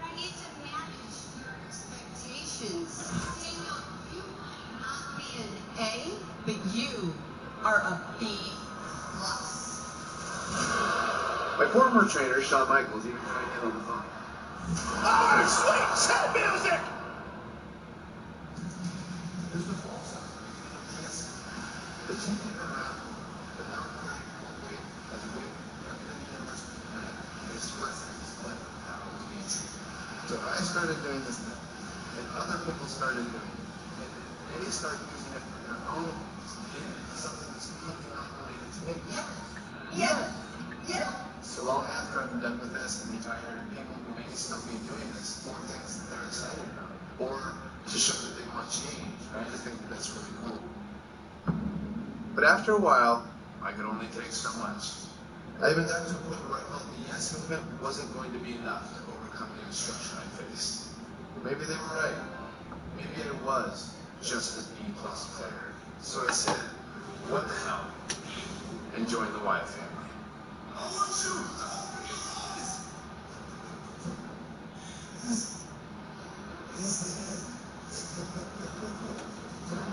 Speaker 9: I need to manage your expectations. Daniel, you might not be an A, but you are a B+.
Speaker 2: My former trainer, Shawn Michaels, even tried to get on the phone.
Speaker 3: Oh, sweet chat music!
Speaker 2: There's the false side. Yes. The champion around, but not quite weight as weight WWE universe and his presence led the power to be true. So I started started doing it. And they started using it for their own something that's completely unrelated to me. Yeah. So long after I'm done with this, and I hear people who may still be doing this for things that they're excited about, or to show that they want change. I just think that that's really cool. But after a while, I could only take so much. I even got to a point where I felt the yes movement wasn't going to be enough to overcome the destruction I faced. Maybe they were right. Maybe I was just a B-plus player. So I said, what the hell? And joined the Wyatt family. I want you.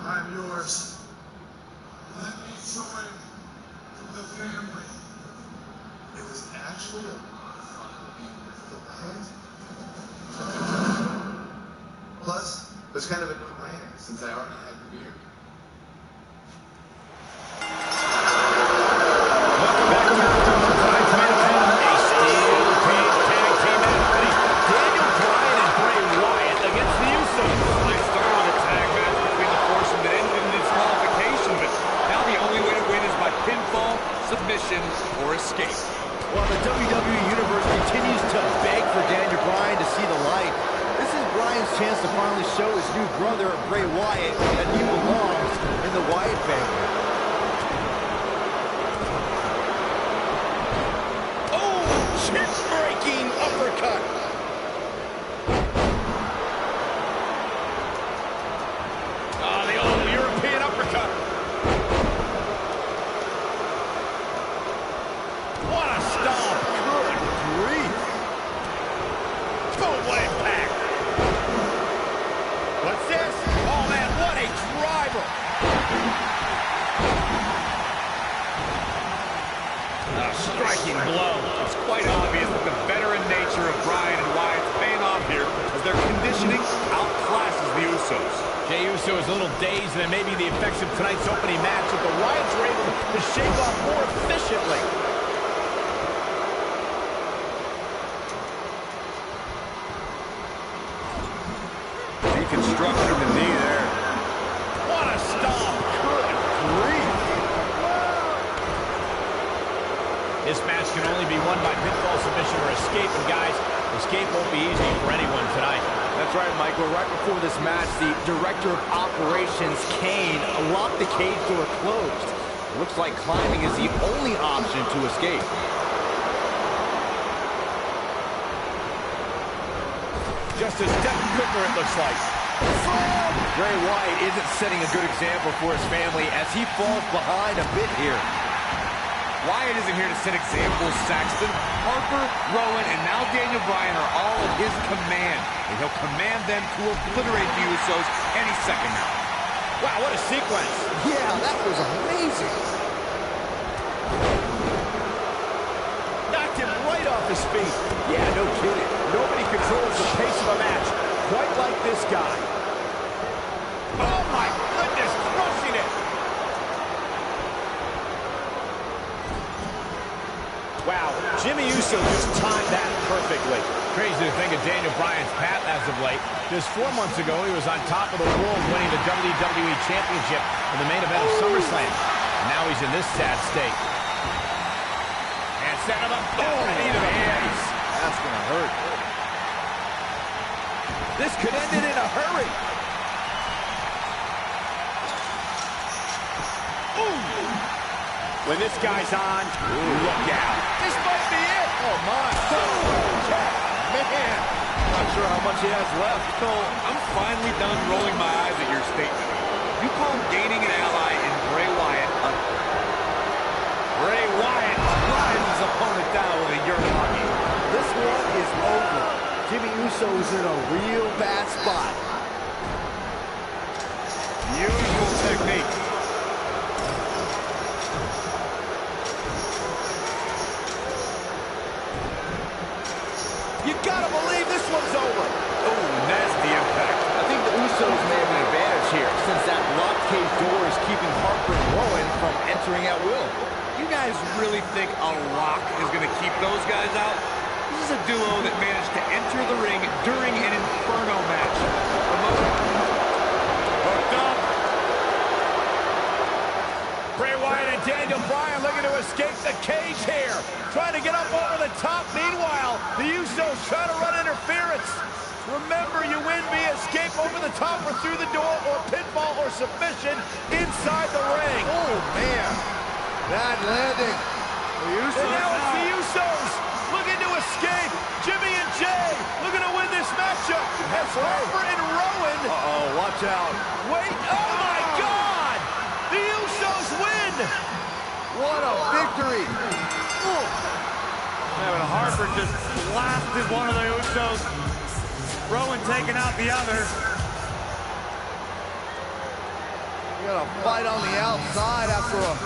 Speaker 2: I'm yours. Let me join the family. It was actually a lot of fun being with the band. Plus, it was kind of a no-brainer since I already had the beard.
Speaker 3: Welcome back to tonight's main event. A steel cage tag team match. Daniel Bryan and Bray Wyatt against the Usos.
Speaker 7: They started with a tag match between the foursome that ended in disqualification, but now the only way to win is by pinfall, submission, or escape.
Speaker 4: While the WWE Universe continues to beg for Daniel Bryan to see the light, this is Bryan's chance to finally show his new brother, Bray Wyatt, that he belongs in the Wyatt family. Oh, chip-breaking uppercut.
Speaker 3: Oh, the old European uppercut. What a stomp.
Speaker 4: Good grief.
Speaker 3: Boom, what impact. What's this? Oh, man, what a driver. A striking blow.
Speaker 7: It's quite obvious that the veteran nature of Bryan and Wyatt's paying off here as their conditioning outclasses the Usos.
Speaker 3: Jey Uso is a little dazed, and it may be the effects of tonight's opening match that the Wyatts are able to shake off more efficiently.
Speaker 7: Deconstructing the knee there.
Speaker 3: What a stomp. Good grief. This match can only be won by pinfall, submission, or escape. And guys, escape won't be easy for anyone tonight.
Speaker 4: That's right, Michael. Right before this match, the Director of Operations, Kane, locked the cage door closed. Looks like climbing is the only option to escape.
Speaker 3: Just a step quicker, it looks like.
Speaker 4: Bray Wyatt isn't setting a good example for his family as he falls behind a bit here.
Speaker 7: Wyatt isn't here to set examples. Saxton, Harper, Rowan, and now Daniel Bryan are all at his command. And he'll command them to obliterate the Usos any second now.
Speaker 3: Wow, what a sequence.
Speaker 4: Yeah, that was amazing.
Speaker 3: Knocked him right off his feet.
Speaker 4: Yeah, no kidding.
Speaker 3: Nobody controls the pace of a match quite like this guy. Oh, my goodness, crushing it. Wow, Jimmy Uso just timed that perfectly. Crazy to think of Daniel Bryan's path as of late. Just 4 months ago, he was on top of the world winning the WWE Championship in the main event of SummerSlam. And now he's in this sad state. And set him up. Oh, knee to the hands.
Speaker 4: That's going to hurt.
Speaker 3: This could end it in a hurry. Ooh. When this guy's on, look out. This might be it.
Speaker 4: Oh, my. Man, not sure how much he has left.
Speaker 7: Cole, I'm finally done rolling my eyes at your statement. You call gaining an ally in Bray Wyatt a...
Speaker 3: Bray Wyatt drives his opponent down with a Uranagi.
Speaker 4: This one is over. Jimmy Uso is in a real bad spot.
Speaker 7: Usual technique.
Speaker 3: You gotta believe this one's over.
Speaker 7: Oh, nasty impact.
Speaker 4: I think the Usos may have an advantage here, since that locked cage door is keeping Harper and Rowan from entering at will.
Speaker 7: You guys really think a lock is going to keep those guys out? This is a duo that managed to enter the ring during an Inferno match.
Speaker 3: escape the cage here. Trying to get up over the top. Meanwhile, the Usos trying to run interference. Remember, you win via escape over the top or through the door or pinfall or submission inside the ring.
Speaker 4: Oh, man. Bad landing. The Usos.
Speaker 3: And now it's the Usos looking to escape. Jimmy and Jay looking to win this matchup. As Harper and Rowan.
Speaker 4: Uh-oh, watch out.
Speaker 3: Wait, oh my God! The Usos win!
Speaker 4: What a victory.
Speaker 5: Yeah, but Harper just blasted one of the Usos. Rowan taking out the other.
Speaker 4: We got a fight on the outside after a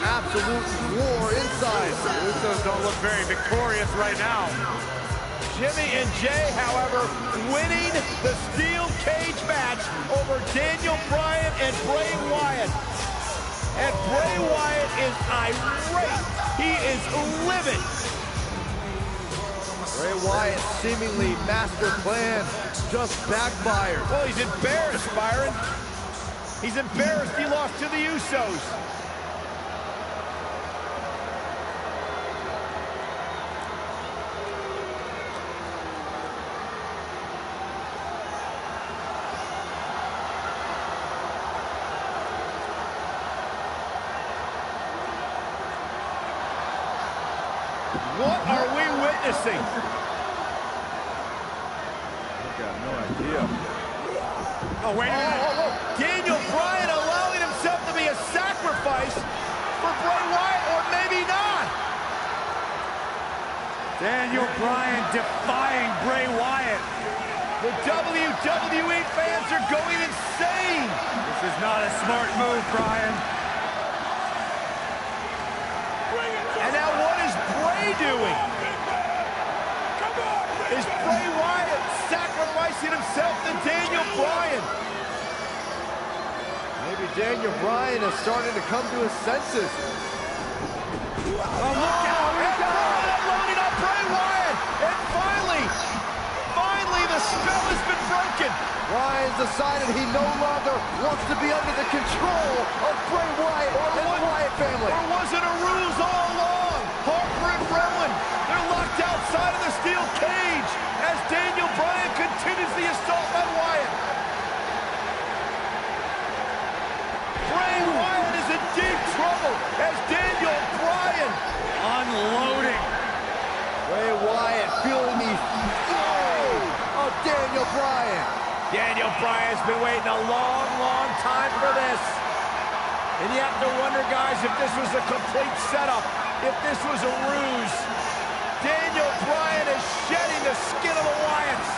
Speaker 4: absolute war inside.
Speaker 5: The Usos don't look very victorious right now.
Speaker 3: Jimmy and Jay, however, winning the steel cage match over Daniel Bryan and Bray Wyatt. And Bray Wyatt is irate. He is livid.
Speaker 4: Bray Wyatt's seemingly master plan just backfired.
Speaker 3: Well, he's embarrassed, Byron. He's embarrassed he lost to the Usos. What are we witnessing?
Speaker 4: I got no idea.
Speaker 5: Oh, wait a minute.
Speaker 3: Daniel Bryan allowing himself to be a sacrifice for Bray Wyatt, or maybe not.
Speaker 5: Daniel Bryan defying Bray Wyatt.
Speaker 3: The WWE fans are going insane.
Speaker 5: This is not a smart move, Bryan.
Speaker 3: And now what is Bray doing? Is Bray Wyatt sacrificing himself to Daniel Bryan?
Speaker 4: Maybe Daniel Bryan is starting to come to his senses.
Speaker 3: Oh, look out! And Bryan unloading on Bray Wyatt! And finally, the spell has been broken!
Speaker 4: Bryan's decided he no longer wants to be under the control of Bray Wyatt and the Wyatt family.
Speaker 3: Or was it a ruse all along? Harper and Rowan, they're locked outside of the steel cage as Daniel Bryan continues the assault on Wyatt. Bray Wyatt is in deep trouble as Daniel Bryan
Speaker 5: Unloading.
Speaker 4: Bray Wyatt feeling the flow of Daniel Bryan.
Speaker 3: Daniel Bryan's been waiting a long, long time for this. And you have to wonder, guys, if this was a complete setup, if this was a ruse. Daniel Bryan is shedding the skin of the Wyatts.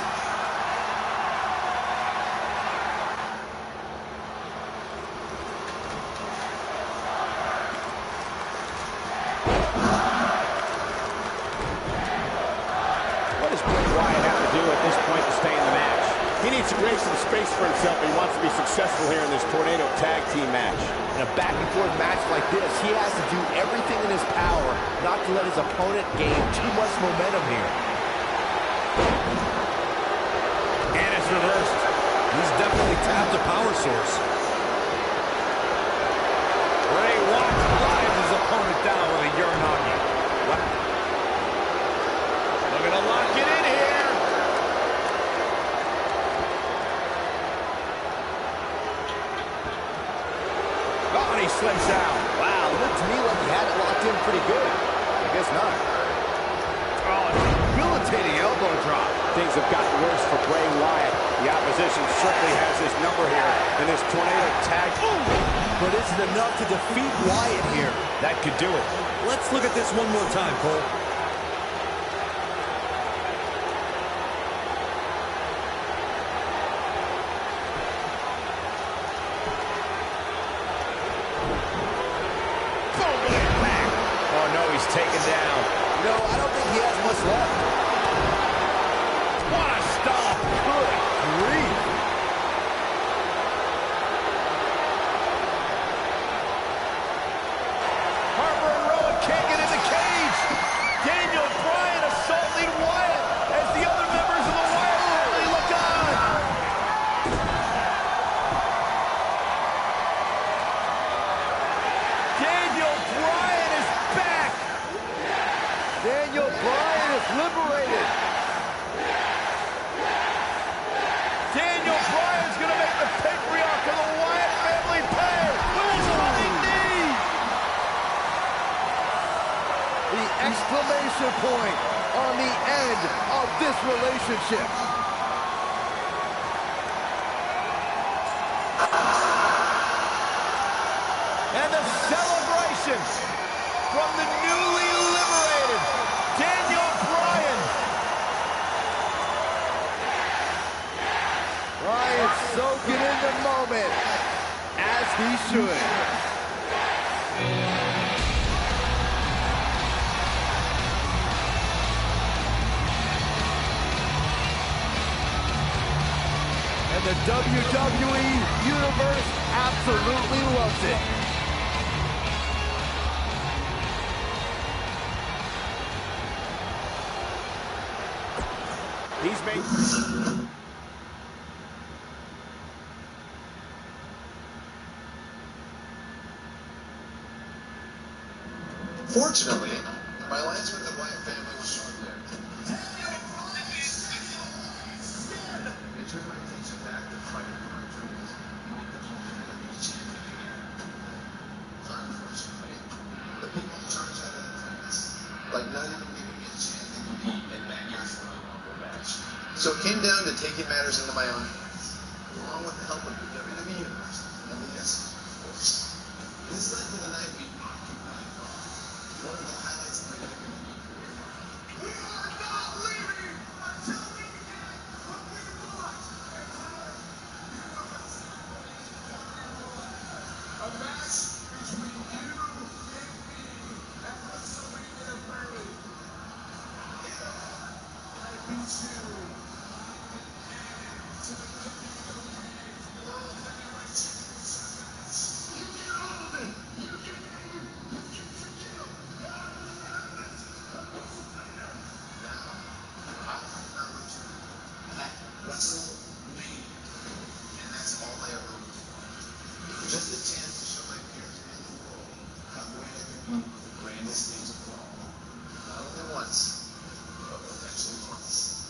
Speaker 3: What does Bray Wyatt have to do at this point to stay in the match? He needs to create some space for himself if he wants to be successful here in this Tornado Tag Team match.
Speaker 10: In a back-and-forth match like this, he has to do everything in his power not to let his opponent gain too much momentum here.
Speaker 3: And it's reversed.
Speaker 10: He's definitely tapped a power source.
Speaker 3: Bray Wyatt drives his opponent down with a Uranagi. Looking to lock it in here. Oh, and he slips out.
Speaker 10: Wow, looked to me like he had it locked in pretty good. I guess not.
Speaker 3: Oh, debilitating elbow drop. Things have gotten worse for Bray Wyatt. The opposition certainly has his number here in this Tornado Tag.
Speaker 10: But is it enough to defeat Wyatt here?
Speaker 3: That could do it.
Speaker 10: Let's look at this one more time, Cole.
Speaker 3: Oh, no, he's taken down.
Speaker 10: No, I don't think he has much left.
Speaker 3: What a stop.
Speaker 10: Good grief.
Speaker 3: Harper and Rowan can't get in the cage. Daniel Bryan assaulting Wyatt as the other members of the Wyatt family look on. Daniel Bryan is
Speaker 10: relationship.
Speaker 4: And the celebration from the newly liberated Daniel Bryan.
Speaker 10: Bryan soaking in the moment, as he should. And the WWE Universe absolutely loves it.
Speaker 4: He's made...
Speaker 2: Fortunately, my alliance with the Wyatt family was short-lived. It turned my attention back to fighting for my dreams. Unfortunately, the people in charge had a tendency, like not even giving me a chance to compete in that year's Royal Rumble match. So it came down to taking matters into my own hands, along with the help of the WWE Universe and the yes, of course. This led to the night we occupied. One of the highlights of my WWE career. We are not leaving until we get what we want. A match between you and me at WrestleMania 30. I beat you. To the WWE World Heavyweight Championship match. You get all of it. You get me. You get to kill. WrestleMania. And that's all I ever looked for. Just a chance to show my peers and the world how great I can be with the grandest stage of all. Not only once, but potentially twice.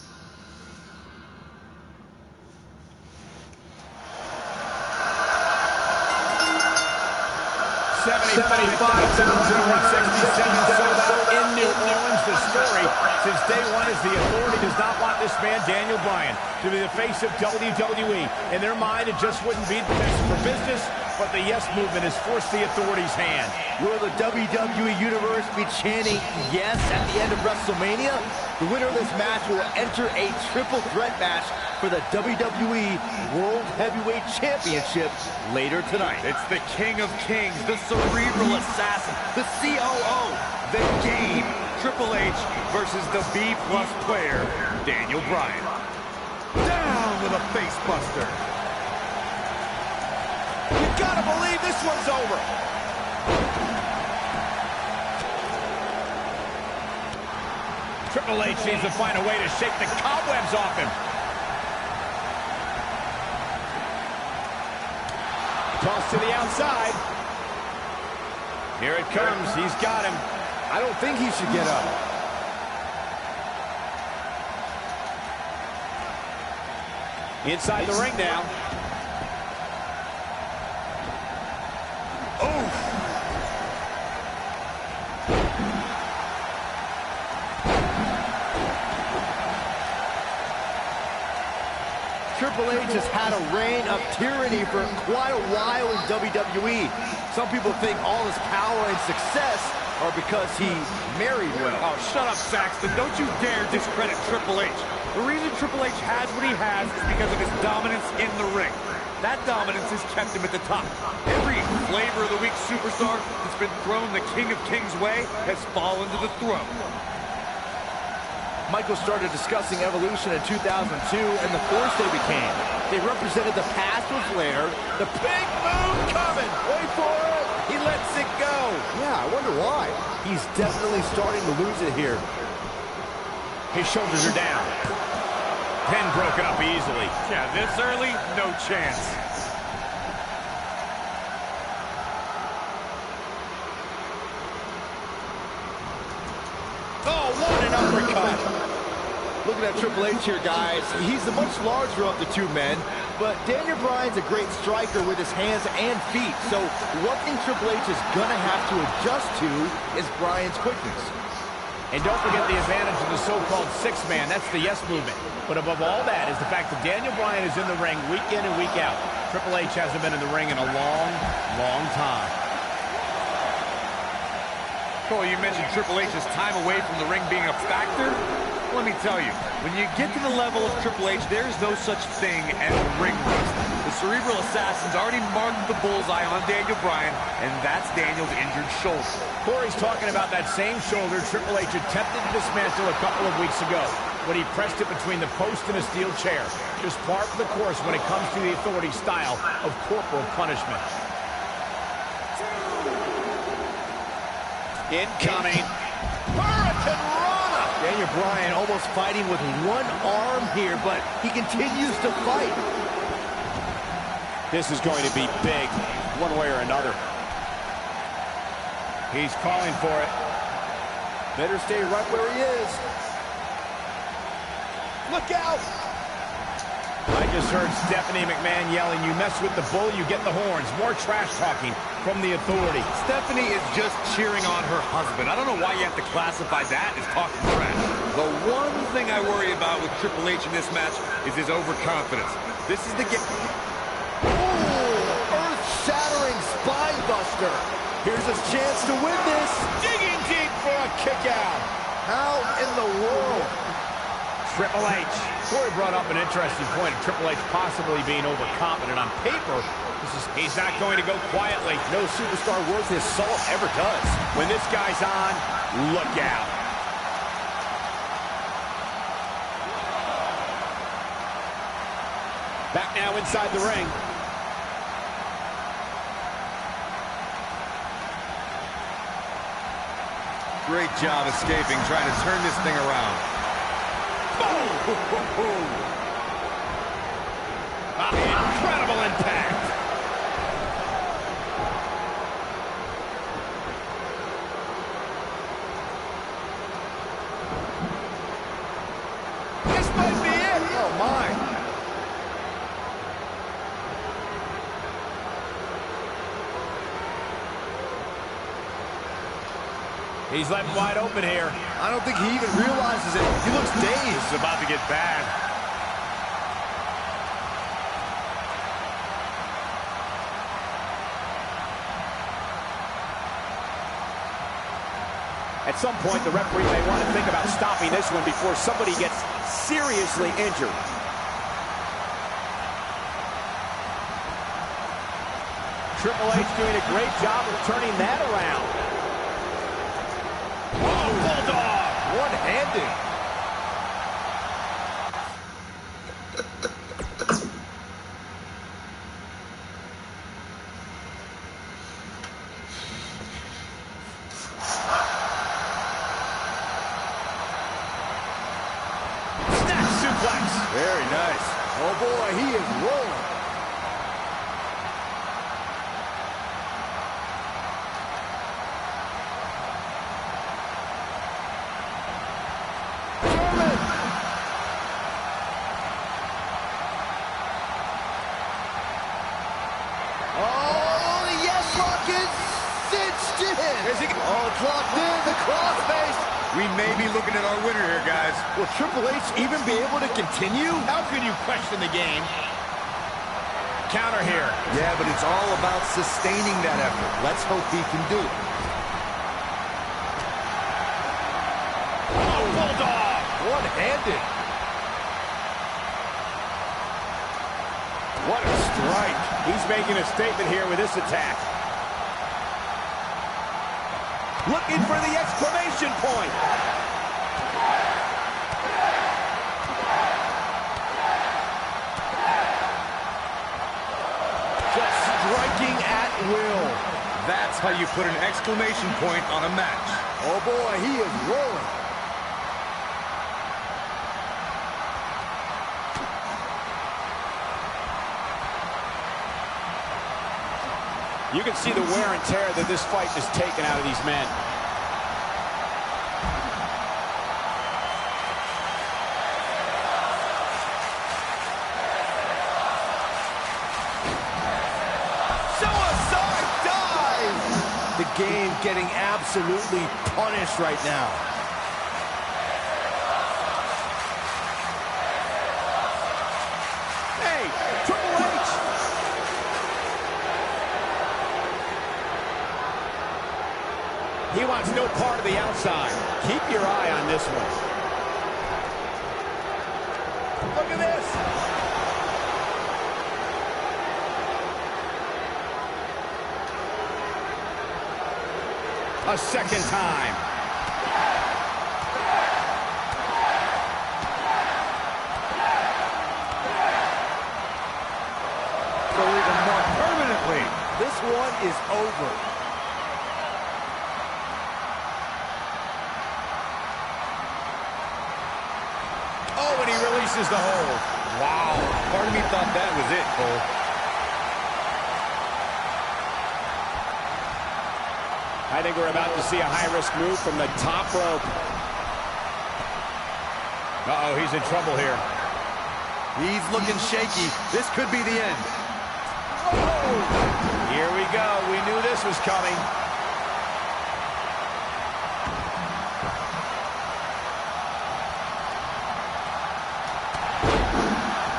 Speaker 3: Sold out in New Orleans. The story since day one is the Authority does not want this man, Daniel Bryan, to be the face of WWE. In their mind, it just wouldn't be the best for business, but the yes movement has forced the Authority's hand.
Speaker 10: Will the WWE Universe be chanting yes at the end of WrestleMania? The winner of this match will enter a triple threat match for the WWE World Heavyweight Championship later tonight.
Speaker 7: It's the King of Kings, the cerebral assassin, the COO, the Game, Triple H versus the B-plus player, Daniel Bryan. Down with a face buster.
Speaker 4: You gotta believe this one's over.
Speaker 3: Triple H needs to find a way to shake the cobwebs off him. Toss to the outside. Here it comes. He's got him.
Speaker 10: I don't think he should get up.
Speaker 3: Inside the ring now.
Speaker 10: Triple H has had a reign of tyranny for quite a while in WWE. Some people think all his power and success are because he married well.
Speaker 7: Oh, shut up, Saxton. Don't you dare discredit Triple H. The reason Triple H has what he has is because of his dominance in the ring. That dominance has kept him at the top. Every flavor of the week superstar that's been thrown the King of Kings way has fallen to the throne.
Speaker 10: Michael started discussing Evolution in 2002 and the force they became. They represented the past with flair. The big move coming. Wait for it. He lets it go. Yeah, I wonder why. He's definitely starting to lose it here.
Speaker 3: His shoulders are down. Pin broken up easily.
Speaker 7: Yeah, this early, no chance.
Speaker 3: Oh, what an uppercut.
Speaker 10: Looking at Triple H here, guys, he's the much larger of the two men, but Daniel Bryan's a great striker with his hands and feet, so one thing Triple H is going to have to adjust to is Bryan's quickness.
Speaker 3: And don't forget the advantage of the so-called six-man. That's the yes movement. But above all that is the fact that Daniel Bryan is in the ring week in and week out. Triple H hasn't been in the ring in a long, long time.
Speaker 7: Cole, you mentioned Triple H's time away from the ring being a factor. Let me tell you, when you get to the level of Triple H, there's no such thing as ring rust. The Cerebral Assassin's already marked the bullseye on Daniel Bryan, and that's Daniel's injured shoulder.
Speaker 3: Corey's talking about that same shoulder Triple H attempted to dismantle a couple of weeks ago when he pressed it between the post and a steel chair. Just part of the course when it comes to the Authority style of corporal punishment.
Speaker 10: Incoming. Hurricane Rana! Daniel Bryan almost fighting with one arm here, but he continues to fight.
Speaker 3: This is going to be big, one way or another. He's calling for it.
Speaker 10: Better stay right where he is. Look out!
Speaker 3: I just heard Stephanie McMahon yelling, "You mess with the bull, you get the horns." More trash talking from the Authority.
Speaker 7: Stephanie is just cheering on her husband. I don't know why you have to classify that as talking trash. The one thing I worry about with Triple H in this match is his overconfidence. This is the game.
Speaker 10: Oh, earth-shattering spine buster. Here's his chance to win this.
Speaker 3: Digging deep for a kick out.
Speaker 10: How in the world?
Speaker 3: Triple H. Corey brought up an interesting point of Triple H possibly being overconfident. On paper, he's not going to go quietly.
Speaker 10: No superstar worth his salt ever does.
Speaker 3: When this guy's on, look out. Back now inside the ring.
Speaker 7: Great job escaping, trying to turn this thing around.
Speaker 3: Incredible impact. This might be it.
Speaker 10: Oh, my.
Speaker 3: He's left wide open here.
Speaker 10: I don't think he even realizes it. He looks dazed.
Speaker 7: It's about to get bad.
Speaker 3: At some point, the referee may want to think about stopping this one before somebody gets seriously injured. Triple H doing a great job of turning that around. Oh, Bulldog!
Speaker 10: One-handed.
Speaker 3: Snap suplex.
Speaker 10: Very nice. Oh, boy, he is rolling. Oh, it's locked in, the crossface.
Speaker 7: We may be looking at our winner here, guys.
Speaker 10: Will Triple H even be able to continue?
Speaker 3: How can you question the game? Counter here.
Speaker 10: Yeah, but it's all about sustaining that effort. Let's hope he can do it.
Speaker 3: Oh, Bulldog!
Speaker 10: One-handed. What a strike.
Speaker 3: He's making a statement here with this attack. Looking for the exclamation point.
Speaker 10: Just striking at will.
Speaker 7: That's how you put an exclamation point on a match.
Speaker 10: Oh, boy, he is rolling.
Speaker 3: You can see the wear and tear that this fight has taken out of these men.
Speaker 10: Suicide dive! The game getting absolutely punished right now.
Speaker 3: He wants no part of the outside. Keep your eye on this one. Look at this. A second time.
Speaker 4: So even more permanently, this one is over.
Speaker 3: Oh, and he releases the hold. Wow.
Speaker 5: Part of me thought that was it, Cole.
Speaker 3: I think we're about to see a high-risk move from the top rope. Uh-oh, he's in trouble here.
Speaker 4: He's looking shaky. This could be the end.
Speaker 3: Whoa! Here we go. We knew this was coming.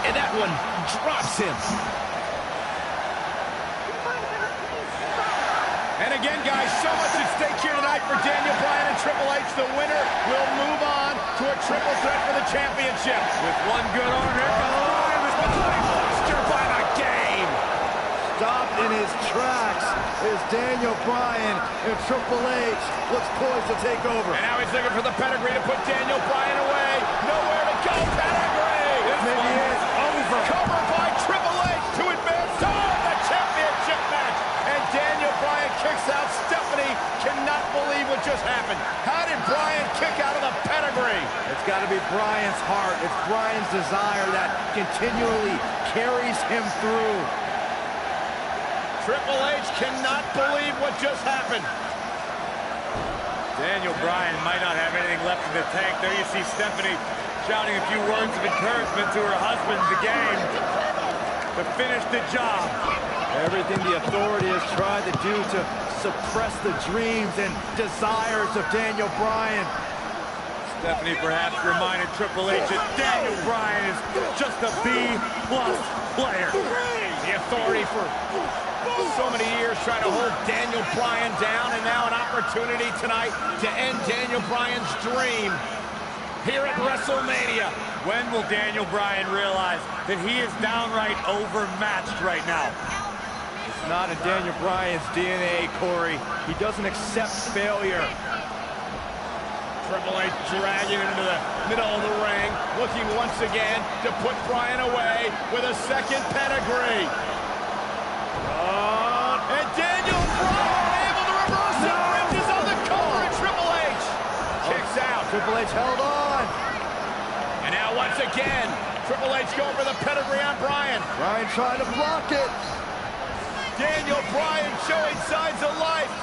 Speaker 3: And that one drops him. And again, guys, so much at stake here tonight for Daniel Bryan and Triple H. The winner will move on to a triple threat for the championship.
Speaker 5: With one good arm, here comes Bryan. This body buster by the game.
Speaker 10: Stopped in his tracks is Daniel Bryan, and Triple H looks poised to take over.
Speaker 3: And now he's looking for the pedigree to put Daniel Bryan away. Nowhere to go. Pedigree.
Speaker 10: This may be it.
Speaker 3: Over. Cover by Triple H to advance to the championship match. And Daniel Bryan kicks out. Stephanie cannot believe what just happened. How did Bryan kick out of the pedigree?
Speaker 10: It's got to be Bryan's heart. It's Bryan's desire that continually carries him through.
Speaker 3: Triple H cannot believe what just happened.
Speaker 5: Daniel Bryan might not have anything left in the tank. There you see Stephanie shouting a few words of encouragement to her husband, the game, to finish the job.
Speaker 10: Everything the authority has tried to do to suppress the dreams and desires of Daniel Bryan.
Speaker 5: Stephanie perhaps reminded Triple H that Daniel Bryan is just a B-plus player.
Speaker 3: The authority for so many years trying to hold Daniel Bryan down, and now an opportunity tonight to end Daniel Bryan's dream here at WrestleMania.
Speaker 5: When will Daniel Bryan realize that he is downright overmatched right now?
Speaker 10: It's not in Daniel Bryan's DNA, Corey. He doesn't accept failure.
Speaker 3: Triple H dragging into the middle of the ring, looking once again to put Bryan away with a second pedigree. And Daniel Bryan able to reverse it. Bridges on the cover, and Triple H kicks out.
Speaker 10: Triple H held on.
Speaker 3: And now once again, Triple H going for the pedigree on Bryan.
Speaker 10: Bryan trying to block it.
Speaker 3: Daniel Bryan showing signs of life.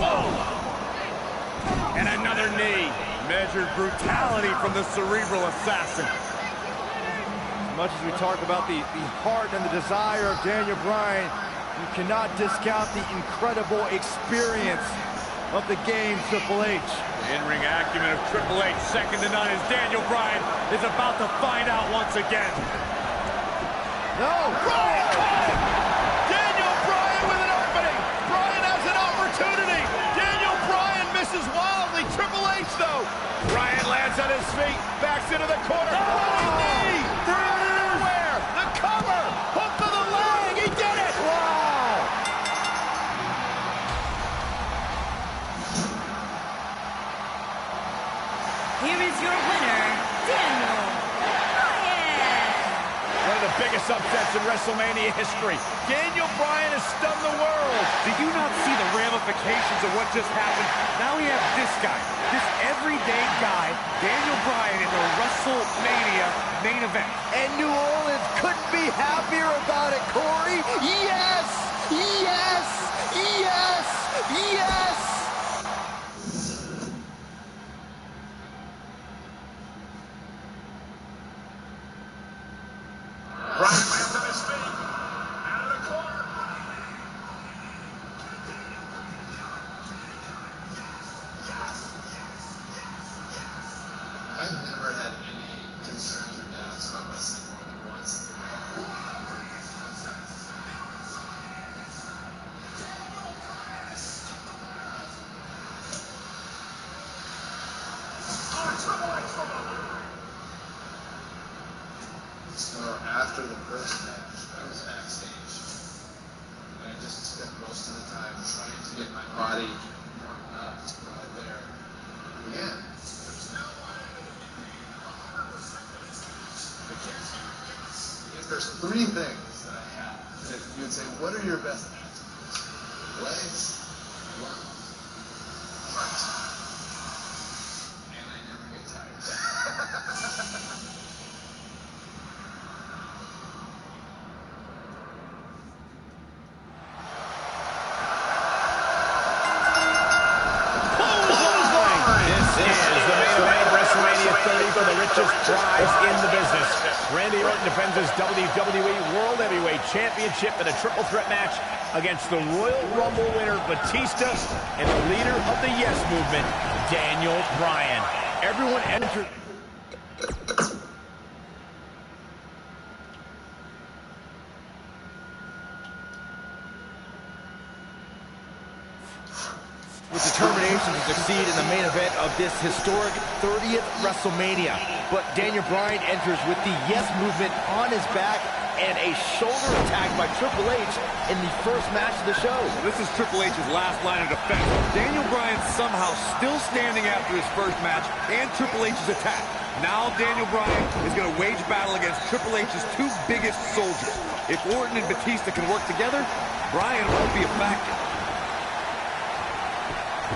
Speaker 3: Oh! And another knee.
Speaker 5: Measured brutality from the cerebral assassin.
Speaker 10: As much as we talk about the heart and the desire of Daniel Bryan, you cannot discount the incredible experience of the game, Triple H.
Speaker 5: The in-ring acumen of Triple H, second to none, as Daniel Bryan is about to find out once again.
Speaker 10: No!
Speaker 3: Bryan caught it! Daniel Bryan with an opening! Bryan has an opportunity! Daniel Bryan misses wildly. Triple H, though. Bryan lands on his feet, backs into the corner. Running knee! There it is! Where? The cover! Hook to the leg! He did it!
Speaker 10: Wow!
Speaker 8: Here is your winner, Daniel Bryan.
Speaker 3: One of the biggest upsets in WrestleMania history. Daniel Bryan has stunned the world.
Speaker 5: Do you not see the ramifications of what just happened? Now we have this guy, this everyday guy, Daniel Bryan, in the WrestleMania main event.
Speaker 10: And New Orleans couldn't be happier about it, Corey. Yes! Yes! Yes! Yes!
Speaker 6: Bryan lands on his feet. Out of the corner.
Speaker 2: I've never had any concerns or doubts about wrestling more than once. three things that I have that you would say, what are your best attributes? Legs, lungs, heart. And I never get tired.
Speaker 3: For the richest prize in the business. Randy Orton defends his WWE World Heavyweight Championship in a triple threat match against the Royal Rumble winner Batista and the leader of the Yes Movement, Daniel Bryan. Everyone entered.
Speaker 10: With determination to succeed in the main event of this historic 30th WrestleMania. But Daniel Bryan enters with the Yes Movement on his back and a shoulder attack by Triple H in the first match of the show.
Speaker 7: This is Triple H's last line of defense. Daniel Bryan somehow still standing after his first match and Triple H's attack. Now Daniel Bryan is going to wage battle against Triple H's two biggest soldiers. If Orton and Batista can work together, Bryan won't be a factor.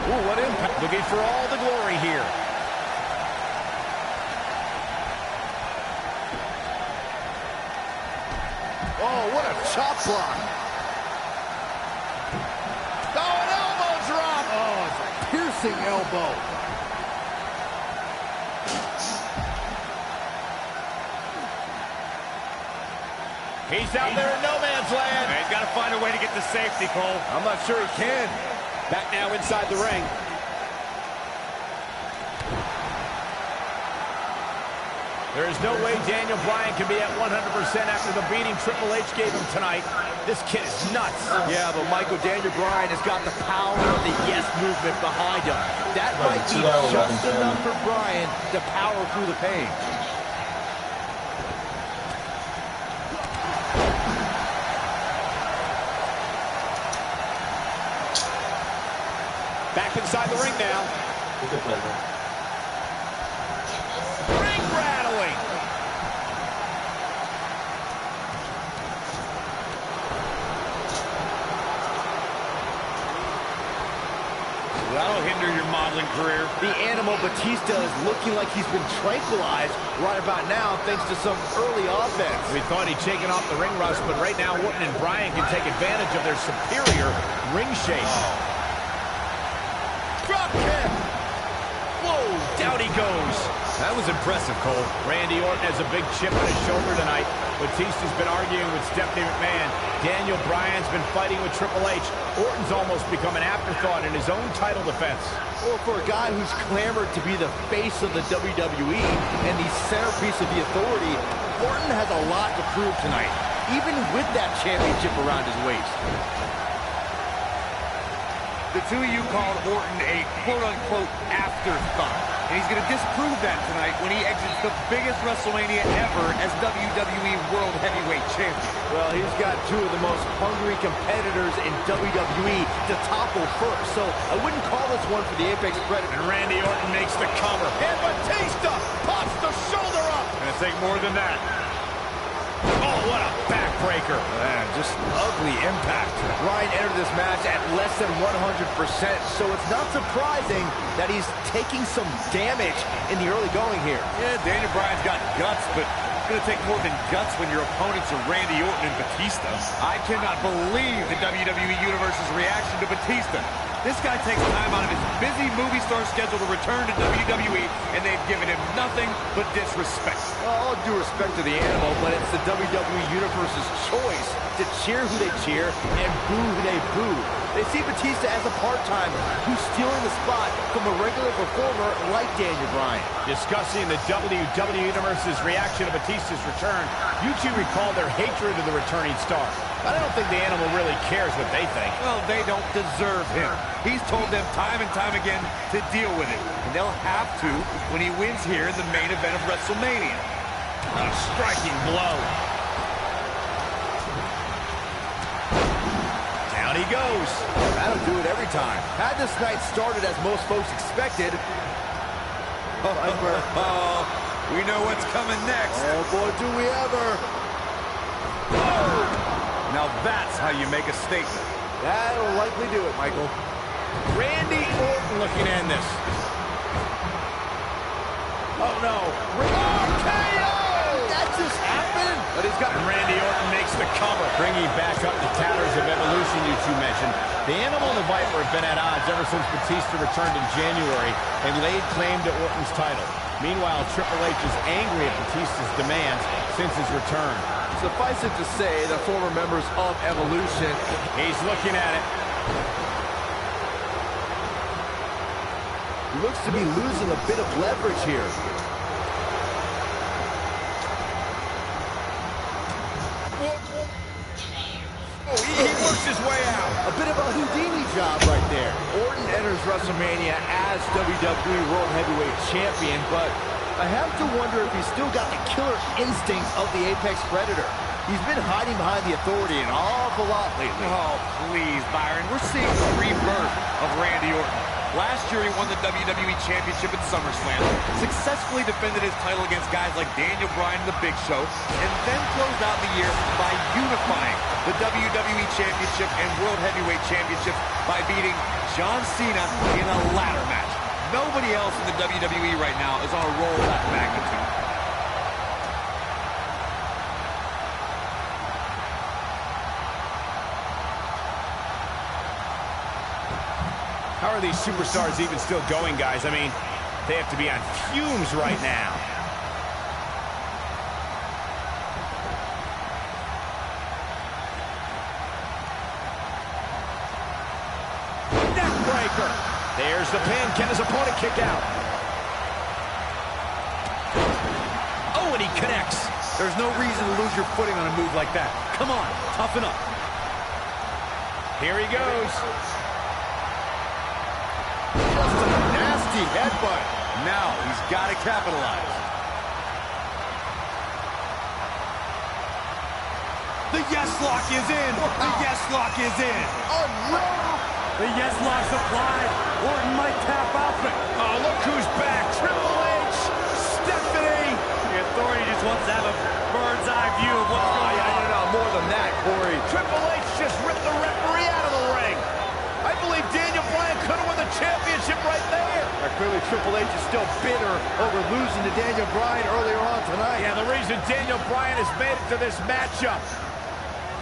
Speaker 3: Ooh, what impact. Looking for all the glory here.
Speaker 10: Oh, what a chop block.
Speaker 3: Oh, an elbow drop.
Speaker 10: Oh, it's a piercing elbow.
Speaker 3: He's out there in no man's land.
Speaker 7: He's got to find a way to get to safety, Cole.
Speaker 10: I'm not sure he can.
Speaker 3: Back now inside the ring. There is no way Daniel Bryan can be at 100% after the beating Triple H gave him tonight. This kid is nuts.
Speaker 10: Yeah, but Michael, Daniel Bryan has got the power of the Yes Movement behind him. That might be just enough for Bryan to power through the pain.
Speaker 3: Back inside the ring now. Ring rattling.
Speaker 7: That'll hinder your modeling career.
Speaker 10: The animal Batista is looking like he's been tranquilized right about now thanks to some early offense.
Speaker 3: We thought he'd taken off the ring rust, but right now Orton and Bryan can take advantage of their superior ring shape.
Speaker 10: Drop kick!
Speaker 3: Whoa, down he goes. That was impressive, Cole. Randy Orton has a big chip on his shoulder tonight. Batista's been arguing with Stephanie McMahon. Daniel Bryan's been fighting with Triple H. Orton's almost become an afterthought in his own title defense.
Speaker 10: Well, for a guy who's clamored to be the face of the WWE and the centerpiece of the Authority, Orton has a lot to prove tonight, even with that championship around his waist.
Speaker 7: The two of you called Orton a quote-unquote afterthought. And he's going to disprove that tonight when he exits the biggest WrestleMania ever as WWE World Heavyweight Champion.
Speaker 10: Well, he's got two of the most hungry competitors in WWE to topple first, so I wouldn't call this one for the Apex Predator.
Speaker 3: And Randy Orton makes the cover.
Speaker 10: And Batista pops the shoulder up.
Speaker 7: Gonna take more than that.
Speaker 3: Oh, what a backbreaker.
Speaker 10: Man, just ugly impact. Bryan entered this match at less than 100%, so it's not surprising that he's taking some damage in the early going here.
Speaker 7: Yeah, Daniel Bryan's got guts, but it's going to take more than guts when your opponents are Randy Orton and Batista. I cannot believe the WWE Universe's reaction to Batista. This guy takes time out of his busy movie star schedule to return to WWE, and they've given him nothing but disrespect.
Speaker 10: Well, all due respect to the animal, but it's the WWE Universe's choice to cheer who they cheer and boo who they boo. They see Batista as a part-timer who's stealing the spot from a regular performer like Daniel Bryan.
Speaker 3: Discussing the WWE Universe's reaction to Batista's return, you two recall their hatred of the returning star. I don't think the animal really cares what they think.
Speaker 7: Well, they don't deserve him. He's told them time and time again to deal with it. And they'll have to when he wins here in the main event of WrestleMania.
Speaker 3: A striking blow. Down he goes.
Speaker 10: That'll do it every time. Had this night started as most folks expected.
Speaker 7: Oh, we know what's coming next.
Speaker 10: Oh, boy, do we ever.
Speaker 5: Now that's how you make a statement.
Speaker 10: That'll likely do it, Michael.
Speaker 3: Randy Orton looking to end this. Oh, no.
Speaker 10: RKO! That just happened?
Speaker 3: But he's got Randy Orton makes the cover. Bringing back up the tatters of Evolution you two mentioned. The Animal and the Viper have been at odds ever since Batista returned in January and laid claim to Orton's title. Meanwhile, Triple H is angry at Batista's demands since his return.
Speaker 10: Suffice it to say, the former members of Evolution...
Speaker 3: He's looking at it.
Speaker 10: He looks to be losing a bit of leverage here.
Speaker 3: Oh, he works his way out.
Speaker 10: A bit of a Houdini job right there. Orton enters WrestleMania as WWE World Heavyweight Champion, but I have to wonder if he's still got the killer instincts of the Apex Predator. He's been hiding behind the Authority an awful lot lately.
Speaker 5: Oh, please, Byron. We're seeing the rebirth of Randy Orton. Last year, he won the WWE Championship at SummerSlam, successfully defended his title against guys like Daniel Bryan and The Big Show, and then closed out the year by unifying the WWE Championship and World Heavyweight Championships by beating John Cena in a ladder match. Nobody else in the WWE right now is on a roll of that magnitude.
Speaker 3: How are these superstars even still going, guys? I mean, they have to be on fumes right now. Neckbreaker. There's the pin. Can his opponent kick out? Oh, and he connects.
Speaker 5: There's no reason to lose your footing on a move like that. Come on, toughen up.
Speaker 3: Here he goes.
Speaker 10: Just a nasty headbutt.
Speaker 5: Now he's got to capitalize. The yes lock is in. The yes lock is in.
Speaker 10: Unreal.
Speaker 5: The yes lock's applied. Orton might tap out.
Speaker 3: Oh, look who's back. Triple H. Stephanie.
Speaker 5: The Authority just wants to have a bird's eye view of what's going on.
Speaker 10: No, more than that, Corey.
Speaker 3: Triple H just ripped the referee out of the ring. I believe Daniel Bryan could have won the championship right there.
Speaker 10: Clearly, Triple H is still bitter over losing to Daniel Bryan earlier on tonight.
Speaker 3: Yeah, the reason Daniel Bryan has made it to this matchup.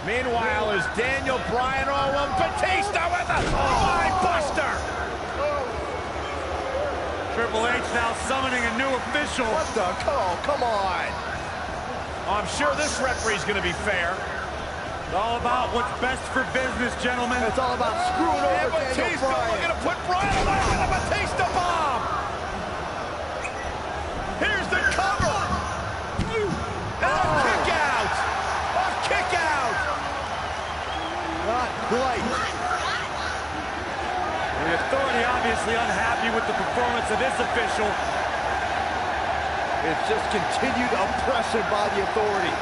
Speaker 3: Meanwhile, is Daniel Bryan, Batista with a spine buster.
Speaker 5: Triple H now summoning a new official.
Speaker 10: What the? Come on.
Speaker 3: I'm sure this referee's going to be fair.
Speaker 5: It's all about what's best for business, gentlemen.
Speaker 10: It's all about screwing over Daniel
Speaker 3: Batista
Speaker 10: Bryan.
Speaker 3: looking to put Bryan away with a Batista bomb. Here's the cover. And a kick out. A kick out.
Speaker 10: Not quite.
Speaker 5: The Authority obviously unhappy with the performance of this official.
Speaker 10: It's just continued oppression by the Authority.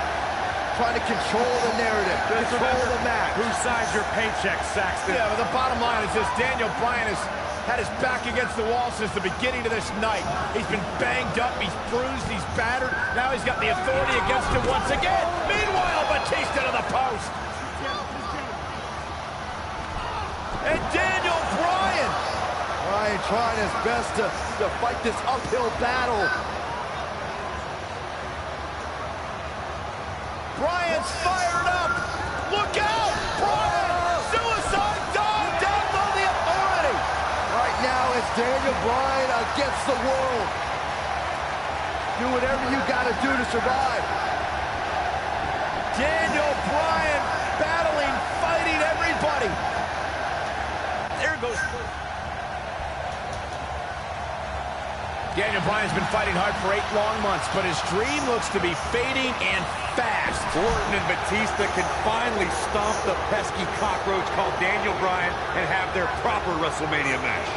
Speaker 10: Trying to control the narrative, control the match.
Speaker 5: Who signs your paycheck, Saxton?
Speaker 3: Yeah, but the bottom line is this. Daniel Bryan has had his back against the wall since the beginning of this night. He's been banged up, he's bruised, he's battered. Now he's got the Authority against him once again. Meanwhile, Batista to the post. And Daniel Bryan.
Speaker 10: Bryan trying his best to fight this uphill battle.
Speaker 3: Bryan's fired up. Look out. Bryan. Suicide dive down on the Authority.
Speaker 10: Right now, it's Daniel Bryan against the world. Do whatever you got to do to survive.
Speaker 3: Daniel Bryan battling, fighting everybody. There goes. Daniel Bryan's been fighting hard for 8 long months, but his dream looks to be fading and fast.
Speaker 5: Orton and Batista can finally stomp the pesky cockroach called Daniel Bryan and have their proper WrestleMania match.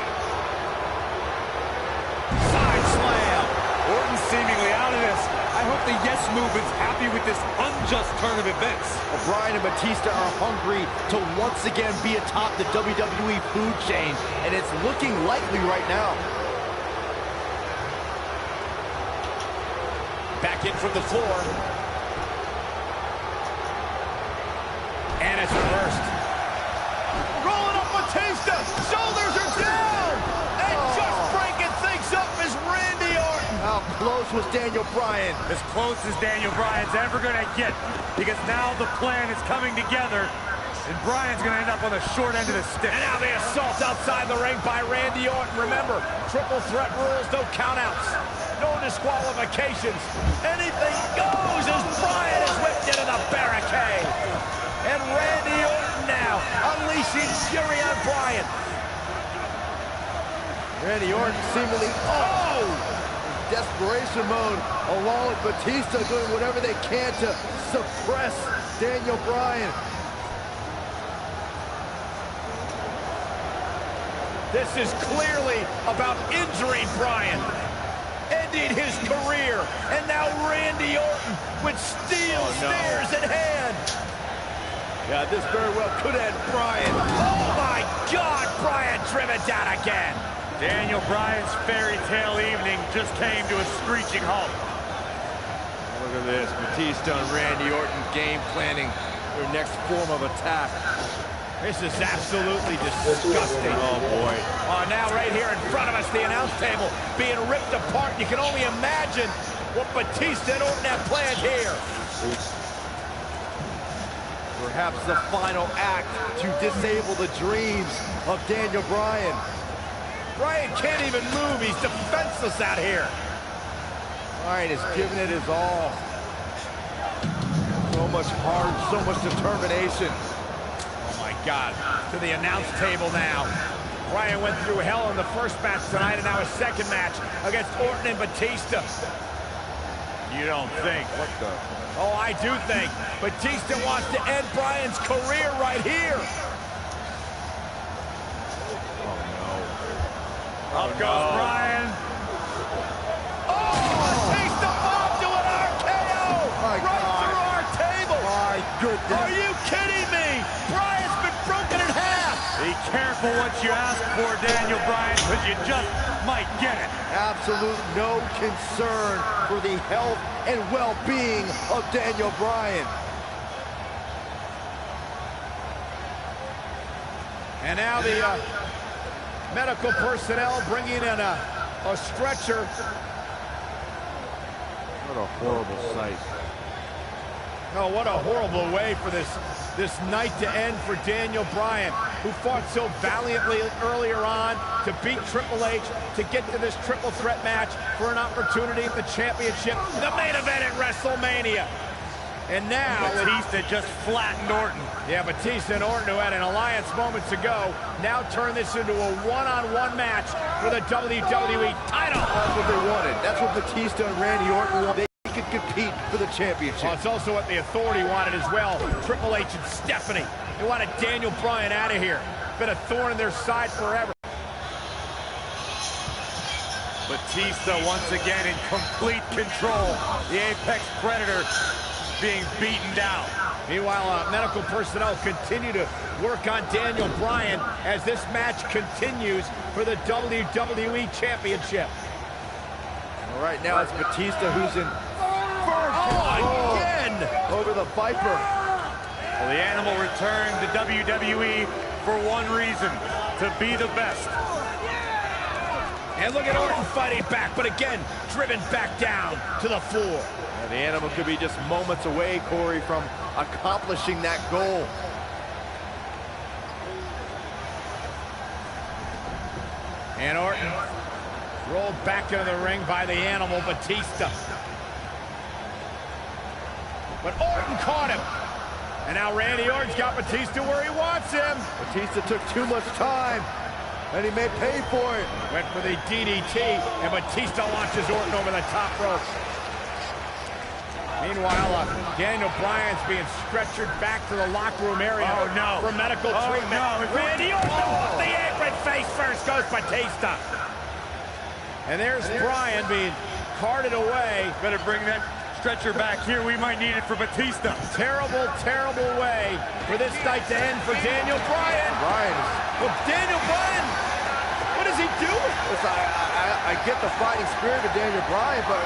Speaker 3: Side slam.
Speaker 5: Orton seemingly out of this. I hope the yes movement's happy with this unjust turn of events.
Speaker 10: Bryan and Batista are hungry to once again be atop the WWE food chain, and it's looking likely right now. Back in from the floor.
Speaker 3: And it's reversed.
Speaker 10: Rolling up Batista. Shoulders are down. And just breaking things up is Randy Orton. How close was Daniel Bryan?
Speaker 7: As close as Daniel Bryan's ever going to get, because now the plan is coming together, and Bryan's going to end up on the short end of the stick.
Speaker 3: And now the assault outside the ring by Randy Orton. Remember, triple threat rules, no countouts, no disqualifications. Anything goes as Bryan is whipped into the barricade. And Randy Orton now unleashing fury on Bryan.
Speaker 10: Randy Orton seemingly, desperation mode, along with Batista doing whatever they can to suppress Daniel Bryan.
Speaker 3: This is clearly about injuring Bryan, ending his career, and now Randy Orton with steel stairs in hand.
Speaker 10: Yeah, this very well could end Bryan.
Speaker 3: Oh my God, Bryan driven down again.
Speaker 7: Daniel Bryan's fairy tale evening just came to a screeching halt.
Speaker 10: Look at this, Batista and Randy Orton game planning their next form of attack.
Speaker 3: This is absolutely disgusting.
Speaker 10: Oh, boy.
Speaker 3: Oh, now right here in front of us, the announce table being ripped apart. You can only imagine what Batista and Orton have planned here.
Speaker 10: Perhaps the final act to disable the dreams of Daniel Bryan.
Speaker 3: Bryan can't even move. He's defenseless out here.
Speaker 10: Bryan is giving it his all. So much heart, so much determination.
Speaker 3: God, to the announce table now. Bryan went through hell in the first match tonight, and now a second match against Orton and Batista.
Speaker 7: You don't think?
Speaker 10: What the?
Speaker 3: Oh, I do think. Batista wants to end Bryan's career right here.
Speaker 10: Oh, no.
Speaker 7: Up goes Bryan.
Speaker 3: Oh, Batista bombed to an RKO!
Speaker 10: My
Speaker 3: right
Speaker 10: God.
Speaker 3: through our table!
Speaker 10: My goodness.
Speaker 3: Are you kidding me? Bryan's been broken in half!
Speaker 7: Be careful what you ask for, Daniel Bryan, because you just might get it.
Speaker 10: Absolute no concern for the health and well-being of Daniel Bryan.
Speaker 3: And now the medical personnel bringing in a stretcher.
Speaker 10: What a horrible sight.
Speaker 3: Oh, what a horrible way for this night to end for Daniel Bryan, who fought so valiantly earlier on to beat Triple H, to get to this triple threat match for an opportunity at the championship, the main event at WrestleMania. And now
Speaker 7: Batista just flattened Orton.
Speaker 3: Yeah, Batista and Orton, who had an alliance moments ago, now turn this into a one-on-one match for the WWE title.
Speaker 10: That's what they wanted. That's what Batista and Randy Orton wanted. They could compete for the championship.
Speaker 3: Well, it's also what the Authority wanted as well. Triple H and Stephanie. They wanted Daniel Bryan out of here. Been a thorn in their side forever.
Speaker 7: Batista once again in complete control. The Apex Predator being beaten down.
Speaker 3: Meanwhile, medical personnel continue to work on Daniel Bryan as this match continues for the WWE Championship.
Speaker 10: All right, now it's Batista who's in
Speaker 3: again
Speaker 10: over the Viper.
Speaker 7: Well, the animal returned to WWE for one reason, to be the best.
Speaker 3: And look at Orton fighting back, but again, driven back down to the floor.
Speaker 10: And the animal could be just moments away, Corey, from accomplishing that goal.
Speaker 3: And Orton rolled back into the ring by the animal, Batista. But Orton caught him. And now Randy Orton's got Batista where he wants him.
Speaker 10: Batista took too much time, and he may pay for it.
Speaker 3: Went for the DDT, and Batista launches Orton over the top rope. Meanwhile, Daniel Bryan's being stretchered back to the locker room area for medical treatment. Randy Orton off the apron, face first goes Batista. And there's Bryan being carted away.
Speaker 7: Better bring that stretcher back here. We might need it for Batista.
Speaker 3: Terrible, terrible way for this night to end for Daniel Bryan. Well, Daniel Bryan, what is he doing?
Speaker 10: Listen, I get the fighting spirit of Daniel Bryan, but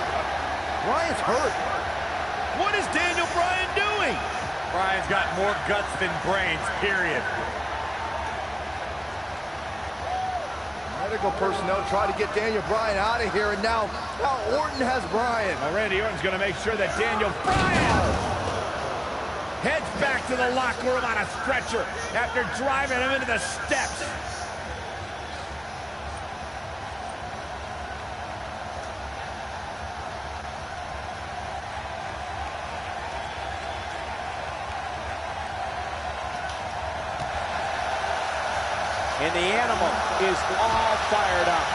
Speaker 10: Bryan's hurt.
Speaker 3: What is Daniel Bryan doing?
Speaker 5: Bryan's got more guts than brains, period.
Speaker 10: Medical personnel try to get Daniel Bryan out of here, and now Orton has Bryan.
Speaker 3: Well, Randy Orton's going to make sure that Daniel Bryan heads back to the locker room on a stretcher after driving him into the steps. And the animal is all fired up.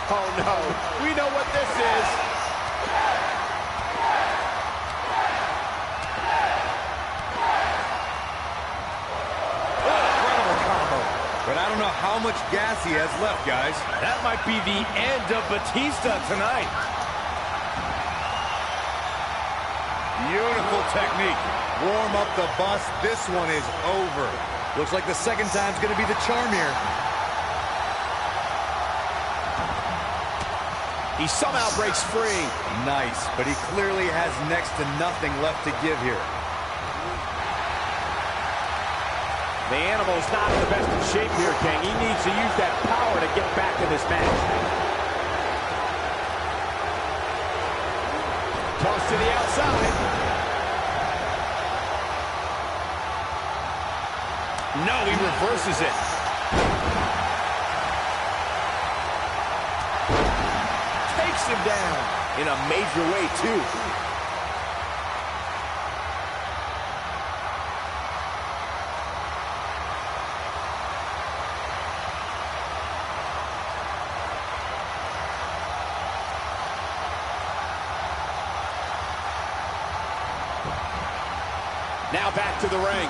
Speaker 3: Oh no, we know what this is.
Speaker 5: Incredible combo. But I don't know how much gas he has left, guys.
Speaker 3: That might be the end of Batista tonight.
Speaker 5: Beautiful technique. Warm up the bus. This one is over. Looks like the second time's going to be the charm here.
Speaker 3: He somehow breaks free.
Speaker 5: Nice, but he clearly has next to nothing left to give here.
Speaker 3: The animal's not in the best of shape here, King. He needs to use that power to get back in this match. Toss to the outside. No, he reverses it. Takes him down in a major way, too. Now back to the ring.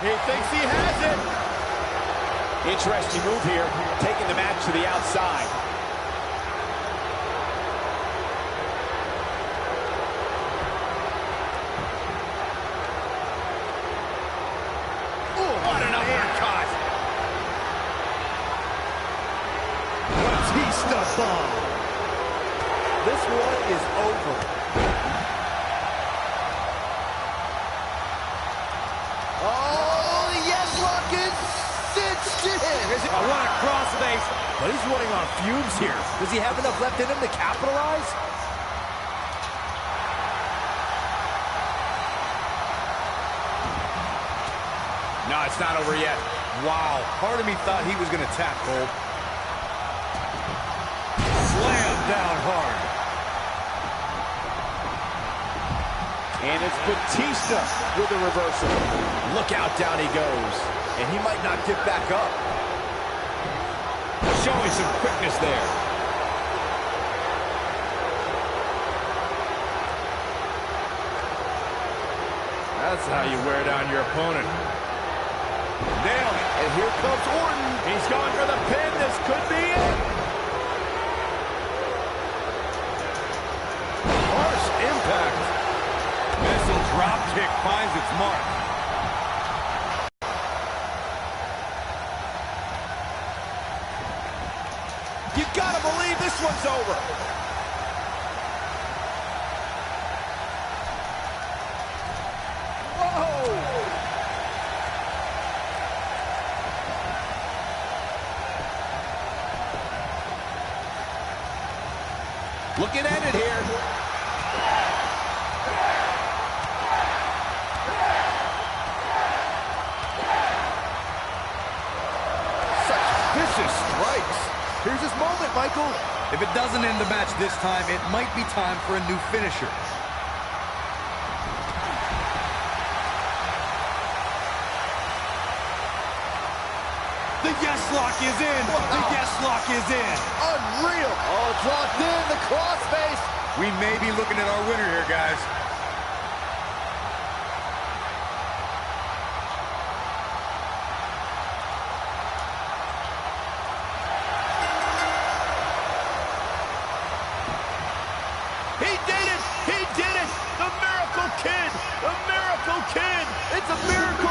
Speaker 3: He thinks he has it. Interesting move here, taking the match to the outside. Ooh, what an uppercut.
Speaker 10: Batista bomb. This one is over. Oh, the yes lock is cinched in.
Speaker 3: I want a crossface,
Speaker 10: But he's running on fumes here. Does he have enough left in him to capitalize?
Speaker 3: No, it's not over yet.
Speaker 5: Wow, part of me thought he was going to tap, Cole. Slam down hard.
Speaker 3: And it's Batista with a reversal. Look out, down he goes.
Speaker 10: And he might not get back up.
Speaker 3: Showing some quickness there. That's how you wear down your opponent. Nailed it.
Speaker 10: And here comes Orton.
Speaker 3: He's going for the pin. This could be it.
Speaker 5: Harsh impact. Missile drop kick finds its mark.
Speaker 3: You gotta believe this one's over. Whoa! Looking at it here.
Speaker 10: Such vicious strikes. Here's his moment, Michael.
Speaker 5: If it doesn't end the match this time, it might be time for a new finisher. The yes lock is in. The yes lock is in.
Speaker 10: Unreal. Oh, it's locked in. The crossface.
Speaker 5: We may be looking at our winner here, guys.
Speaker 3: He did it! He did it! The Miracle Kid! The Miracle Kid!
Speaker 10: It's a miracle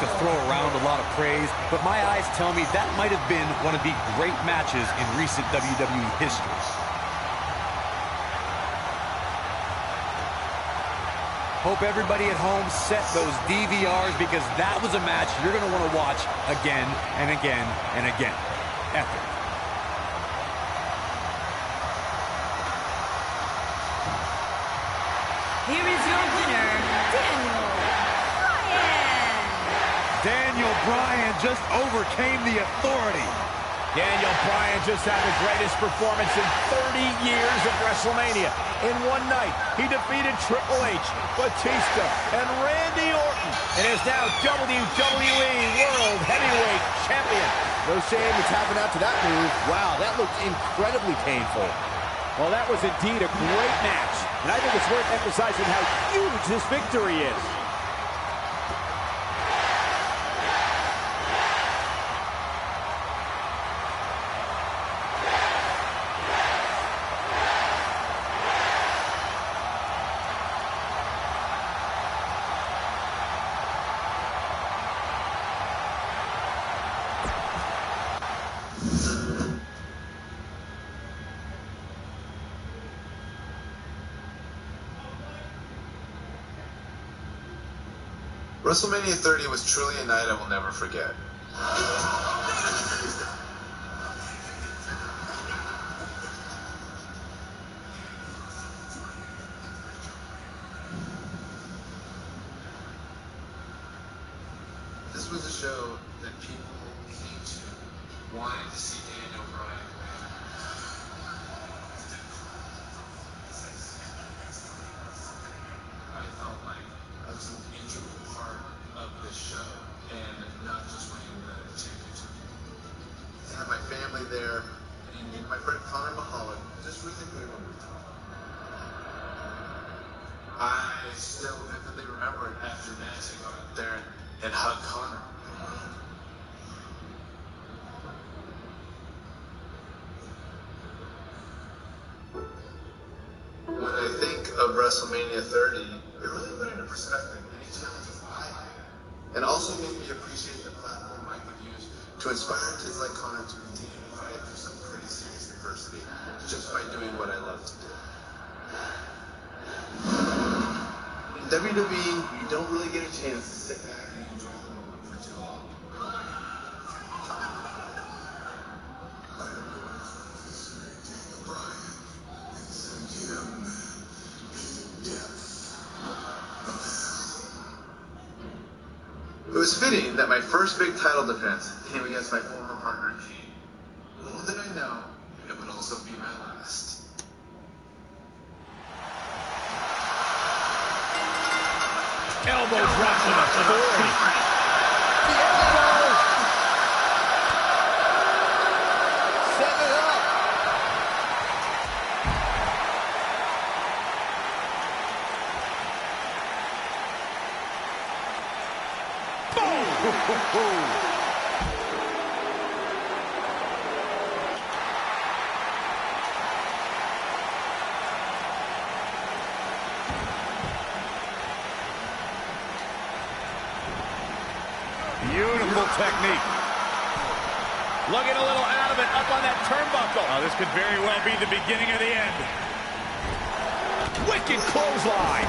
Speaker 7: to throw around a lot of praise, but my eyes tell me that might have been one of the great matches in recent WWE history. Hope everybody at home set those DVRs, because that was a match you're going to want to watch again and again and again. Epic.
Speaker 8: Here is your winner, Daniel Bryan.
Speaker 7: Daniel Bryan just overcame the authority.
Speaker 3: Daniel Bryan just had the greatest performance in 30 years of WrestleMania. In one night, he defeated Triple H, Batista, and Randy Orton, and is now WWE World Heavyweight Champion.
Speaker 10: No shame in tapping out to that move. Wow, that looked incredibly painful.
Speaker 4: Well, that was indeed a great match, and I think it's worth emphasizing how huge this victory is.
Speaker 2: WrestleMania 30 was truly a night I will never forget. This was a show that people came to wanting to see Daniel Bryan win. I felt like I was an integral part of this show, and not just winning the championship. I had my family there, and my friend Connor Mahalik just really put it over the top. I still vividly remember it after the match. I go out there and hug Connor. When I think of WrestleMania 30, it really put into perspective any challenges I had, and also made me appreciate the platform I could use to inspire kids like Connor to continue to fight through some pretty serious adversity just by doing what I love to do. In WWE, you don't really get a chance to sit back and enjoy the moment for too long. It was fitting that my first big title defense came against my former partner, Kane. Little did I know, it would also be my last.
Speaker 3: Elbow drop with authority.
Speaker 10: The elbow! Set it up!
Speaker 7: Beautiful technique.
Speaker 3: Looking a little out of it, up on that turnbuckle.
Speaker 7: Oh, this could very well be the beginning of the end.
Speaker 3: Wicked clothesline.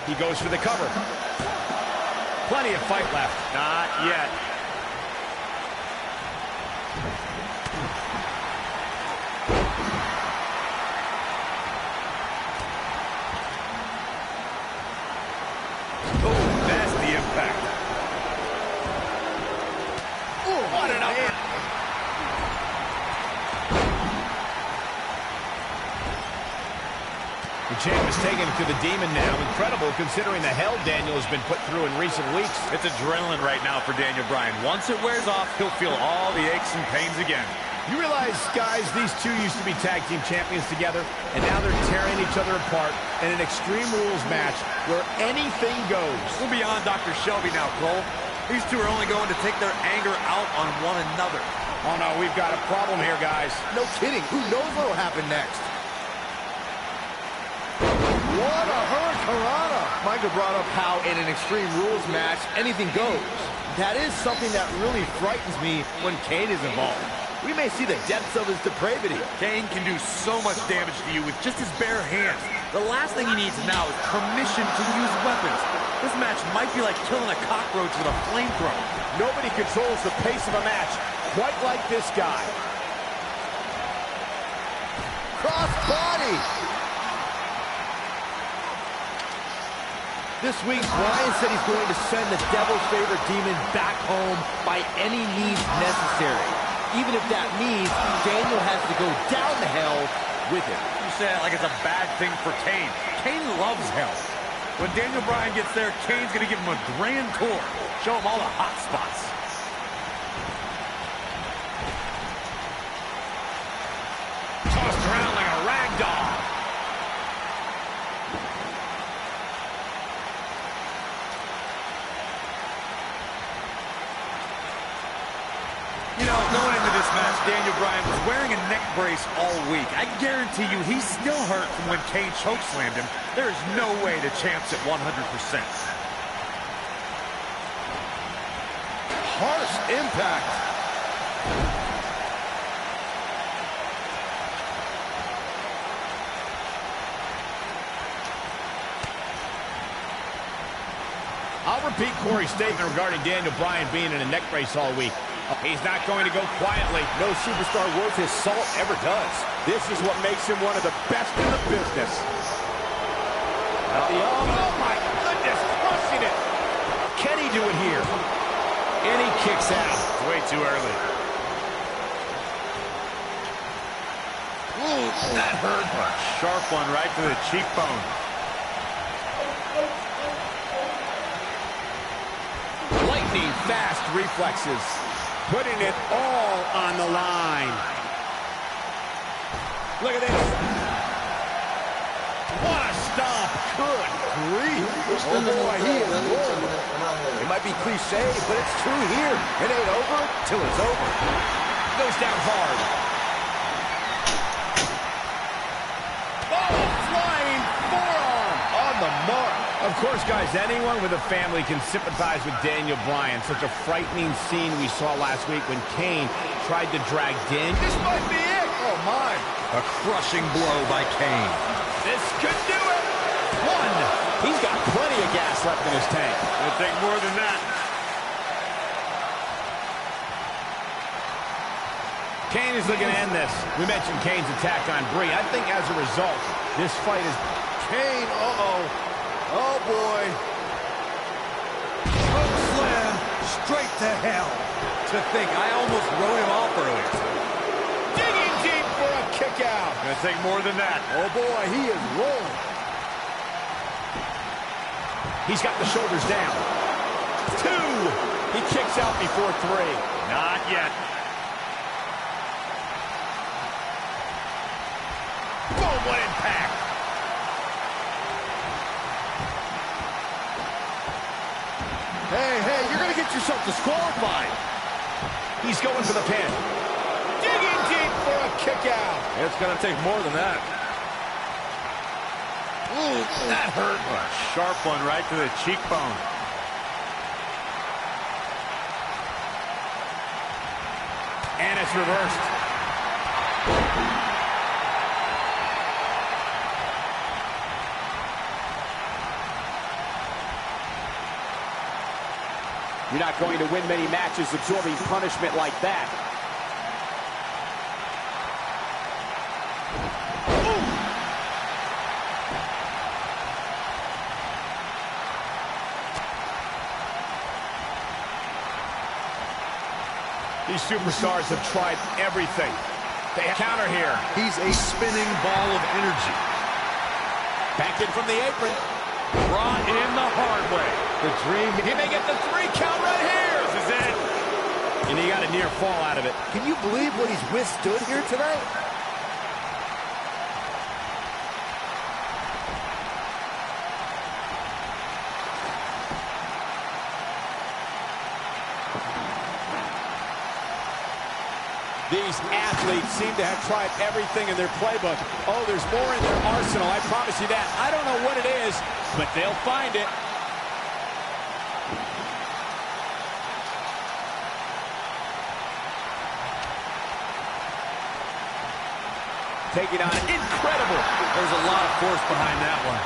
Speaker 3: He goes for the cover. Plenty of fight left.
Speaker 7: Not yet. Oh, that's the impact.
Speaker 3: Ooh, what an upper. The champ is taking it to the demon now. Incredible considering the hell Daniel has been put through in recent weeks.
Speaker 7: It's adrenaline right now for Daniel Bryan. Once it wears off, he'll feel all the aches and pains again.
Speaker 3: You realize, guys, these two used to be tag team champions together, and now they're tearing each other apart in an Extreme Rules match where anything goes.
Speaker 7: We're beyond Dr. Shelby now, Cole. These two are only going to take their anger out on one another.
Speaker 3: Oh, no, we've got a problem here, guys.
Speaker 10: No kidding. Who knows what will happen next? What a hurricanrana. Michael brought up how in an Extreme Rules match, anything goes. That is something that really frightens me when Kane is involved. We may see the depths of his depravity.
Speaker 7: Kane can do so much damage to you with just his bare hands. The last thing he needs now is permission to use weapons. This match might be like killing a cockroach with a flamethrower.
Speaker 3: Nobody controls the pace of a match quite like this guy.
Speaker 10: Cross body. This week, Bryan said he's going to send the Devil's favorite demon back home by any means necessary. Even if that means Daniel has to go down to hell with him.
Speaker 7: You say it like it's a bad thing for Kane. Kane loves hell. When Daniel Bryan gets there, Kane's going to give him a grand tour. Show him all the hot spots.
Speaker 3: Tossed around like a rag doll.
Speaker 7: You know, going into this match, Daniel Bryan was wearing a neck brace all week. I guarantee you he's still hurt from when Kane chokeslammed him. There is no way the champ's at 100%.
Speaker 10: Harsh impact.
Speaker 3: I'll repeat Corey's statement regarding Daniel Bryan being in a neck brace all week. He's not going to go quietly.
Speaker 10: No superstar worth his salt ever does.
Speaker 3: This is what makes him one of the best in the business. Oh my goodness, crushing it. Can he do it here? And he kicks out.
Speaker 7: Way too early.
Speaker 3: Ooh, that hurt.
Speaker 7: A sharp one right to the cheekbone.
Speaker 3: Lightning fast reflexes. Putting it all on the line. Look at this. What a stomp. Good grief.
Speaker 10: Oh boy, he is rolling. It might be cliche, but it's true here. It ain't over till it's over.
Speaker 3: Goes down hard. Oh, flying forearm on the mark. Of course, guys, anyone with a family can sympathize with Daniel Bryan. Such a frightening scene we saw last week when Kane tried to drag Daniel. This might be it. Oh, my.
Speaker 7: A crushing blow by Kane.
Speaker 3: This could do it. One. He's got plenty of gas left in his tank.
Speaker 7: It'll take more than that.
Speaker 3: Kane is looking to end this. We mentioned Kane's attack on Bree. I think as a result, this fight is...
Speaker 10: Kane, uh-oh. Oh, boy.
Speaker 7: Choke slam straight to hell. To think, I almost wrote him off earlier.
Speaker 3: Digging deep for a kick out.
Speaker 7: Gonna take more than that.
Speaker 10: Oh, boy, he is rolling.
Speaker 3: He's got the shoulders down. 2. He kicks out before 3.
Speaker 7: Not yet.
Speaker 3: Boom, what impact.
Speaker 10: Hey, you're going to get yourself disqualified.
Speaker 3: He's going for the pin. Digging deep for a kick out.
Speaker 7: It's going to take more than that.
Speaker 3: Ooh, that hurt.
Speaker 7: A sharp one right to the cheekbone.
Speaker 3: And it's reversed. You're not going to win many matches absorbing punishment like that. Ooh. These superstars have tried everything. They counter here.
Speaker 7: He's a spinning ball of energy.
Speaker 3: Back in from the apron.
Speaker 7: Brought in the hard way.
Speaker 3: The dream. He may get the 3 count right here.
Speaker 7: This is it.
Speaker 3: And he got a near fall out of it.
Speaker 10: Can you believe what he's withstood here tonight?
Speaker 3: These athletes seem to have tried everything in their playbook. Oh, there's more in their arsenal, I promise you that. I don't know what it is, but they'll find it. Taking on incredible.
Speaker 5: There's a lot of force behind that one.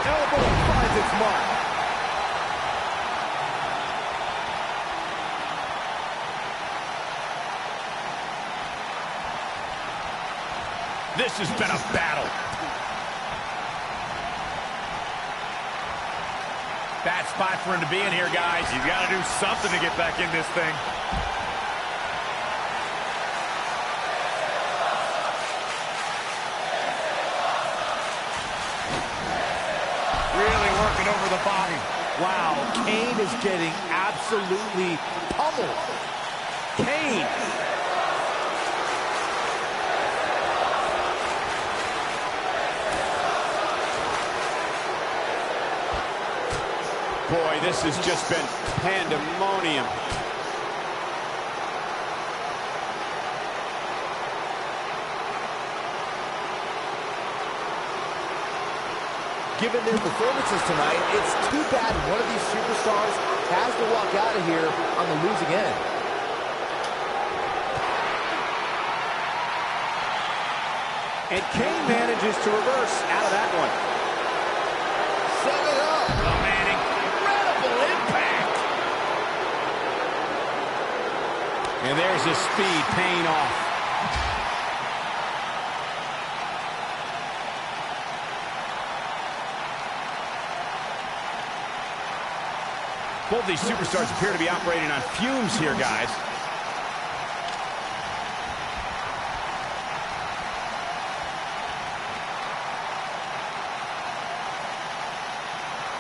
Speaker 10: Elbow finds its mark.
Speaker 3: This has been a battle. Bad spot for him to be in here, guys.
Speaker 5: You've got to do something to get back in this thing. Really working over the body.
Speaker 10: Wow, Kane is getting absolutely pummeled. Kane.
Speaker 3: Boy, this has just been pandemonium.
Speaker 10: Given their performances tonight, it's too bad one of these superstars has to walk out of here on the losing end.
Speaker 3: And Kane manages to reverse out of that one.
Speaker 10: Sum it up.
Speaker 3: Oh, man, incredible impact. And there's his speed paying off. Both these superstars appear to be operating on fumes here, guys.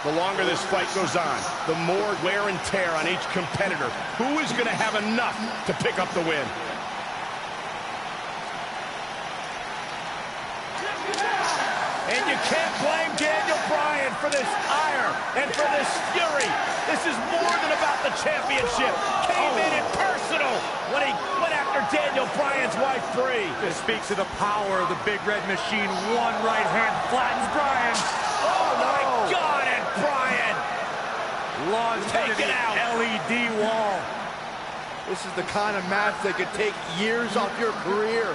Speaker 3: The longer this fight goes on, the more wear and tear on each competitor. Who is going to have enough to pick up the win? And you can't blame Daniel Bryan for this ire and for this fury. This is more than about the championship. Came in it personal when he went after Daniel Bryan's wife, Brie.
Speaker 5: This speaks to the power of the Big Red Machine. One right hand flattens Bryan.
Speaker 3: Oh, my God, and Bryan
Speaker 5: Launched into the LED wall.
Speaker 10: This is the kind of match that could take years off your career.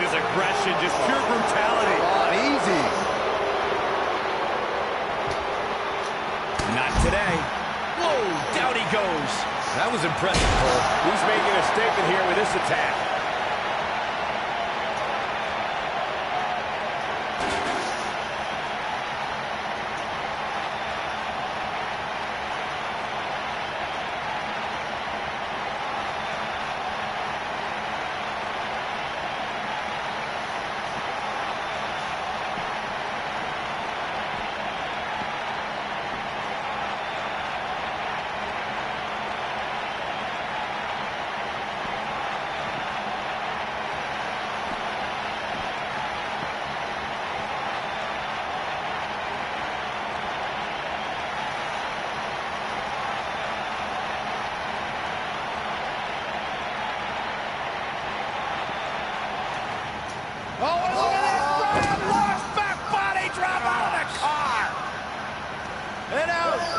Speaker 5: Aggression, just pure brutality.
Speaker 10: Oh, easy.
Speaker 3: Not today. Whoa, down he goes. That was impressive, Cole. He's making a statement here with this attack.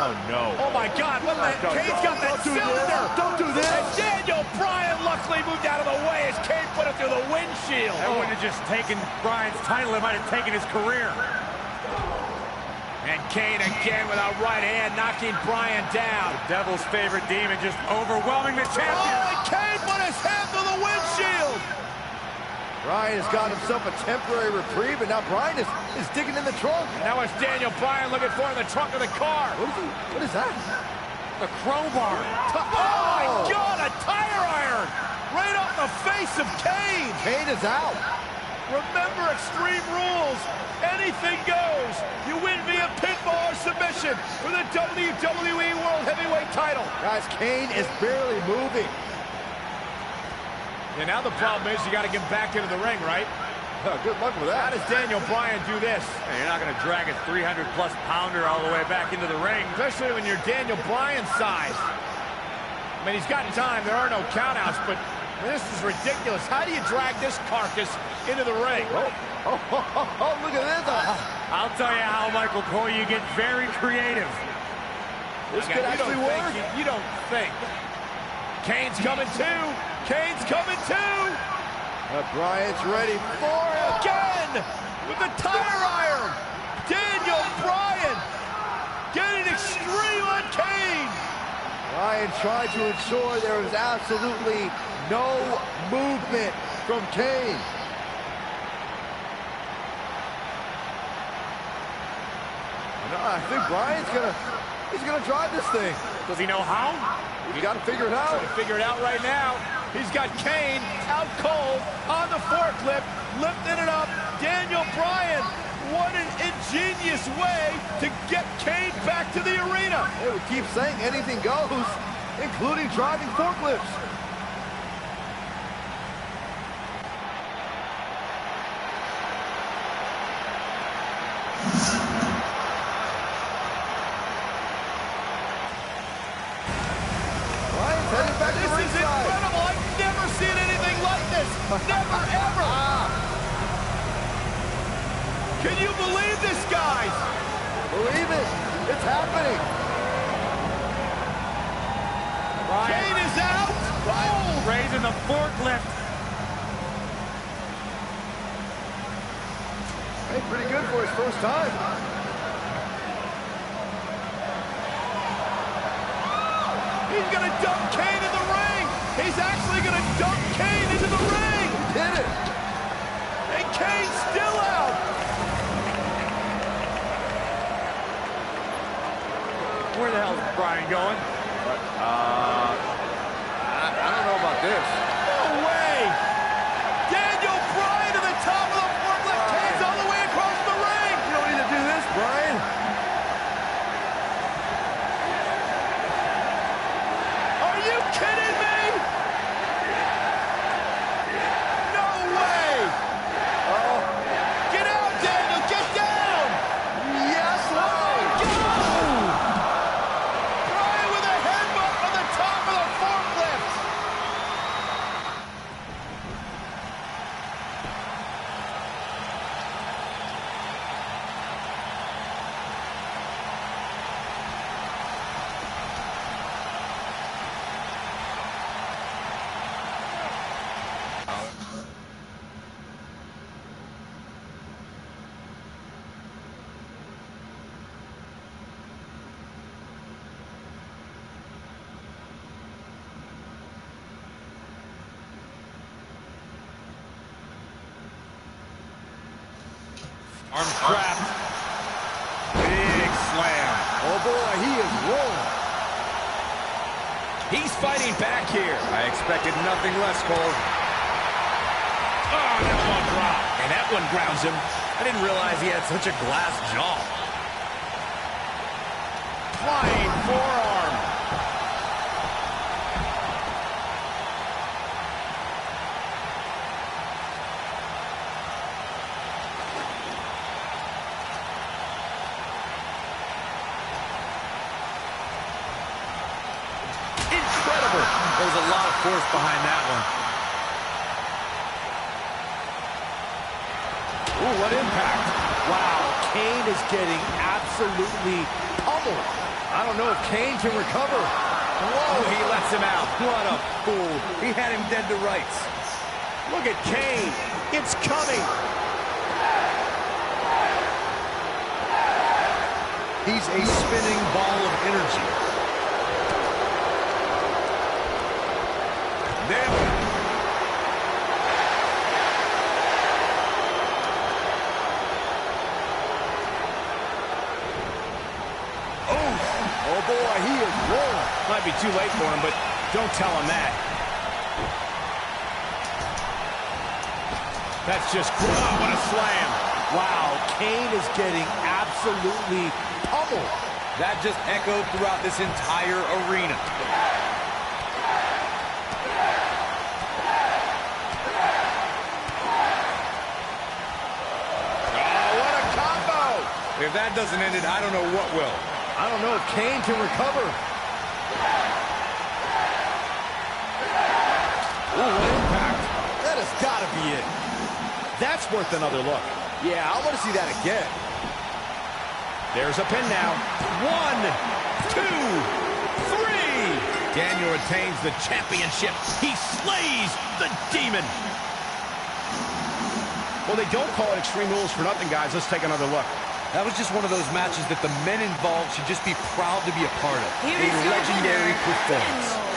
Speaker 5: Oh, no.
Speaker 3: Oh, my God. What the? Kane's got that cylinder.
Speaker 10: Don't do this.
Speaker 3: And Daniel Bryan luckily moved out of the way as Kane put it through the windshield.
Speaker 5: That wouldn't have just taken Bryan's title. It might have taken his career.
Speaker 3: And Kane again with a right hand knocking Bryan down.
Speaker 5: The devil's favorite demon just overwhelming the champion.
Speaker 3: Oh, and Kane put his hand through the windshield.
Speaker 10: Bryan has got himself a temporary reprieve, and now Bryan is digging in the trunk.
Speaker 3: And now it's Daniel Bryan looking for in the trunk of the car.
Speaker 10: What is that?
Speaker 5: The crowbar.
Speaker 3: Oh, my God, a tire iron. Right off the face of Kane.
Speaker 10: Kane is out.
Speaker 3: Remember Extreme Rules. Anything goes. You win via pinfall or submission. competition for the WWE World Heavyweight title.
Speaker 10: Guys, Kane is barely moving.
Speaker 3: And now the problem is you got to get back into the ring, right?
Speaker 10: Good luck with
Speaker 3: How
Speaker 10: that.
Speaker 3: does Daniel Bryan do this?
Speaker 5: Hey, you're not going to drag a 300-plus pounder all the way back into the ring.
Speaker 3: Especially when you're Daniel Bryan's size. I mean, he's got time. There are no countouts, but this is ridiculous. How do you drag this carcass into the ring?
Speaker 10: Oh, look at this.
Speaker 5: I'll tell you how, Michael Cole, you get very creative.
Speaker 10: This could actually work.
Speaker 3: You don't think. Kane's coming too. Kane's coming too.
Speaker 10: Bryan's ready for it.
Speaker 3: Again with the tire iron. Daniel Bryan getting extreme on Kane.
Speaker 10: Bryan tried to ensure there was absolutely no movement from Kane. I think Bryan's gonna drive this thing.
Speaker 5: Does he know how?
Speaker 10: He's got to figure it out.
Speaker 3: Trying to figure it out right now. He's got Kane out cold on the forklift, lifting it up. Daniel Bryan, what an ingenious way to get Kane back to the arena.
Speaker 10: Hey, we keep saying anything goes, including driving forklifts. Bryan's headed back to
Speaker 3: This is
Speaker 10: ringside.
Speaker 3: incredible. I've never seen anything like this. Never, ever. Can you believe this, guys?
Speaker 10: Believe it. It's happening.
Speaker 3: Kane is out. Oh.
Speaker 5: Raising the forklift.
Speaker 10: Hey, pretty good for his first time.
Speaker 3: He's going to dump Kane in the ring. He's actually going to dump Kane into the ring.
Speaker 10: Did it.
Speaker 3: And Kane's still out.
Speaker 5: Where the hell is Bryan going?
Speaker 10: I don't know about this.
Speaker 3: No way. Daniel Bryan to the top of the forklift. Kane's all the way across the ring.
Speaker 10: You don't need to do this, Bryan.
Speaker 3: Are you kidding me? No way.
Speaker 10: Oh,
Speaker 3: Get out, Daniel. Get down.
Speaker 10: yes, Lord.
Speaker 3: Bryan with a headbutt on the top of the forklift.
Speaker 5: Arm trapped. Big slam.
Speaker 10: Oh, boy, he is rolling.
Speaker 3: He's fighting back here.
Speaker 5: I expected nothing less, Cole.
Speaker 3: Oh, that one dropped. And that one grounds him.
Speaker 5: I didn't realize he had such a glass jaw.
Speaker 3: Flying forearm.
Speaker 5: Incredible. There was a lot of force behind that one.
Speaker 3: Ooh, what impact.
Speaker 10: Wow, Kane is getting absolutely pummeled. I don't know if Kane can recover.
Speaker 3: Whoa, he lets him out.
Speaker 5: What a fool. He had him dead to rights.
Speaker 3: Look at Kane. It's coming.
Speaker 10: He's a spinning ball of energy.
Speaker 3: There.
Speaker 10: Oh, boy, he is rolling.
Speaker 3: Might be too late for him, but don't tell him that. That's just, oh, what a slam.
Speaker 10: Wow, Kane is getting absolutely pummeled.
Speaker 5: That just echoed throughout this entire arena.
Speaker 3: Oh, what a combo!
Speaker 5: If that doesn't end it, I don't know what will.
Speaker 10: I don't know if Kane can recover.
Speaker 3: Ooh, what impact.
Speaker 10: That has got to be it.
Speaker 3: That's worth another look.
Speaker 10: Yeah, I want to see that again.
Speaker 3: There's a pin now. 1, 2, 3. Daniel retains the championship. He slays the demon. Well, they don't call it Extreme Rules for nothing, guys. Let's take another look.
Speaker 5: That was just one of those matches that the men involved should just be proud to be a part of.
Speaker 8: Here
Speaker 5: A
Speaker 8: is your
Speaker 5: legendary
Speaker 8: winner,
Speaker 5: performance.
Speaker 8: Bryan.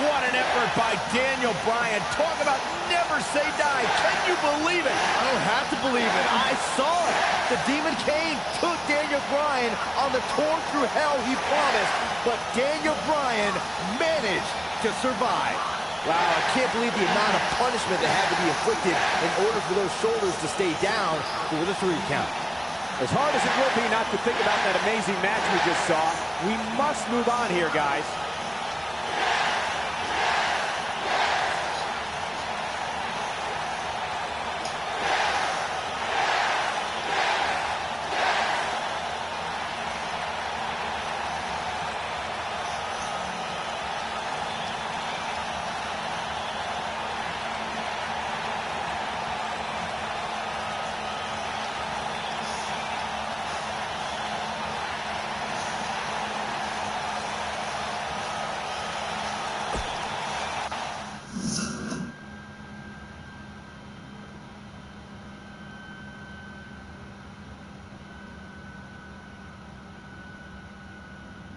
Speaker 3: What an effort by Daniel Bryan. Talk about never say die. Can you believe it?
Speaker 10: I don't have to believe it. I saw it. The Demon Kane took Daniel Bryan on the tour through hell he promised, but Daniel Bryan managed to survive. Wow, I can't believe the amount of punishment that had to be inflicted in order for those shoulders to stay down for the 3 count.
Speaker 4: As hard as it will be not to think about that amazing match we just saw, we must move on here, guys.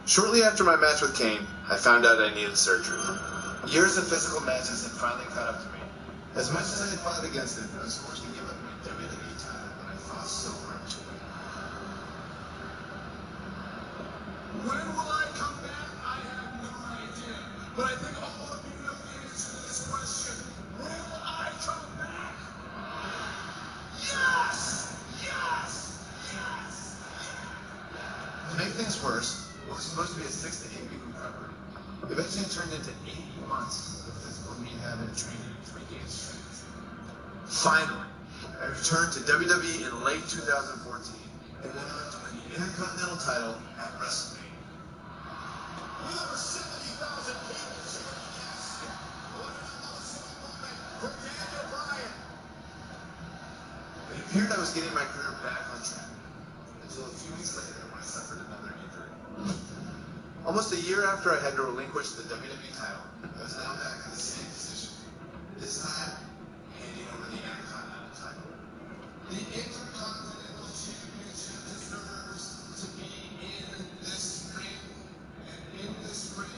Speaker 2: Shortly after my match with Kane, I found out I needed surgery. Years of physical matches had finally caught up to me. As much as I had fought against it, I was forced to give up my WWE title that I fought so hard to win.
Speaker 6: When will I come back? I have no idea. But I think all of you know the answer to this question. Will I come back? Yes! Yes! Yes!
Speaker 2: To make things worse, what was supposed to be a 6 to 8 week recovery eventually turned into 8 months of physical rehab and training to regain strength. Finally, I returned to WWE in late 2014 and went on to win the Intercontinental title at WrestleMania.
Speaker 6: With over 70,000 people cheering, yes! What an emotional moment for Daniel Bryan.
Speaker 2: It appeared I was getting my career back on track until a few weeks later when I suffered another injury. Almost a year after I had to relinquish the WWE title, I was now back in the same position. This time, handing over the Intercontinental title.
Speaker 6: The Intercontinental Championship deserves to be in this ring, and in this ring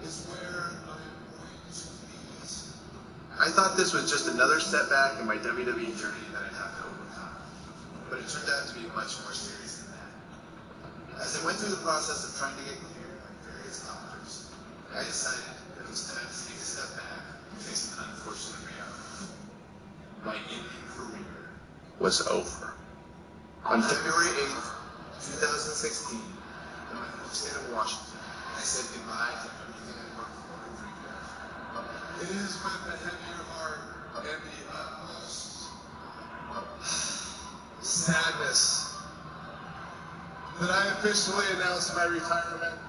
Speaker 6: is where I'm going to lead.
Speaker 2: I thought this was just another setback in my WWE journey that I'd have to overcome, but it turned out to be much more serious than that. As I went through the process of trying to get cleared by various doctors, I decided that it was time to take a step back and face an unfortunate reality. My Indian career was over. On February 8th, 2016, in my home state of Washington, I said goodbye to everything I worked for and dreamed of.
Speaker 6: It is with a heavier heart and the utmost sadness that I officially announce my retirement.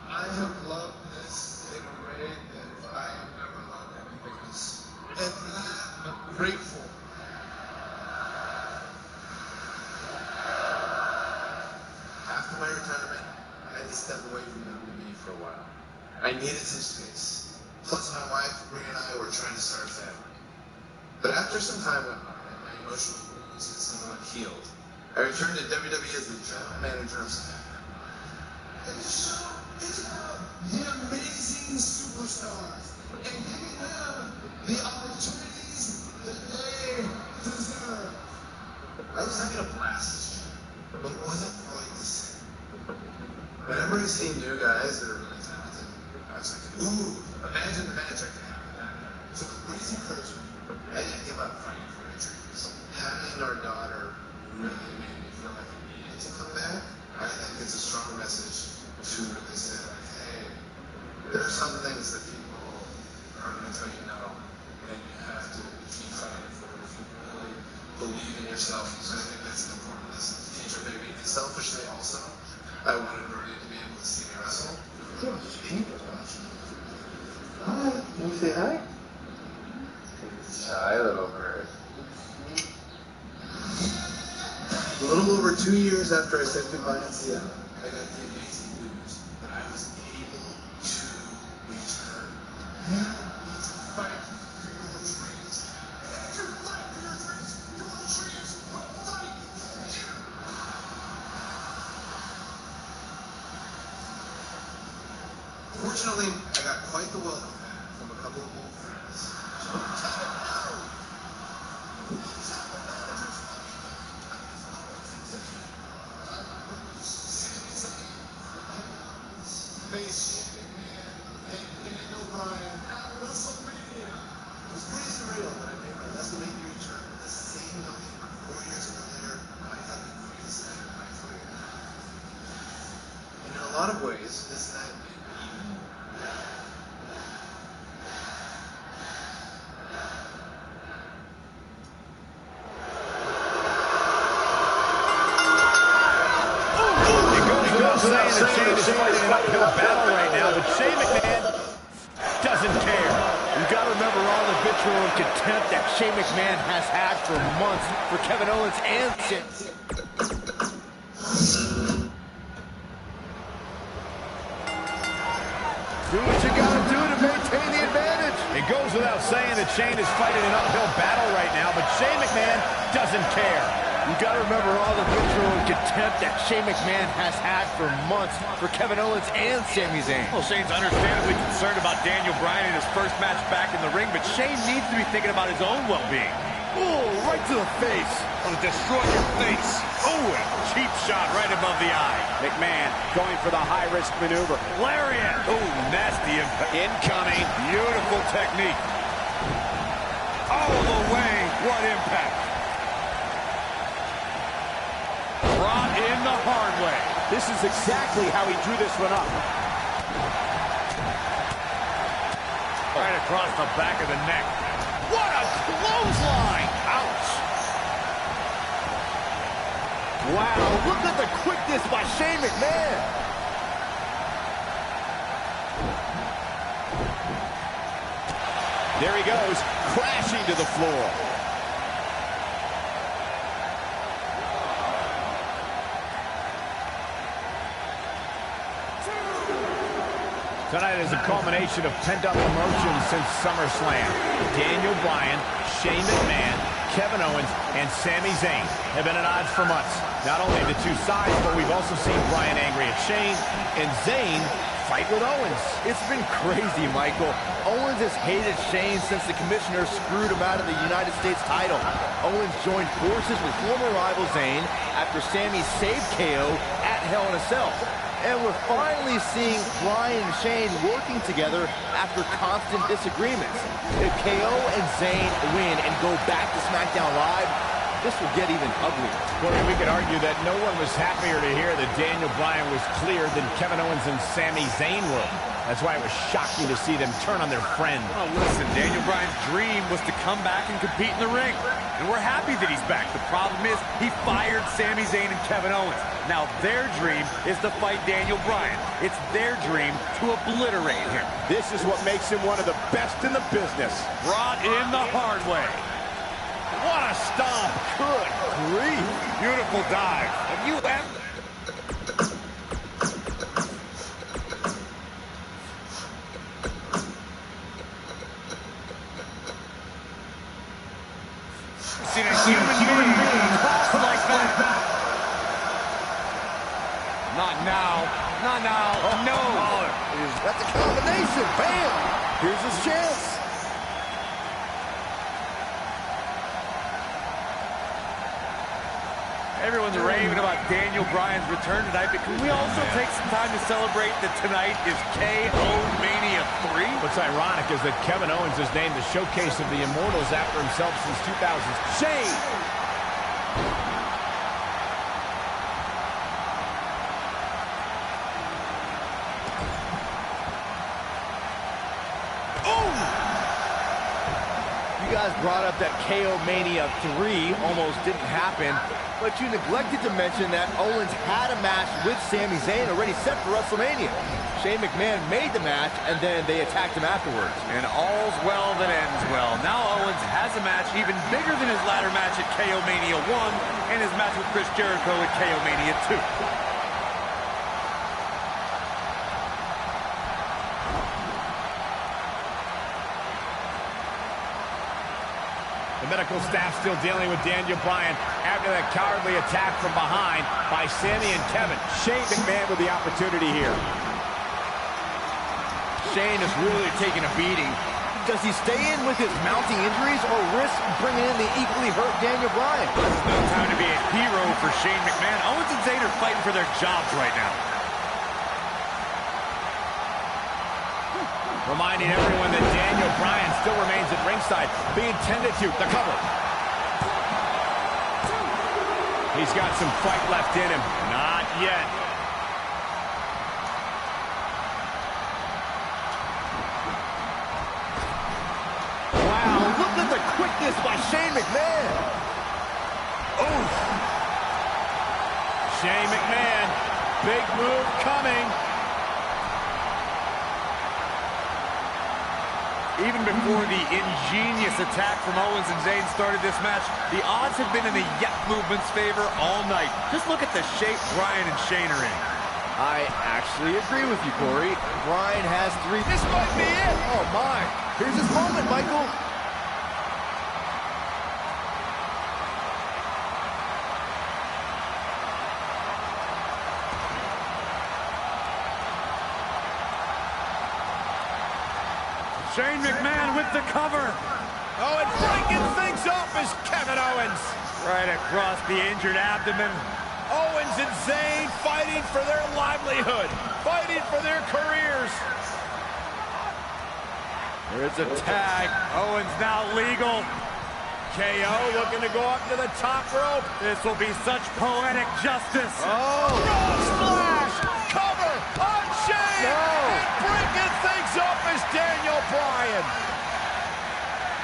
Speaker 6: I have loved this in a way that I have never loved anything else. And for that, I'm grateful.
Speaker 2: After my retirement, I had to step away from WWE for a while. I needed some space. Plus, my wife, Bryan, and I were trying to start a family. But after some time went by, and my emotional wounds had somewhat healed, I returned to WWE as the general manager of SmackDown.
Speaker 6: And the show is about the amazing superstars and giving them the opportunities that they deserve.
Speaker 2: I was having a blast this year, but it wasn't quite the same. Whenever I see new guys that are really talented, I was like, ooh, imagine the match I could have with that guy. So the crazy occurs to me. I didn't give up fighting for my dreams. Having and our daughter really made me feel like I needed to come back. I think it's a strong message to really say like, hey, there are some things that people are going to tell you no, and you have to keep fighting for it if you really believe in yourself. So I think that's an important lesson to teach our baby. And selfishly also, I wanted Brody to be able to see me wrestle.
Speaker 1: Hi, can you say hi? Shy little bird.
Speaker 2: A little over 2 years after I said goodbye in Seattle, I got the amazing news that I was able to return. Fight for your dreams. You fight for your dreams. Your dreams will fight you. Fortunately, I got quite the welcome back from a couple of old friends. Face Daniel Bryan, WrestleMania. It was pretty surreal that I made my WrestleMania return the same night 4 years earlier. I had the greatest night of my career. And in a lot of ways, this night made me even better.
Speaker 3: Saying that Shane is fighting an uphill battle right now, but Shane McMahon doesn't care.
Speaker 10: You got to remember all the vitriol and contempt that Shane McMahon has had for months for Kevin Owens and do what you got to do to maintain the advantage.
Speaker 3: It goes without saying that Shane is fighting an uphill battle right now, but Shane McMahon doesn't care.
Speaker 10: You got to remember all the vitriol and contempt that Shane McMahon has had for months for Kevin Owens and Sami Zayn.
Speaker 5: Well, Shane's understandably concerned about Daniel Bryan in his first match back in the ring, but Shane needs to be thinking about his own well-being.
Speaker 10: Oh, right to the face.
Speaker 5: Want to destroy your face. Oh, a cheap shot right above the eye.
Speaker 3: McMahon going for the high-risk maneuver.
Speaker 5: Lariat. Oh, nasty impact.
Speaker 3: Incoming.
Speaker 5: Beautiful technique. All the way. What impact. Brought in the hard way.
Speaker 10: This is exactly how he drew this one up.
Speaker 5: Right across the back of the neck. What a clothesline! Ouch!
Speaker 10: Wow, look at the quickness by Shane McMahon.
Speaker 3: There he goes, crashing to the floor. Tonight is a culmination of pent-up emotions since SummerSlam. Daniel Bryan, Shane McMahon, Kevin Owens, and Sami Zayn have been at odds for months. Not only the two sides, but we've also seen Bryan angry at Shane and Zayn fight with Owens.
Speaker 10: It's been crazy, Michael. Owens has hated Shane since the commissioner screwed him out of the United States title. Owens joined forces with former rival Zayn after Sami saved KO at Hell in a Cell. And we're finally seeing Bryan and Shane working together after constant disagreements. If KO and Zayn win and go back to SmackDown Live, this will get even uglier.
Speaker 3: Well, we could argue that no one was happier to hear that Daniel Bryan was cleared than Kevin Owens and Sami Zayn were. That's why it was shocking to see them turn on their friend.
Speaker 5: Well, listen, Daniel Bryan's dream was to come back and compete in the ring. And we're happy that he's back. The problem is he fired Sami Zayn and Kevin Owens. Now their dream is to fight Daniel Bryan. It's their dream to obliterate him.
Speaker 3: This is what makes him one of the best in the business.
Speaker 5: Brought in the hard way.
Speaker 3: What a stomp.
Speaker 5: Good grief. Beautiful dive. Have you ever... seen a human being tossed like that? Not now. Not now. Oh, no.
Speaker 10: That's a combination. Bam! Here's his chance.
Speaker 5: Everyone's raving about Daniel Bryan's return tonight, but can we also take some time to celebrate that tonight is KO Mania 3?
Speaker 3: What's ironic is that Kevin Owens has named the showcase of the Immortals after himself since 2000.
Speaker 10: Shane! brought up that KO Mania 3 almost didn't happen, but you neglected to mention that Owens had a match with Sami Zayn already set for WrestleMania. Shane McMahon made the match, and then they attacked him afterwards.
Speaker 7: And all's well that ends well. Now Owens has a match even bigger than his ladder match at KO Mania 1 and his match with Chris Jericho at KO Mania 2.
Speaker 3: The medical staff still dealing with Daniel Bryan after that cowardly attack from behind by Sami and Kevin.
Speaker 4: Shane McMahon with the opportunity here. Shane is really taking a beating.
Speaker 10: Does he stay in with his mounting injuries or risk bringing in the equally hurt Daniel Bryan?
Speaker 7: This is no time to be a hero for Shane McMahon. Owens and Zayn are fighting for their jobs right now.
Speaker 3: Reminding everyone that Daniel Bryan still remains at ringside, being tended to. The cover. He's got some fight left in him. Not yet.
Speaker 10: Wow, look at the quickness by Shane McMahon.
Speaker 3: Oof. Shane McMahon, big move coming.
Speaker 7: Even before the ingenious attack from Owens and Zayn started this match, the odds have been in the Yep movement's favor all night. Just look at the shape Bryan and Shane are in.
Speaker 10: I actually agree with you, Corey. Bryan has 3. This might be it. Oh, my. Here's his moment, Michael.
Speaker 7: Shane McMahon with the cover.
Speaker 3: Oh, and breaking things up is Kevin Owens.
Speaker 7: Right across the injured abdomen.
Speaker 3: Owens and Zayn fighting for their livelihood, fighting for their careers.
Speaker 10: There's a tag.
Speaker 7: Owens now legal.
Speaker 3: KO looking to go up to the top rope.
Speaker 7: This will be such poetic justice.
Speaker 3: Oh! Frog splash! Cover on Shane!
Speaker 10: No!
Speaker 3: And breaking things up is Daniel Bryan.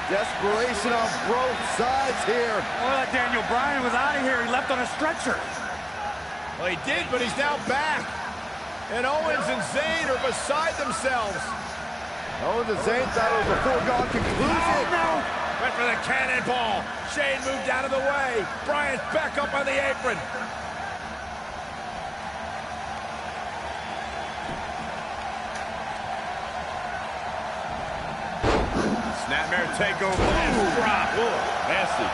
Speaker 10: Desperation on both sides here.
Speaker 7: Well, Daniel Bryan was out of here. He left on a stretcher.
Speaker 3: Well, he did, but he's now back. And Owens and Zayn are beside themselves.
Speaker 10: Owens and Zayn thought it was a foregone conclusion.
Speaker 3: Oh, no! Went for the cannonball. Shane moved out of the way. Bryan's back up on the apron. Snapmare takeover. Last drop. Ooh, nasty.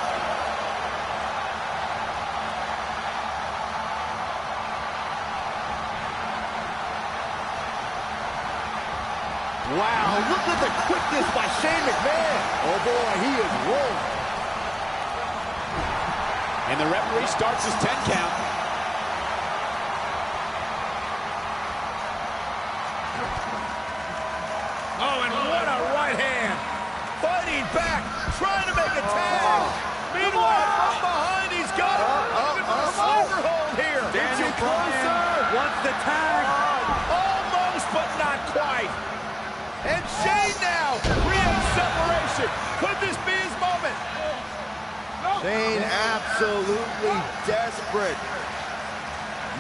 Speaker 10: Wow, look at the quickness by Shane McMahon. Oh, boy, he is rolling.
Speaker 3: And the referee starts his 10 count. Oh, and what a right hand. Fighting back, trying to make a tag. Meanwhile, from behind, he's got it. Overhold here.
Speaker 7: Daniel Bryan wants the tag.
Speaker 3: Almost, but not quite. And Shane now creates separation. Could this be his moment?
Speaker 10: Shane absolutely desperate.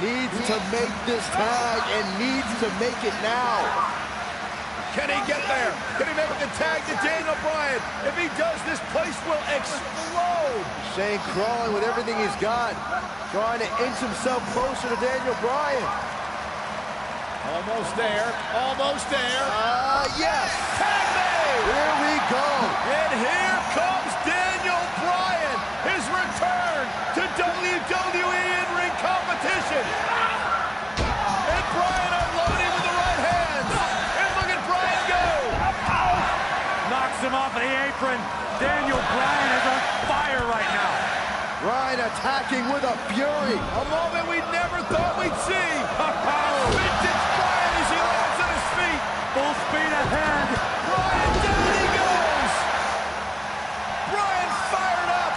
Speaker 10: Needs to make this tag and needs to make it now.
Speaker 3: Can he get there? Can he make the tag to Daniel Bryan? If he does, this place will explode.
Speaker 10: Shane crawling with everything he's got, trying to inch himself closer to Daniel Bryan.
Speaker 3: Almost there. Almost there.
Speaker 10: Yes.
Speaker 3: Tag made.
Speaker 10: Here we go.
Speaker 3: And here comes Daniel Bryan. His return to WWE in-ring competition. And Bryan unloading with the right hands. And look at Bryan go.
Speaker 7: Knocks him off of the apron. Daniel Bryan is on fire right now.
Speaker 10: Bryan attacking with a fury.
Speaker 3: A moment we never thought we'd see. Vintage Bryan as he lands on his feet.
Speaker 7: Full speed ahead.
Speaker 3: Bryan, down he goes. Bryan fired up.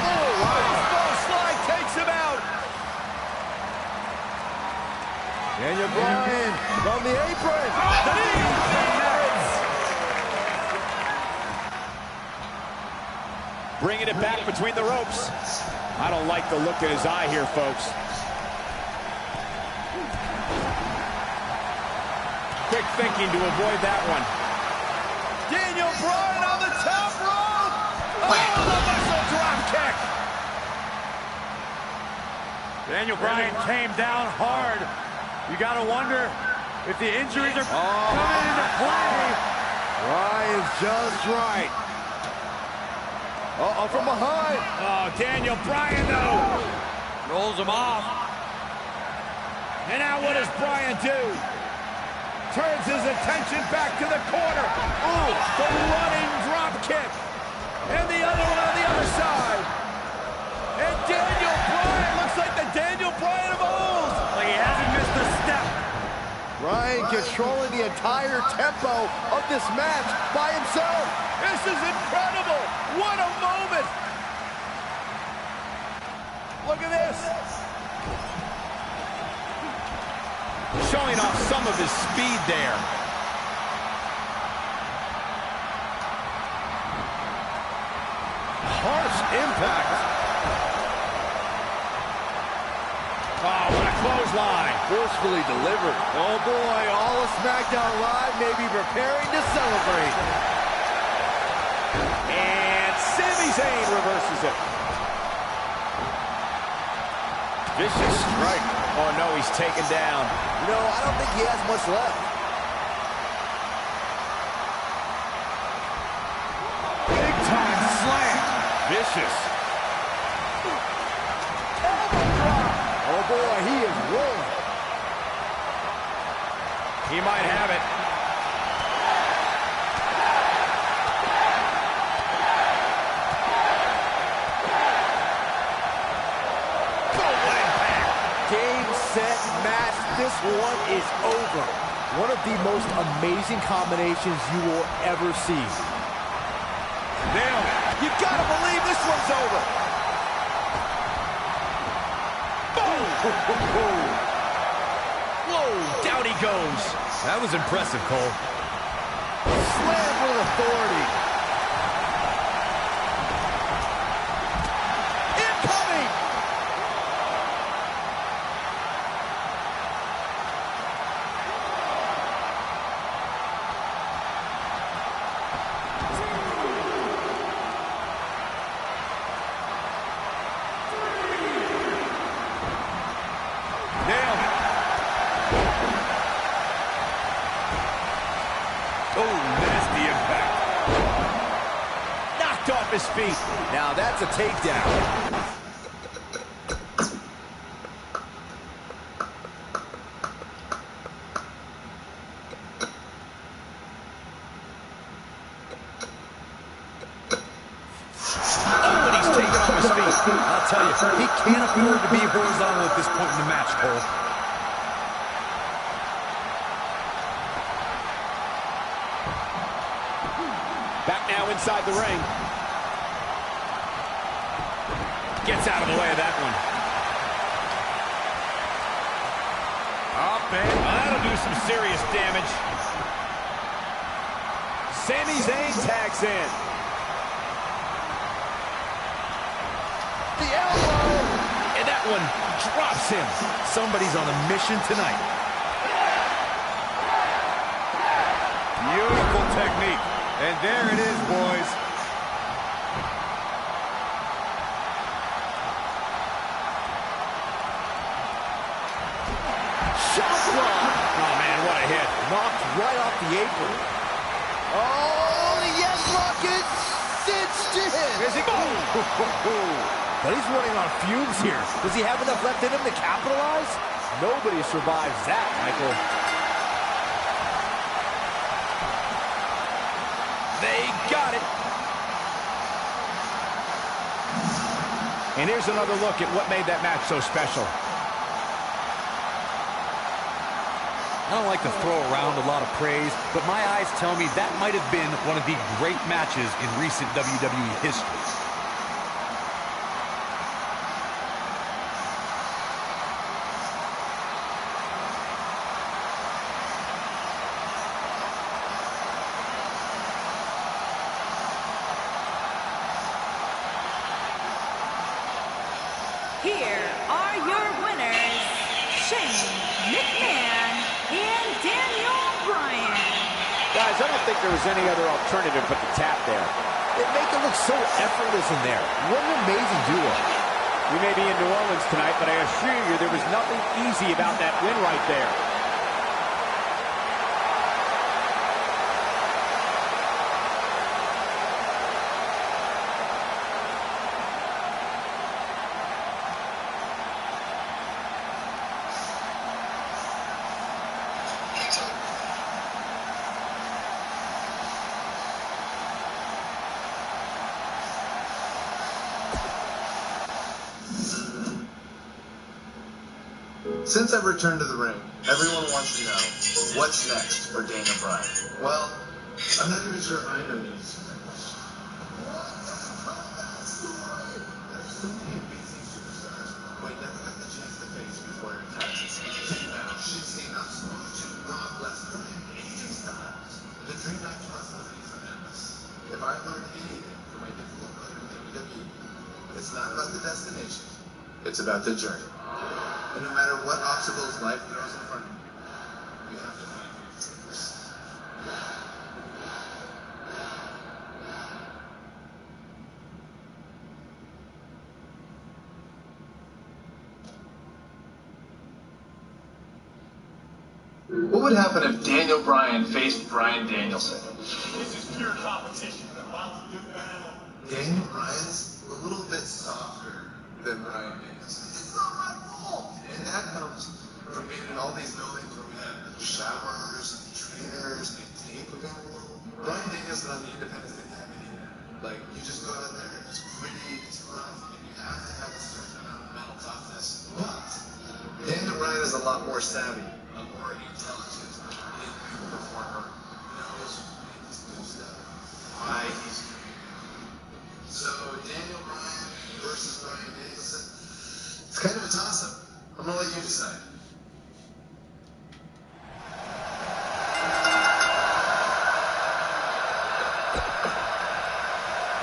Speaker 3: Oh, wow. Baseball slide takes him out.
Speaker 10: Daniel Bryan from the apron.
Speaker 3: bringing it back between the ropes. I don't like the look in his eye here, folks. Quick thinking to avoid that one. Daniel Bryan on the top rope. Oh, the muscle drop kick.
Speaker 7: Daniel Bryan came down hard. You got to wonder if the injuries are coming into play.
Speaker 10: Bryan's just right. Uh-oh, from behind.
Speaker 3: Oh, Daniel Bryan, though.
Speaker 7: Rolls him off.
Speaker 3: And now what does Bryan do? Turns his attention back to the corner. Ooh, the running drop kick. And the other one on the other side. And Daniel Bryan looks like the Daniel Bryan of old.
Speaker 7: Like he hasn't missed a step.
Speaker 10: Bryan controlling the entire tempo of this match by himself.
Speaker 3: This is incredible. What a moment. Look at this. Showing off some of his speed there.
Speaker 10: Harsh impact.
Speaker 3: Oh, what a clothesline.
Speaker 10: Forcefully delivered. Oh boy, all of SmackDown Live may be preparing to celebrate.
Speaker 3: And Sami Zayn reverses it. Vicious strike. Oh no, he's taken down.
Speaker 10: You know, I don't think he has much left.
Speaker 3: Big time slam. Vicious.
Speaker 10: Oh boy, he is rolling.
Speaker 3: He might have it.
Speaker 10: Game, set, match. This one is over. One of the most amazing combinations you will ever see.
Speaker 3: Nailed it. You gotta believe this one's over. Boom! Whoa, down he goes. That was impressive, Cole.
Speaker 10: Slam with authority.
Speaker 3: Incoming! Nailed it. Oh, nasty impact. Knocked off his feet.
Speaker 10: Now that's a takedown.
Speaker 3: Oh, and he's taken off his feet.
Speaker 7: I'll tell you, he can't afford to be horizontal at this point in the match, Cole.
Speaker 3: Back now inside the ring. Gets out of the way of that one. Up and that'll do some serious damage. Sami Zayn tags in.
Speaker 10: The elbow.
Speaker 3: And that one drops him.
Speaker 7: Somebody's on a mission tonight. Beautiful technique. And there it is, boys.
Speaker 10: Shot block.
Speaker 3: Oh, man, what a hit.
Speaker 10: Knocked right off the apron. Oh, the yes lock is cinched in.
Speaker 3: Is he going?
Speaker 10: But he's running on fumes here. Does he have enough left in him to capitalize? Nobody survives that, Michael.
Speaker 3: They got it. And here's another look at what made that match so special.
Speaker 7: I don't like to throw around a lot of praise, but my eyes tell me that might have been one of the great matches in recent WWE history.
Speaker 8: Here are your winners, Shane McMahon and Daniel Bryan.
Speaker 10: Guys, I don't think there was any other alternative but the tap there. They make it look so effortless in there. What an amazing duo.
Speaker 3: We may be in New Orleans tonight, but I assure you there was nothing easy about that win right there.
Speaker 2: Since I've returned to the ring, everyone wants to know, what's next for Daniel Bryan? Well, I'm not even sure I know the answer to that question. There's so many amazing superstars who I never got the chance to face before I retired. Brock Lesnar, AJ Styles. The dream match possibilities are endless. If I learned anything from my difficult career in WWE, it's not about the destination, it's about the journey. And no matter what obstacles life throws in front of you, you have to find yours. What would happen if Daniel Bryan faced Bryan Danielson? This is pure competition. Daniel Bryan's a little bit softer than Bryan Danielson. It's not my fault. And that comes from being in all these buildings where we have showers and trainers and tape available. Bryan Danielson on the independence didn't have any of that. Like, you just go out there, it's gritty, it's rough, and you have to have a certain amount of mental toughness. But Daniel Bryan is a lot more savvy, a more intelligent in-ring performer. Knows when to do stuff, why he's doing it. So Daniel Bryan versus Bryan Danielson, it's kind of a toss-up. I'm gonna let you decide.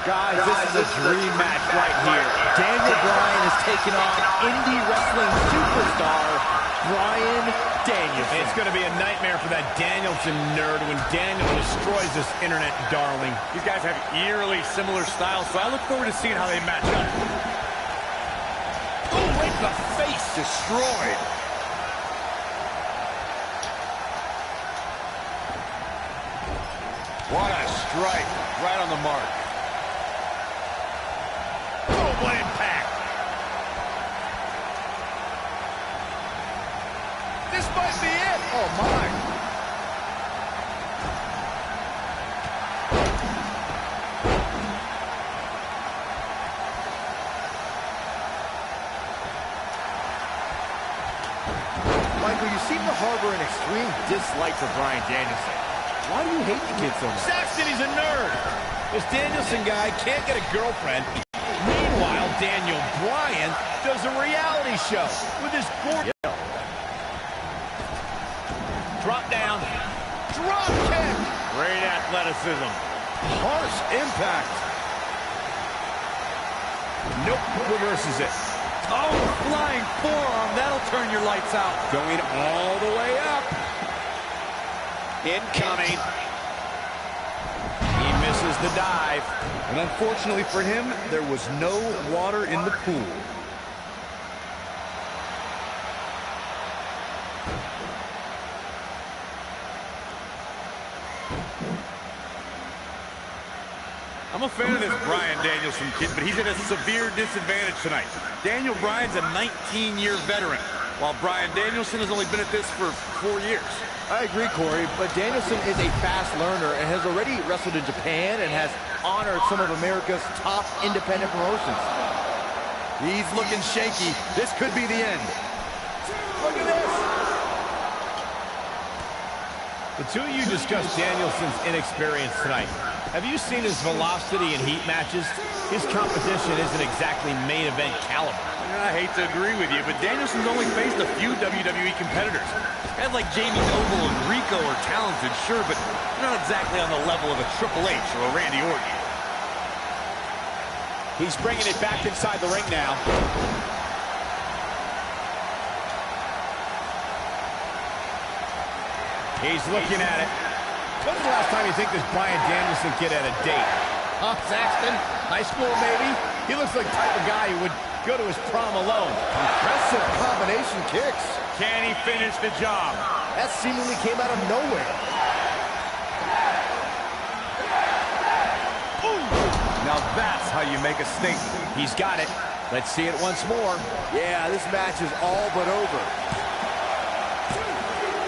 Speaker 10: Guys, this is a dream match right here. Daniel Bryan is taking on indie wrestling superstar Bryan Danielson.
Speaker 3: It's going to be a nightmare for that Danielson nerd when Daniel destroys this internet darling.
Speaker 5: These guys have eerily similar styles, so I look forward to seeing how they match up.
Speaker 3: Oh, right in the face, destroyed.
Speaker 5: What a strike, right on the mark.
Speaker 3: Oh, what impact. This might be it.
Speaker 10: Oh, my. Michael, you seem to harbor an extreme dislike for Bryan Danielson. Why do you hate the kid so much?
Speaker 3: Saxton, he's a nerd. This Danielson guy can't get a girlfriend. Meanwhile, Daniel Bryan does a reality show with his gorgeous...
Speaker 10: Yeah.
Speaker 3: Drop down. Drop kick.
Speaker 5: Great athleticism.
Speaker 3: Harsh impact. Nope, reverses it.
Speaker 5: Oh, flying forearm. That'll turn your lights out.
Speaker 3: Going all the way up. Incoming. He misses the dive.
Speaker 7: And unfortunately for him, there was no water in the pool.
Speaker 5: I'm a fan of this Bryan Danielson kid, but he's at a severe disadvantage tonight. Daniel Bryan's a 19-year veteran, while Bryan Danielson has only been at this for 4 years.
Speaker 10: I agree, Corey, but Danielson is a fast learner and has already wrestled in Japan and has honored some of America's top independent promotions.
Speaker 7: He's looking shaky. This could be the end.
Speaker 10: Look at this.
Speaker 3: The two of you discussed Danielson's inexperience tonight. Have you seen his velocity in heat matches? His competition isn't exactly main event caliber.
Speaker 5: I hate to agree with you, but Danielson's only faced a few WWE competitors. Guys like Jamie Noble and Rico are talented, sure, but not exactly on the level of a Triple H or a Randy Orton.
Speaker 3: He's bringing it back inside the ring now. He's looking at it. When's the last time you think this Bryan Danielson kid had a date? Huh, Saxton? High school, maybe? He looks like the type of guy who would go to his prom alone.
Speaker 10: Impressive combination kicks.
Speaker 5: Can he finish the job?
Speaker 10: That seemingly came out of nowhere.
Speaker 5: Now that's how you make a statement.
Speaker 3: He's got it. Let's see it once more.
Speaker 10: Yeah, this match is all but over.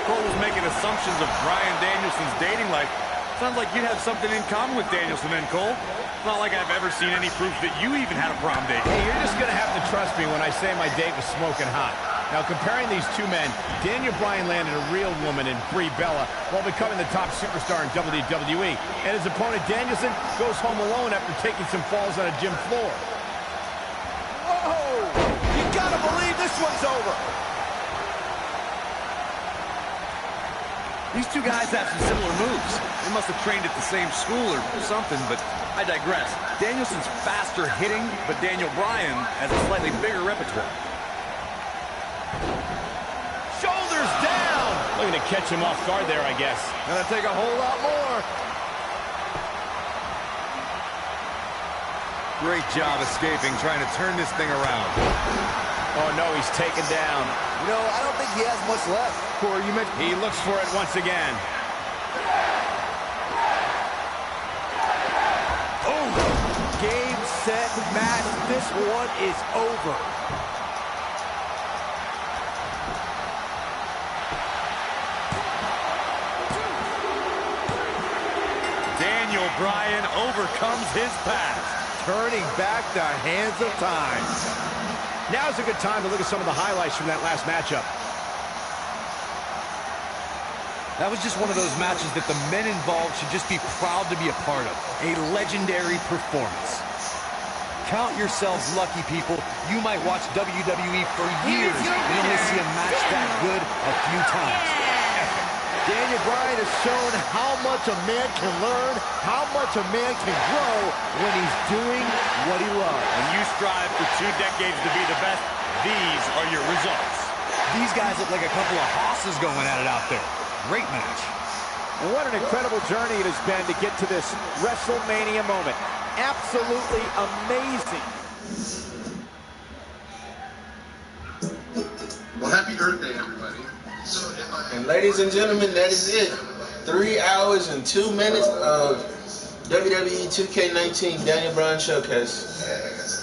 Speaker 5: Cole was making assumptions of Bryan Danielson's dating life. Sounds like you'd have something in common with Danielson and Cole. It's not like I've ever seen any proof that you even had a prom date.
Speaker 3: Hey, you're just going to have to trust me when I say my date was smoking hot. Now, comparing these two men, Daniel Bryan landed a real woman in Brie Bella while becoming the top superstar in WWE. And his opponent, Danielson, goes home alone after taking some falls on a gym floor.
Speaker 10: Whoa! You gotta believe this one's over.
Speaker 5: These two guys have some similar moves. They must have trained at the same school or something, but I digress. Danielson's faster hitting, but Daniel Bryan has a slightly bigger repertoire.
Speaker 3: Shoulders down! Looking to catch him off guard there, I guess.
Speaker 10: Gonna take a whole lot more.
Speaker 5: Great job escaping, trying to turn this thing around.
Speaker 3: Oh, no, he's taken down.
Speaker 10: You know, I don't think he has much left. Corey, you mentioned...
Speaker 3: He looks for it once again.
Speaker 10: Oh! Game, set, match. This one is over.
Speaker 5: Daniel Bryan overcomes his past.
Speaker 10: Turning back the hands of time.
Speaker 3: Now's a good time to look at some of the highlights from that last matchup.
Speaker 5: That was just one of those matches that the men involved should just be proud to be a part of. A legendary performance. Count yourselves lucky, people. You might watch WWE for years and only see a match that good a few times.
Speaker 10: Daniel Bryan has shown how much a man can learn, how much a man can grow when he's doing what he loves.
Speaker 5: When you strive for 2 decades to be the best, these are your results. These guys look like a couple of hosses going at it out there. Great match.
Speaker 10: And what an incredible journey it has been to get to this WrestleMania moment. Absolutely amazing.
Speaker 2: Well, happy Earth Day, everybody. So,
Speaker 1: And ladies and gentlemen, that is it. 3 hours and 2 minutes of WWE 2K19 Daniel Bryan Showcase.